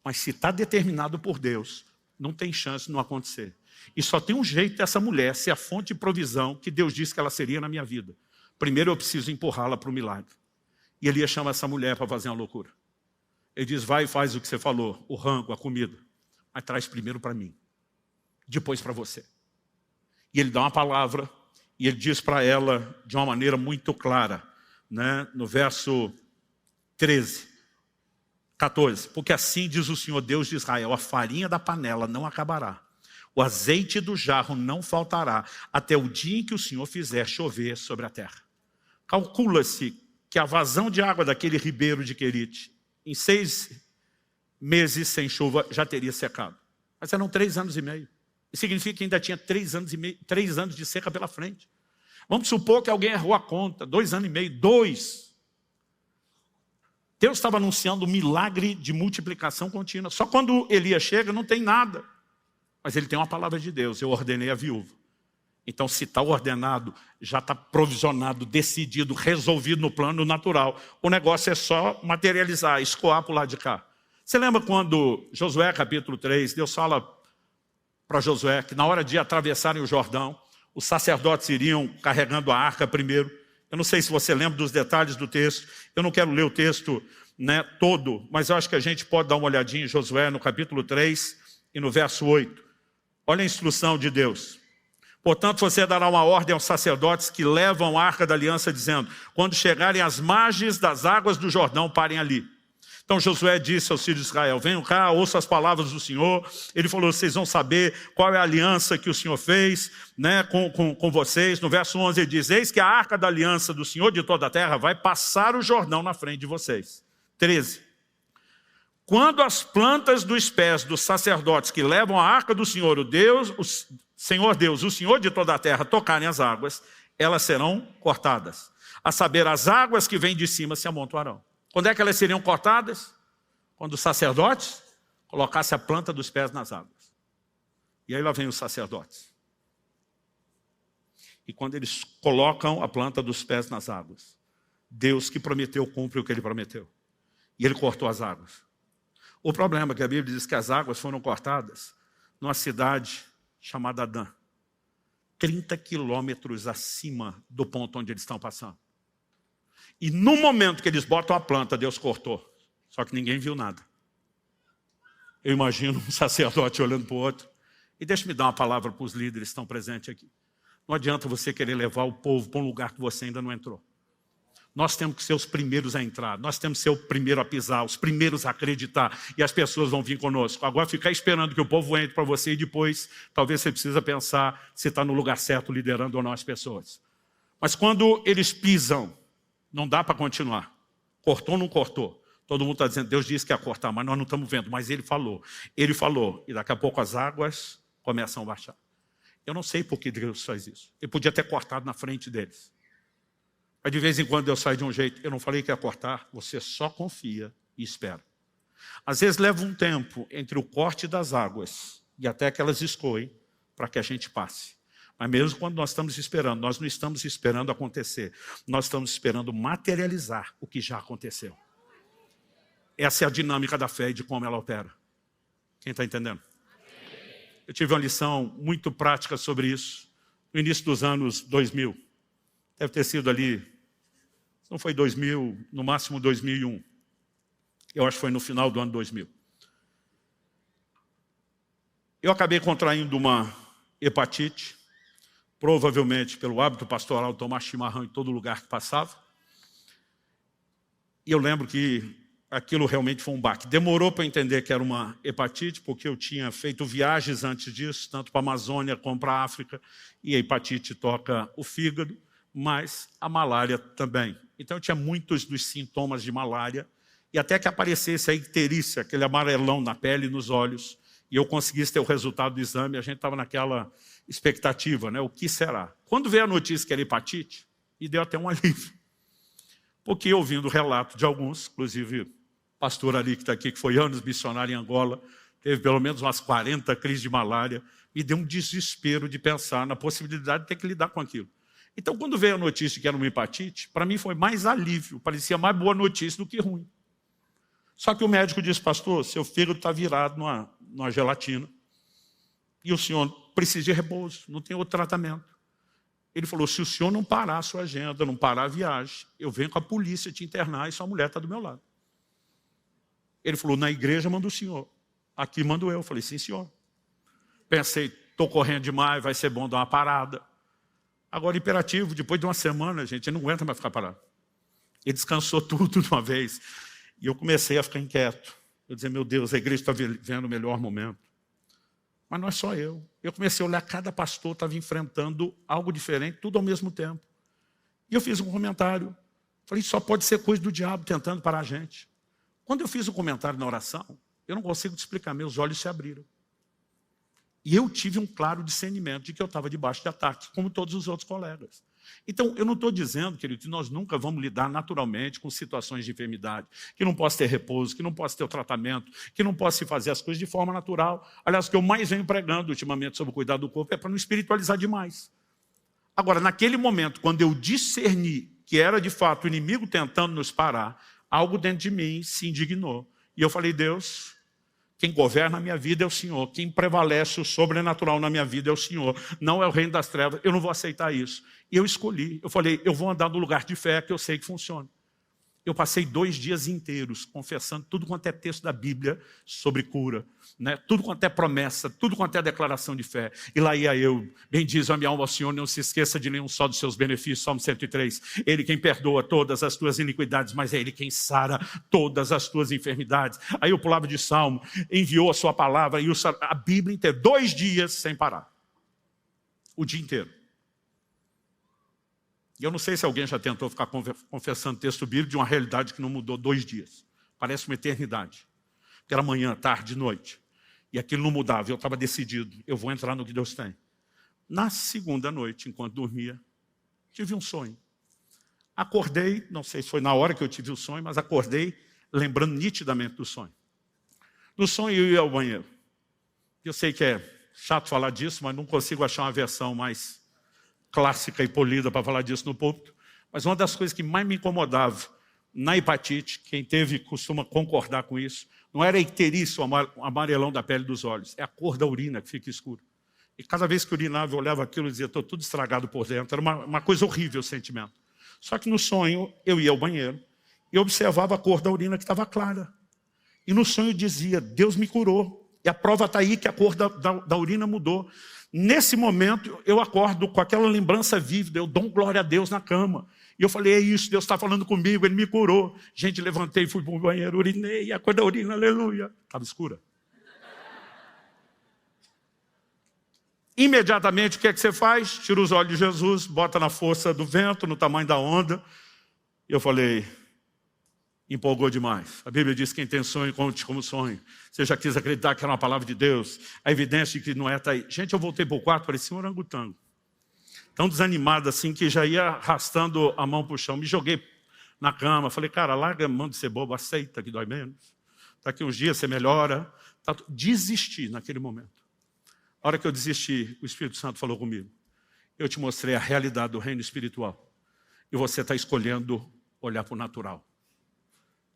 Mas se está determinado por Deus, não tem chance de não acontecer. E só tem um jeito dessa mulher ser a fonte de provisão que Deus disse que ela seria na minha vida. Primeiro eu preciso empurrá-la para o milagre. E Elias chama essa mulher para fazer uma loucura. Ele diz, vai e faz o que você falou, o rango, a comida. Mas traz primeiro para mim, depois para você. E ele dá uma palavra, e ele diz para ela de uma maneira muito clara, né? No verso 14, porque assim diz o Senhor Deus de Israel, a farinha da panela não acabará, o azeite do jarro não faltará, até o dia em que o Senhor fizer chover sobre a terra. Calcula-se que a vazão de água daquele ribeiro de Querite, em 6 meses sem chuva, já teria secado. Mas eram 3 anos e meio. Isso significa que ainda tinha 3 anos e meio, 3 anos de seca pela frente. Vamos supor que alguém errou a conta, 2 anos e meio, 2. Deus estava anunciando um milagre de multiplicação contínua. Só quando Elias chega, não tem nada. Mas ele tem uma palavra de Deus, eu ordenei a viúva. Então, se está ordenado, já está provisionado, decidido, resolvido no plano natural. O negócio é só materializar, escoar para o lado de cá. Você lembra quando Josué, capítulo 3, Deus fala para Josué que na hora de atravessarem o Jordão, os sacerdotes iriam carregando a arca primeiro. Eu não sei se você lembra dos detalhes do texto. Eu não quero ler o texto, né, todo, mas eu acho que a gente pode dar uma olhadinha em Josué no capítulo 3 e no verso 8. Olha a instrução de Deus. Portanto, você dará uma ordem aos sacerdotes que levam a arca da aliança, dizendo, quando chegarem às margens das águas do Jordão, parem ali. Então Josué disse aos filhos de Israel, venham cá, ouçam as palavras do Senhor. Ele falou, vocês vão saber qual é a aliança que o Senhor fez, né, com vocês. No verso 11 ele diz, eis que a arca da aliança do Senhor de toda a terra vai passar o Jordão na frente de vocês. 13. Quando as plantas dos pés dos sacerdotes que levam a arca do Senhor, o Senhor Deus, o Senhor de toda a terra, tocarem as águas, elas serão cortadas. A saber, as águas que vêm de cima se amontoarão. Quando é que elas seriam cortadas? Quando os sacerdotes colocassem a planta dos pés nas águas. E aí lá vem os sacerdotes. E quando eles colocam a planta dos pés nas águas, Deus que prometeu cumpre o que ele prometeu. E ele cortou as águas. O problema é que a Bíblia diz que as águas foram cortadas numa cidade chamada Adã. 30 quilômetros acima do ponto onde eles estão passando. E no momento que eles botam a planta, Deus cortou. Só que ninguém viu nada. Eu imagino um sacerdote olhando para o outro. E deixa-me dar uma palavra para os líderes que estão presentes aqui. Não adianta você querer levar o povo para um lugar que você ainda não entrou. Nós temos que ser os primeiros a entrar. Nós temos que ser o primeiro a pisar, os primeiros a acreditar. E as pessoas vão vir conosco. Agora ficar esperando que o povo entre para você e depois, talvez você precisa pensar se está no lugar certo liderando ou não as pessoas. Mas quando eles pisam, não dá para continuar. Cortou ou não cortou? Todo mundo está dizendo, Deus disse que ia cortar, mas nós não estamos vendo. Mas Ele falou, e daqui a pouco as águas começam a baixar. Eu não sei por que Deus faz isso. Ele podia ter cortado na frente deles. Mas de vez em quando Deus sai de um jeito. Eu não falei que ia cortar, você só confia e espera. Às vezes leva um tempo entre o corte das águas e até que elas escoem para que a gente passe. Mas mesmo quando nós estamos esperando, nós não estamos esperando acontecer. Nós estamos esperando materializar o que já aconteceu. Essa é a dinâmica da fé e de como ela opera. Quem está entendendo? Eu tive uma lição muito prática sobre isso no início dos anos 2000. Deve ter sido ali, não foi 2000, no máximo 2001. Eu acho que foi no final do ano 2000. Eu acabei contraindo uma hepatite, provavelmente pelo hábito pastoral de tomar chimarrão em todo lugar que passava. E eu lembro que aquilo realmente foi um baque. Demorou para entender que era uma hepatite, porque eu tinha feito viagens antes disso, tanto para a Amazônia como para a África, e a hepatite toca o fígado, mas a malária também. Então eu tinha muitos dos sintomas de malária, e até que aparecesse a icterícia, aquele amarelão na pele e nos olhos, e eu conseguisse ter o resultado do exame, a gente estava naquela expectativa, né? O que será? Quando veio a notícia que era hepatite, me deu até um alívio. Porque ouvindo o relato de alguns, inclusive pastor ali que está aqui, que foi anos missionário em Angola, teve pelo menos umas 40 crises de malária, me deu um desespero de pensar na possibilidade de ter que lidar com aquilo. Então, quando veio a notícia que era uma hepatite, para mim foi mais alívio, parecia mais boa notícia do que ruim. Só que o médico disse, pastor, seu fígado está virado numa gelatina, e o senhor precisa de repouso, não tem outro tratamento. Ele falou, se o senhor não parar a sua agenda, não parar a viagem, eu venho com a polícia te internar e sua mulher está do meu lado. Ele falou, na igreja manda o senhor, aqui mando eu. Eu falei, sim, senhor. Pensei, estou correndo demais, vai ser bom dar uma parada. Agora, imperativo, depois de uma semana, gente, ele não aguenta mais ficar parado. Ele descansou tudo de uma vez. E eu comecei a ficar inquieto. Eu dizia, meu Deus, a igreja está vivendo o melhor momento. Mas não é só eu. Eu comecei a olhar, cada pastor estava enfrentando algo diferente, tudo ao mesmo tempo. E eu fiz um comentário. Falei, só pode ser coisa do diabo tentando parar a gente. Quando eu fiz o comentário na oração, eu não consigo te explicar, meus olhos se abriram. E eu tive um claro discernimento de que eu estava debaixo de ataque, como todos os outros colegas. Então, eu não estou dizendo, querido, que nós nunca vamos lidar naturalmente com situações de enfermidade, que não possa ter repouso, que não possa ter o tratamento, que não possa se fazer as coisas de forma natural. Aliás, o que eu mais venho pregando ultimamente sobre o cuidado do corpo é para não espiritualizar demais. Agora, naquele momento, quando eu discerni que era de fato o inimigo tentando nos parar, algo dentro de mim se indignou. E eu falei, Deus, quem governa a minha vida é o Senhor. Quem prevalece o sobrenatural na minha vida é o Senhor. Não é o reino das trevas. Eu não vou aceitar isso. E eu escolhi. Eu falei, eu vou andar no lugar de fé que eu sei que funciona. Eu passei 2 dias inteiros confessando tudo quanto é texto da Bíblia sobre cura, né? Tudo quanto é promessa, tudo quanto é declaração de fé. E lá ia eu, bendiz a minha alma ao Senhor, não se esqueça de nenhum só dos seus benefícios, Salmo 103. Ele quem perdoa todas as tuas iniquidades, mas é Ele quem sara todas as tuas enfermidades. Aí eu pulava de salmo, enviou a sua palavra, e a Bíblia inteira, 2 dias sem parar. O dia inteiro. E eu não sei se alguém já tentou ficar confessando texto bíblico de uma realidade que não mudou 2 dias. Parece uma eternidade. Porque era manhã, tarde, noite. E aquilo não mudava. Eu estava decidido. Eu vou entrar no que Deus tem. Na segunda noite, enquanto dormia, tive um sonho. Acordei, não sei se foi na hora que eu tive o sonho, mas acordei lembrando nitidamente do sonho. No sonho eu ia ao banheiro. Eu sei que é chato falar disso, mas não consigo achar uma versão mais clássica e polida para falar disso no púlpito, mas uma das coisas que mais me incomodava na hepatite, quem teve costuma concordar com isso, não era a icterícia, o amarelão da pele dos olhos, é a cor da urina que fica escura. E cada vez que urinava, eu olhava aquilo e dizia, estou tudo estragado por dentro. Era uma coisa horrível o sentimento. Só que no sonho, eu ia ao banheiro e observava a cor da urina que estava clara. E no sonho dizia, Deus me curou. E a prova está aí que a cor da urina mudou. Nesse momento, eu acordo com aquela lembrança vívida, eu dou glória a Deus na cama. E eu falei, é isso, Deus está falando comigo, Ele me curou. Gente, levantei, fui para o banheiro, urinei, a cor da urina, aleluia. Estava escura. Imediatamente, o que é que você faz? Tira os olhos de Jesus, bota na força do vento, no tamanho da onda. E eu falei, Empolgou demais. A Bíblia diz que quem tem sonho, conte como sonho. Você já quis acreditar que era uma palavra de Deus. A evidência de que não é está aí. Gente, eu voltei para o quarto, parecia um orangotango. Tão desanimado assim que já ia arrastando a mão para o chão. Me joguei na cama. Falei, cara, larga a mão de ser bobo, aceita que dói menos. Daqui uns dias você melhora. Desisti naquele momento. A hora que eu desisti, o Espírito Santo falou comigo. Eu te mostrei a realidade do reino espiritual. E você está escolhendo olhar para o natural.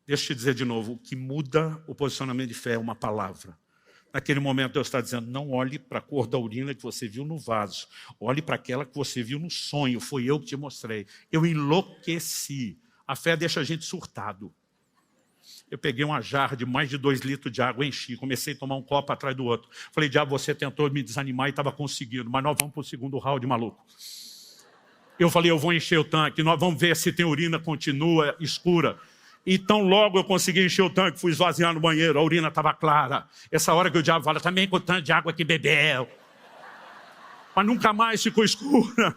Deixa eu te dizer de novo, o que muda o posicionamento de fé é uma palavra. Naquele momento Deus está dizendo, não olhe para a cor da urina que você viu no vaso. Olhe para aquela que você viu no sonho. Foi eu que te mostrei. Eu enlouqueci. A fé deixa a gente surtado. Eu peguei uma jarra de mais de 2 litros de água, enchi, comecei a tomar um copo atrás do outro. Falei, diabo, você tentou me desanimar e estava conseguindo, mas nós vamos para o segundo round, maluco. Eu falei, eu vou encher o tanque, nós vamos ver se tem urina, continua escura. Então logo eu consegui encher o tanque, fui esvaziar no banheiro, a urina estava clara. Essa hora que o diabo fala, também com o tanque de água que bebeu. Mas nunca mais ficou escura.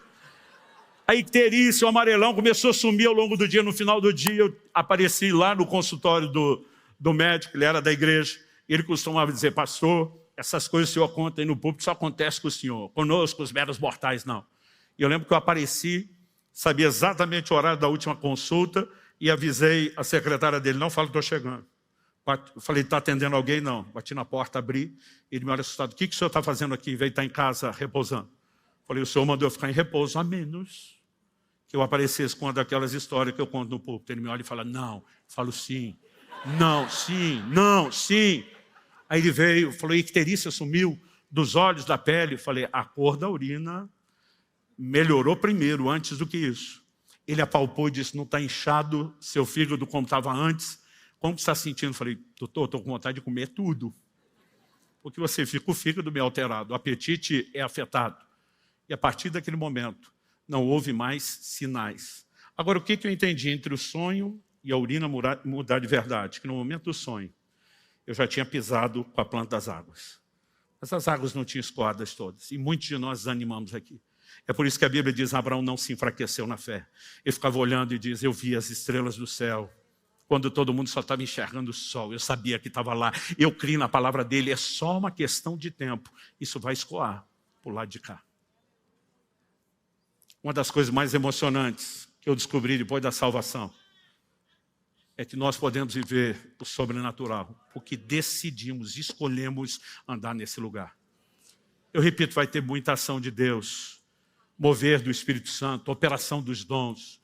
A icterícia, o amarelão começou a sumir ao longo do dia. No final do dia eu apareci lá no consultório do médico, ele era da igreja. Ele costumava dizer, pastor, essas coisas que o senhor conta aí no público só acontece com o senhor. Conosco, os meros mortais, não. E eu lembro que eu apareci, sabia exatamente o horário da última consulta, e avisei a secretária dele, não fala que estou chegando. Eu falei, está atendendo alguém? Não. Bati na porta, abri, ele me olha assustado. O que o senhor está fazendo aqui? Veio estar em casa repousando. Falei, o senhor mandou eu ficar em repouso, a menos que eu aparecesse com uma daquelas histórias que eu conto no público. Ele me olha e fala, não. Eu falo, sim. Não, sim, não, sim. Aí ele veio, falou, icterícia sumiu dos olhos, da pele. Eu falei, a cor da urina melhorou primeiro, antes do que isso. Ele apalpou e disse, não está inchado seu fígado como estava antes? Como você está sentindo? Eu falei, doutor, estou com vontade de comer tudo. Porque você fica o fígado meio alterado, o apetite é afetado. E a partir daquele momento, não houve mais sinais. Agora, o que eu entendi entre o sonho e a urina mudar de verdade? Que no momento do sonho, eu já tinha pisado com a planta das águas. Mas as águas não tinham escoadas todas. E muitos de nós desanimamos aqui. É por isso que a Bíblia diz, Abraão não se enfraqueceu na fé. Ele ficava olhando e diz, eu vi as estrelas do céu. Quando todo mundo só estava enxergando o sol, eu sabia que estava lá. Eu criei na palavra dele, é só uma questão de tempo. Isso vai escoar para o lado de cá. Uma das coisas mais emocionantes que eu descobri depois da salvação é que nós podemos viver o sobrenatural, porque decidimos, escolhemos andar nesse lugar. Eu repito, vai ter muita ação de Deus, mover do Espírito Santo, operação dos dons.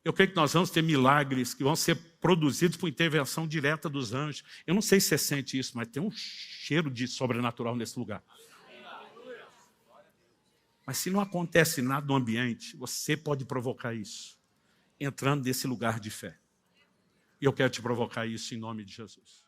Eu creio que nós vamos ter milagres que vão ser produzidos por intervenção direta dos anjos. Eu não sei se você sente isso, mas tem um cheiro de sobrenatural nesse lugar. Mas se não acontece nada no ambiente, você pode provocar isso, entrando nesse lugar de fé. E eu quero te provocar isso em nome de Jesus.